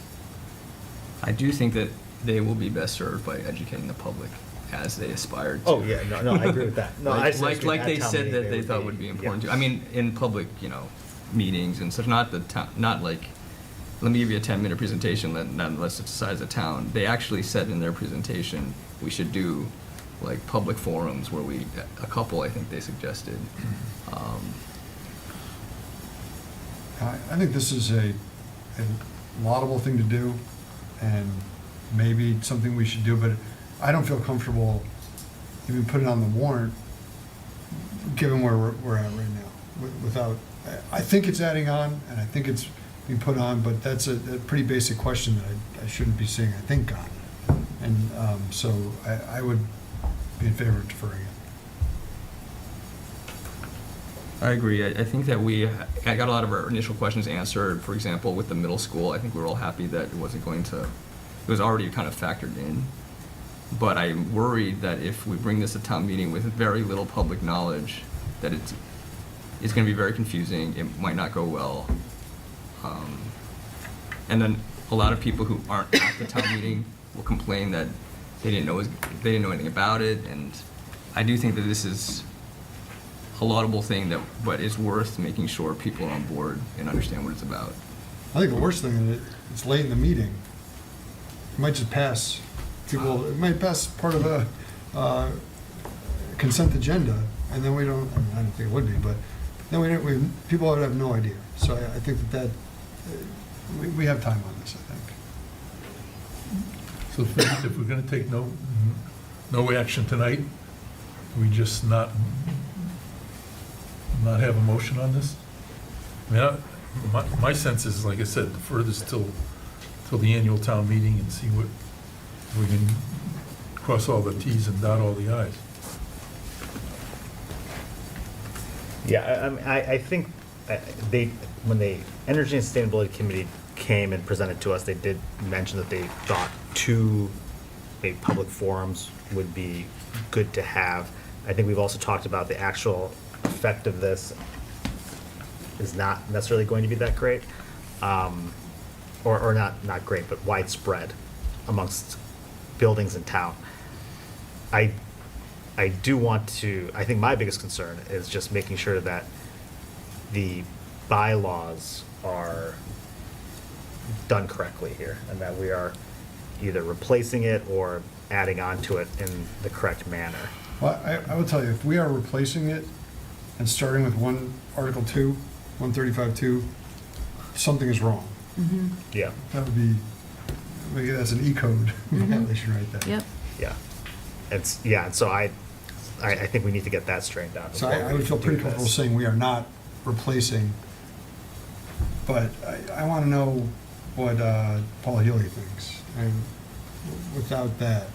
I do think that they will be best served by educating the public as they aspire to. Oh, yeah, no, I agree with that. No, I just Like think at they town said meeting, that they thought would be important to. I mean, in public, you know, meetings and such, not the town, not like, let me give you a 10-minute presentation, unless it's the size of town. They actually said in their presentation, we should do like public forums where a couple, I think they suggested. I think this is a laudable thing to do, and maybe something we should do, but I don't feel comfortable even putting it on the warrant, given where we're at right now, without, I think it's adding on, and I think it's being put on, but that's a pretty basic question that I shouldn't be saying, I think, on. And so I would be in favor of deferring it. I agree. I think that I got a lot of our initial questions answered. For example, with the middle school, I think we were all happy that it was already kind of factored in. But I'm worried that if we bring this to town meeting with very little public knowledge, that it's going to be very confusing. It might not go well. And then a lot of people who aren't at the town meeting will complain that they didn't know anything about it. And I do think that this is a laudable thing, but it's worth making sure people are on board and understand what it's about. I think the worst thing is it's late in the meeting. It might just pass. It might pass part of the consent agenda, and then we don't, I don't think it would be, but then people would have no idea. So I think we have time on this, I think. So if we're going to take no action tonight, we just not have a motion on this? I mean, my sense is, like I said, defer this till the annual town meeting and see what, if we can cross all the Ts and dot all the Is. Yeah, I think when the Energy and Sustainability Committee came and presented to us, they did mention that they thought 2 maybe public forums would be good to have. I think we've also talked about the actual effect of this is not necessarily going to be that great, or not great, but widespread amongst buildings in town. I do want to, I think my biggest concern is just making sure that the bylaws are done correctly here, and that we are either replacing it or adding on to it in the correct manner. Well, I will tell you, if we are replacing it and starting with Article 2, 135-2, something is wrong. Yeah. That would be, maybe that's an E-code violation right there. Yep. Yeah. And so I think we need to get that straightened out. So before I we would feel do pretty comfortable this. saying we are not replacing, but I want to know what Paul Healy thinks. And without that,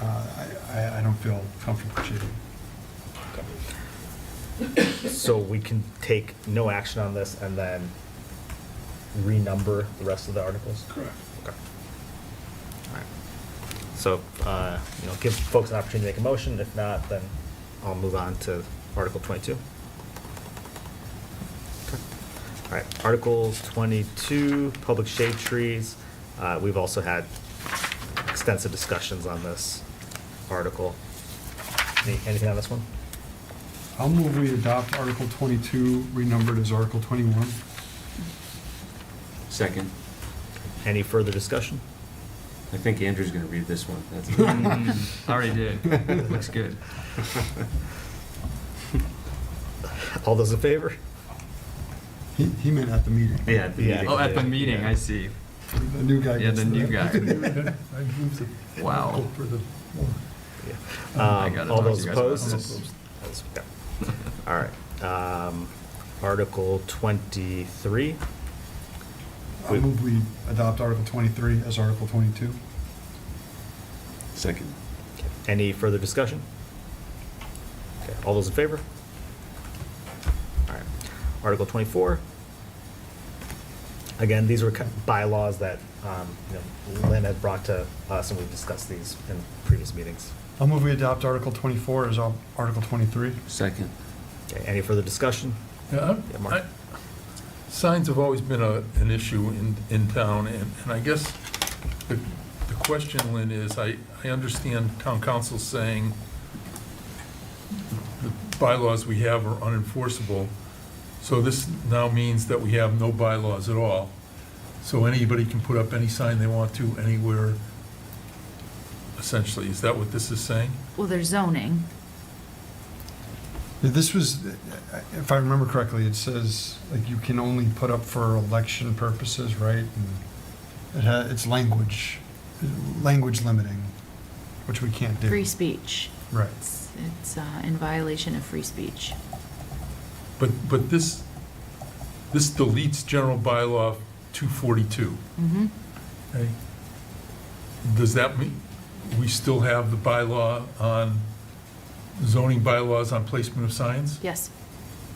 I don't feel comfortable proceeding. So we can take no action on this and then renumber the rest of the articles? Correct. Okay. All right. So, give folks an opportunity to make a motion. If not, then I'll move on to Article 22. Okay. All right, Article 22, public shade trees. We've also had extensive discussions on this article. Anything on this one? I'll move we adopt Article 22, renumbered as Article 21. Second. Any further discussion? I think Andrew's gonna read this one. That's I already did. Looks good. All those in favor? He meant at the meeting. Yeah. the Yeah. meeting. Oh, at the meeting, I see. The new guy Yeah, gets the new guy. I move the Wow. article for the warrant. I gotta All talk to those you guys about opposed? this. Okay. All right. Article 23. I'll move we adopt Article 23 as Article 22. Second. Any further discussion? Okay, all those in favor? All right. Article 24. Again, these were bylaws that, Lynn had brought to us, and we've discussed these in previous meetings. I'll move we adopt Article 24 as Article 23. Second. Okay, any further discussion? Yeah, Yeah, Mark. signs have always been an issue in town, and I guess the question, Lynn, is I understand town council saying the bylaws we have are unenforceable, so this now means that we have no bylaws at all. So anybody can put up any sign they want to anywhere, essentially. Is that what this is saying? Well, there's zoning. This was, if I remember correctly, it says, like, you can only put up for election purposes, right? And it's language limiting, which we can't do. Free speech. Right. It's in violation of free speech. But this deletes general bylaw 242. Mm-hmm. Okay. Does that mean we still have the bylaw on, zoning bylaws on placement of signs? Yes.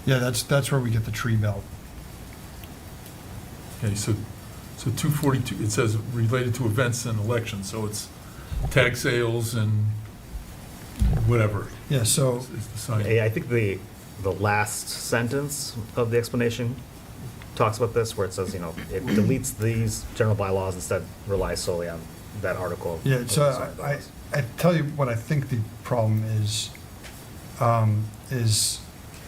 Yeah, that's where we get the tree belt. Okay, so 242, it says related to events and elections, so it's tag sales and whatever Yeah, so, is the sign. Yeah, I think the last sentence of the explanation talks about this, where it says, it deletes these general bylaws, instead relies solely on that article. yeah, of so zoning bylaws. I tell you what I think the problem is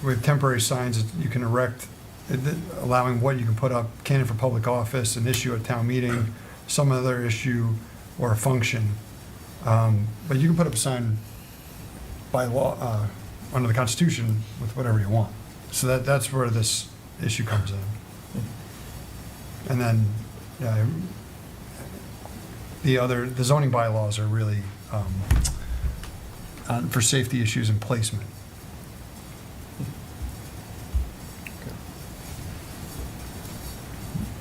with temporary signs, you can erect, allowing what you can put up, candidate for public office, an issue at town meeting, some other issue or a function. But you can put up a sign by law, under the Constitution, with whatever you want. So that's where this issue comes in. And then, yeah, the zoning bylaws are really for safety issues and placement.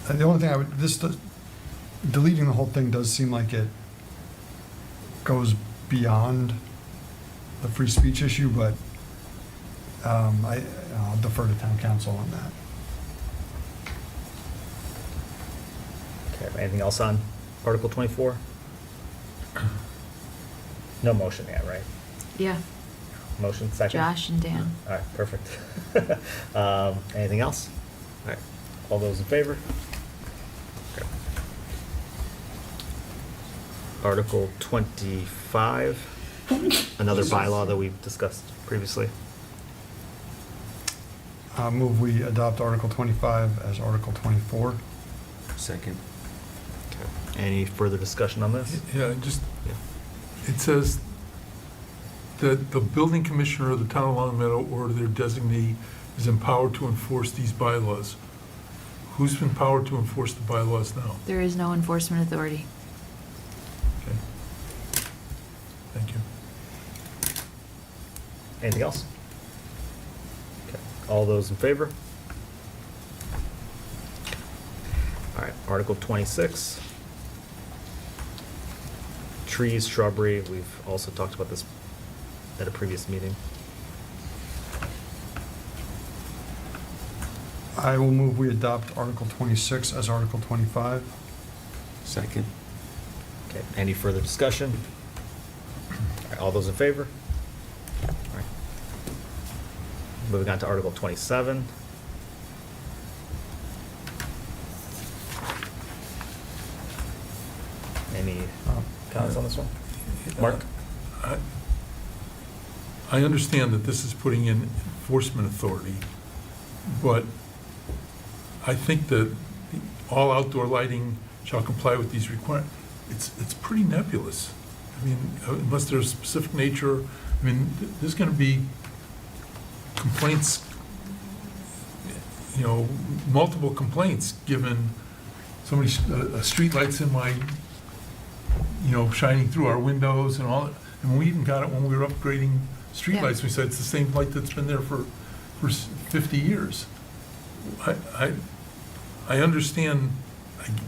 The only thing deleting the whole thing does seem like it goes beyond the free speech issue, but I'll defer to town council on that. Okay, anything else on Article 24? No motion yet, right? Yeah. Motion, second? Josh and Dan. All right, perfect. Anything else? All right, all those in favor? Okay. Article 25, another bylaw that we've discussed previously. Move we adopt Article 25 as Article 24. Second. Any further discussion on this? Yeah, just, Yeah. it says that the building commissioner of the town of Long Meadow or their designee is empowered to enforce these bylaws. Who's empowered to enforce the bylaws now? There is no enforcement authority. Okay. Thank you. Anything else? Okay, all those in favor? All right, Article 26. Trees, shrubbery, we've also talked about this at a previous meeting. I will move we adopt Article 26 as Article 25. Second. Okay, any further discussion? All right, all those in favor? All right. Moving on to Article 27. Any, comments on this one? Mark? I understand that this is putting in enforcement authority, but I think that all outdoor lighting shall comply with these requirements. It's pretty nebulous. I mean, unless there's specific nature, I mean, there's gonna be complaints, multiple complaints, given somebody, streetlights in my, shining through our windows and all, and we even got it when we were upgrading streetlights. We said it's the same light that's been there for 50 years. I understand,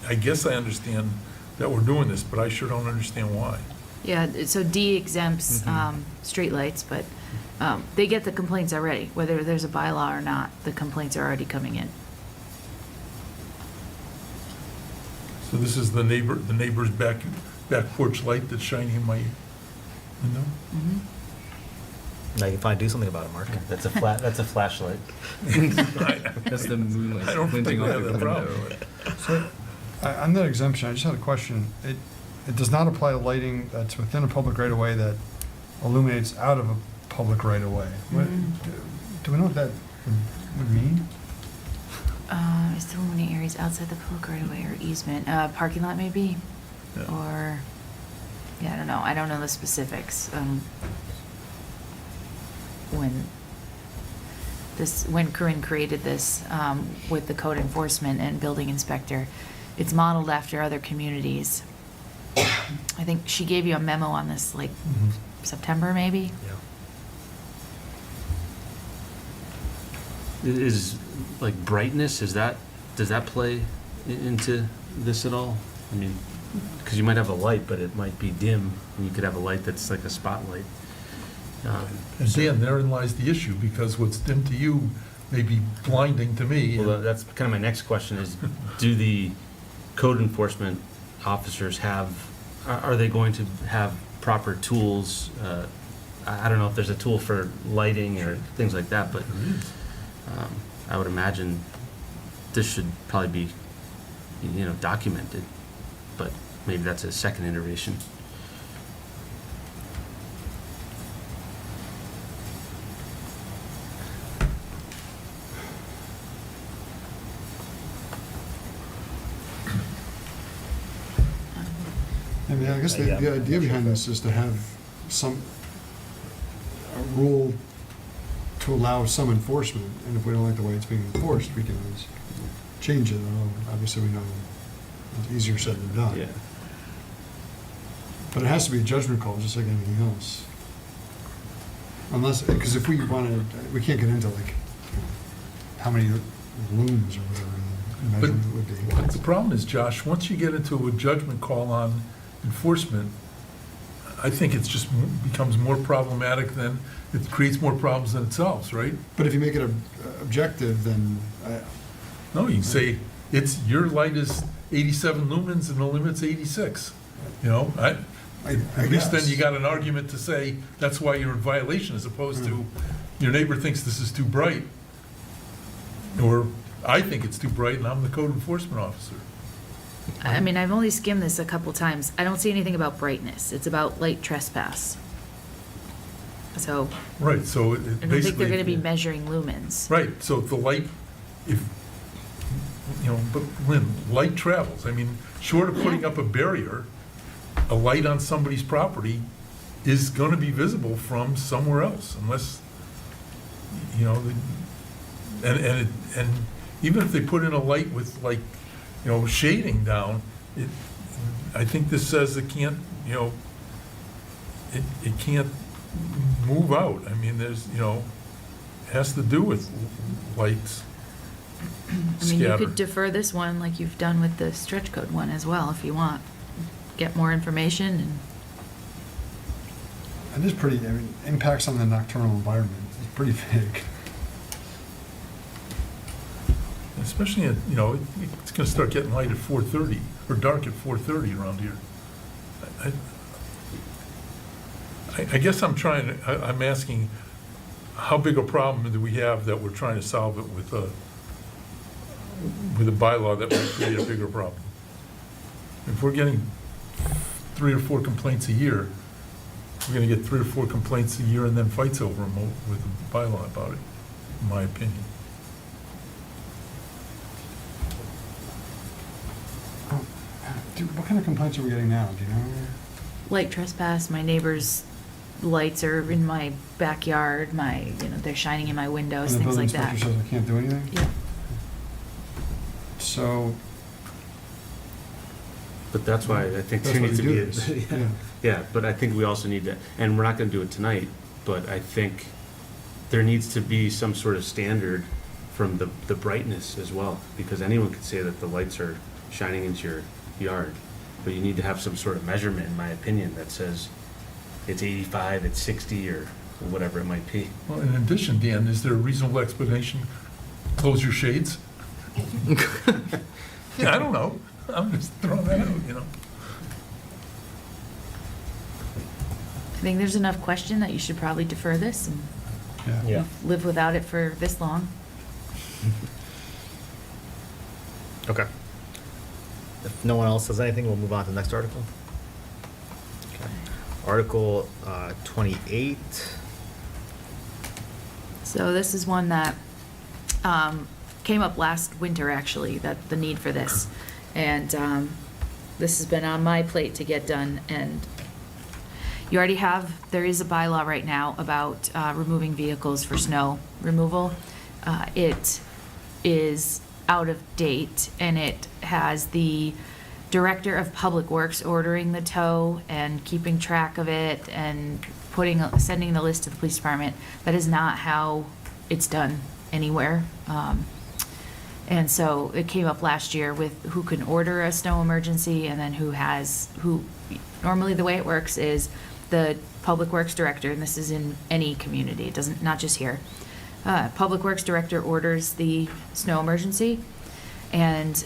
I guess I understand that we're doing this, but I sure don't understand why. Yeah, so D exempts streetlights, but they get the complaints already, whether there's a bylaw or not, the complaints are already coming in. So this is the neighbor's back porch light that's shining in my window? Now you can finally do something about it, Mark. That's a flashlight. That's the moonlight I don't think glinting we off have your that window. problem. So, on that exemption, I just had a question. It does not apply to lighting that's within a public right-of-way that illuminates out of a public right-of-way. Do we know what that would mean? Is the illuminating areas outside the public right of way or easement, parking lot maybe? Yeah. Or, yeah, I don't know the specifics. When Corinne created this, with the code enforcement and building inspector, it's modeled after other communities. I think she gave you a memo on this, like, September maybe? Yeah. Is, like, brightness, does that play into this at all? I mean, because you might have a light, but it might be dim, and you could have a light that's like a spotlight. And Dan, therein lies the issue, because what's dim to you may be blinding to me. Well, that's kind of my next question is, do the code enforcement officers are they going to have proper tools? I don't know if there's a tool for lighting or things like that, but I would imagine this should probably be, documented, but maybe that's a second iteration. I mean, I guess the idea behind this is to have a rule to allow some enforcement, and if we don't like the way it's being enforced, we can always change it, although obviously we know it's easier said than done. Yeah. But it has to be a judgment call, just like anything else. Unless, because if we wanted, we can't get into like how many looms or whatever the measurement would be. But the problem is, Josh, once you get into a judgment call on enforcement, I think it's just becomes more problematic than, it creates more problems than it solves, right? But if you make it objective, then No, you can say, your light is 87 lumens and the limit's 86. At least then you got an argument to say that's why you're in violation, as opposed to your neighbor thinks this is too bright, or I think it's too bright and I'm the code enforcement officer. I mean, I've only skimmed this a couple times. I don't see anything about brightness. It's about light trespass. So, Right, so it I don't think basically. they're gonna be measuring lumens. Right, so the light, but Lynn, light travels. I mean, short of putting up a barrier, a light on somebody's property is gonna be visible from somewhere else, unless, and even if they put in a light with shading down, I think this says it can't, it can't move out. I mean, there's, it has to do with lights I mean, you scattered. could defer this one like you've done with the stretch code one as well, if you want. Get more information and. it is pretty, impacts on the nocturnal environment is pretty big. Especially, it's gonna start getting light at 4:30, or dark at 4:30 around here. I guess I'm asking, how big a problem do we have that we're trying to solve it with a bylaw that would create a bigger problem? If we're getting 3 or 4 complaints a year, we're gonna get 3 or 4 complaints a year and then fights over them with the bylaw about it, in my opinion. Dude, what kind of complaints are we getting now, do you know? Light trespass, my neighbor's lights are in my backyard, they're shining in my windows, And the things like building that. inspector says I can't do anything? Yeah. So, But that's why I think that's there why needs we to do be, this. a- yeah, but I think we also need to, and we're not gonna do it tonight, but I think there needs to be some sort of standard from the brightness as well, because anyone could say that the lights are shining into your yard, but you need to have some sort of measurement, in my opinion, that says it's 85, it's 60, or whatever it might be. Well, in addition, Dan, is there a reasonable explanation? Close your shades? Yeah, I don't know. I'm just throwing that out, you know? I think there's enough question that you should probably defer this and Yeah. live without it for this long. Okay. If no one else says anything, we'll move on to the next article. Okay. Article 28. So this is one that came up last winter, actually, that the need for this. And this has been on my plate to get done. And you already there is a bylaw right now about removing vehicles for snow removal. It is out of date, and it has the Director of Public Works ordering the tow and keeping track of it and sending the list to the police department. That is not how it's done anywhere. And so it came up last year with who can order a snow emergency, and then normally the way it works is the Public Works Director, and this is in any community, it doesn't, not just here. Public Works Director orders the snow emergency, and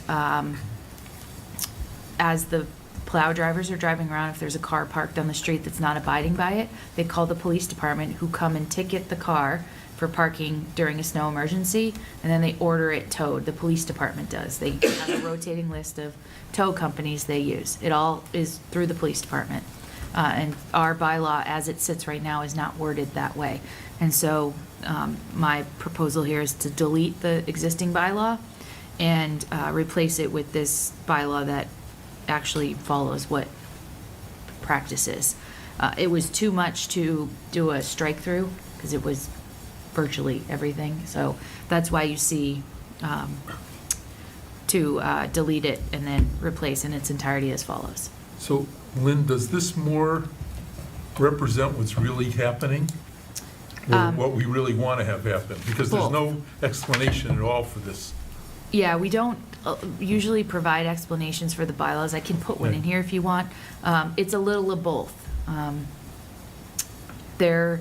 as the plow drivers are driving around, if there's a car parked on the street that's not abiding by it, they call the police department, who come and ticket the car for parking during a snow emergency, and then they order it towed. The police department does. They have a rotating list of tow companies they use. It all is through the police department. And our bylaw, as it sits right now, is not worded that way. And so my proposal here is to delete the existing bylaw and replace it with this bylaw that actually follows what practice is. It was too much to do a strike-through, because it was virtually everything. So that's why you see to delete it and then replace in its entirety as follows. So, Lynn, does this more represent what's really happening? Or what we really want to have happen? Because there's no explanation at all for this. Yeah, we don't usually provide explanations for the bylaws. I can put one in here if you want. It's a little of both. There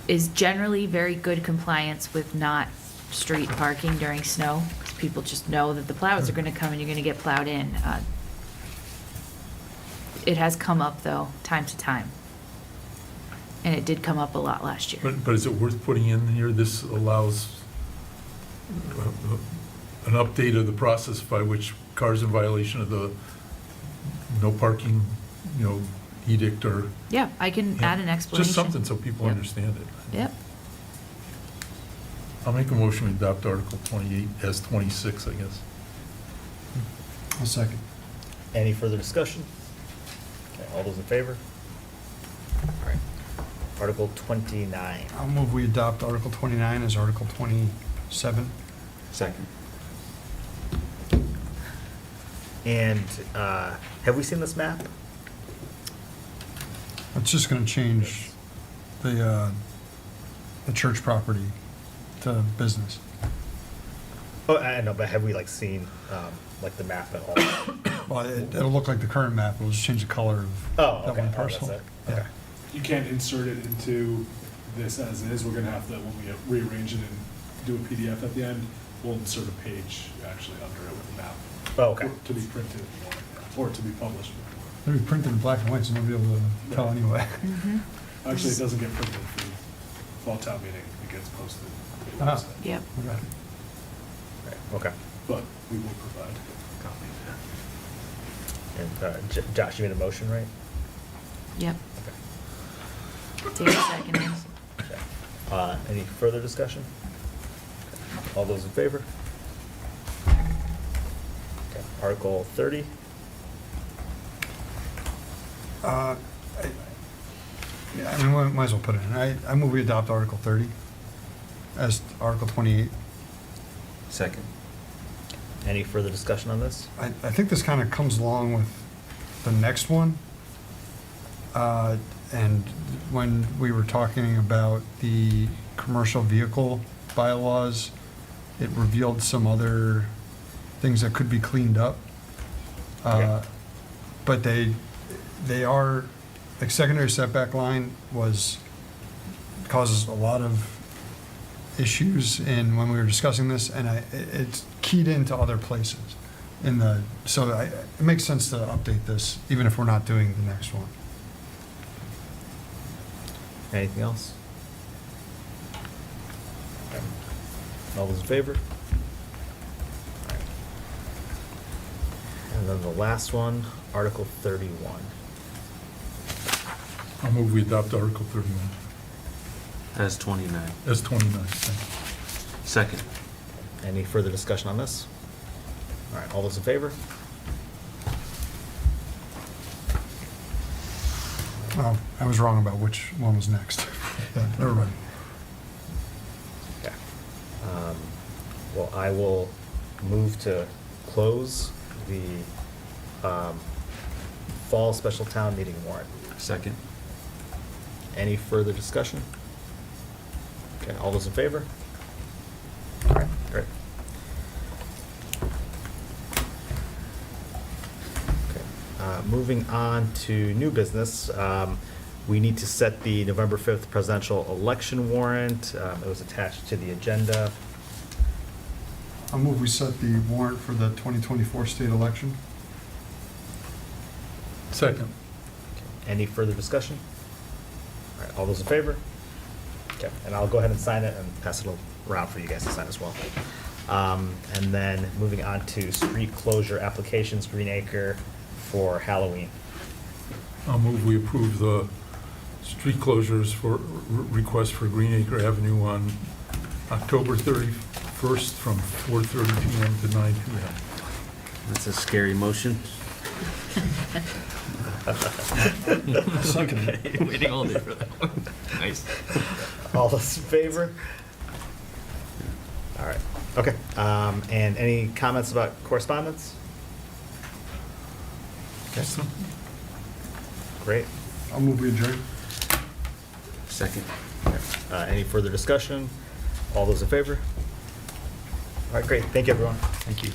is generally very good compliance with not street parking during snow, because people just know that the plows are going to come and you're going to get plowed in. It has come up, though, time to time. And it did come up a lot last year. But is it worth putting in here? This allows an update of the process by which cars in violation of the no parking, edict or. Yeah, I can add an explanation. Just something so people Yep. understand it. Yep. I'll make a motion to adopt Article 28 as 26, I guess. I'll second. Any further discussion? Okay, all those in favor? All right. Article 29. I'll move we adopt Article 29 as Article 27. Second. And have we seen this map? It's just going to change the church property to business. Oh, I know, but have we seen the map at all? Well, it'll look like the current map. We'll just change the color of Oh, that okay. one Oh, parcel. that's it. Yeah. Okay. You can't insert it into this as is. We're gonna have to, when we rearrange it and do a PDF at the end, we'll insert a page actually under it with the map. Oh, okay. To be printed or to be published. It'll be printed in black and white, so nobody will be able to tell anyway. Actually, it doesn't get printed for fall town meeting. It gets posted. to the Ah. website. Yep. Okay. Right, okay. But we will provide a copy of And Josh, you made a motion, right? Yep. Okay. David seconded. Okay. Any further discussion? All those in favor? Okay. Article 30. Yeah, I mean, we might as well put it in. I move we adopt Article 30 as Article 28. Second. Any further discussion on this? I think this kind of comes along with the next one. And when we were talking about the commercial vehicle bylaws, it revealed some other things that could be cleaned up. Yeah. But they are, like, secondary setback line causes a lot of issues in when we were discussing this, and it's keyed into other places so it makes sense to update this, even if we're not doing the next one. Anything else? Okay. All those in favor? Alright. And then the last one, Article 31. I'll move we adopt Article 31 As 29. as 29. Thank you. Second. Any further discussion on this? All right, all those in favor? Oh, I was wrong about which one was next. Yeah, never mind. Okay. Well, I will move to close the fall special town meeting warrant. Second. Any further discussion? Okay, all those in favor? All right, great. Okay, moving on to new business, we need to set the November 5th presidential election warrant. It was attached to the agenda. I'll move we set the warrant for the 2024 state election. Second. Any further discussion? All right, all those in favor? Okay, and I'll go ahead and sign it and pass it around for you guys to sign as well. And then moving on to street closure applications, Green Acre for Halloween. I'll move we approve the street closures for request for Green Acre Avenue on October 31st from 4:30 PM to 9 PM. That's a scary motion. Waiting all day for that one. Nice. All those in favor? All right, okay. And any comments about correspondence? Okay, great. I'll move we adjourn. Second. Any further discussion? All those in favor? All right, great. Thank you, everyone. Thank you.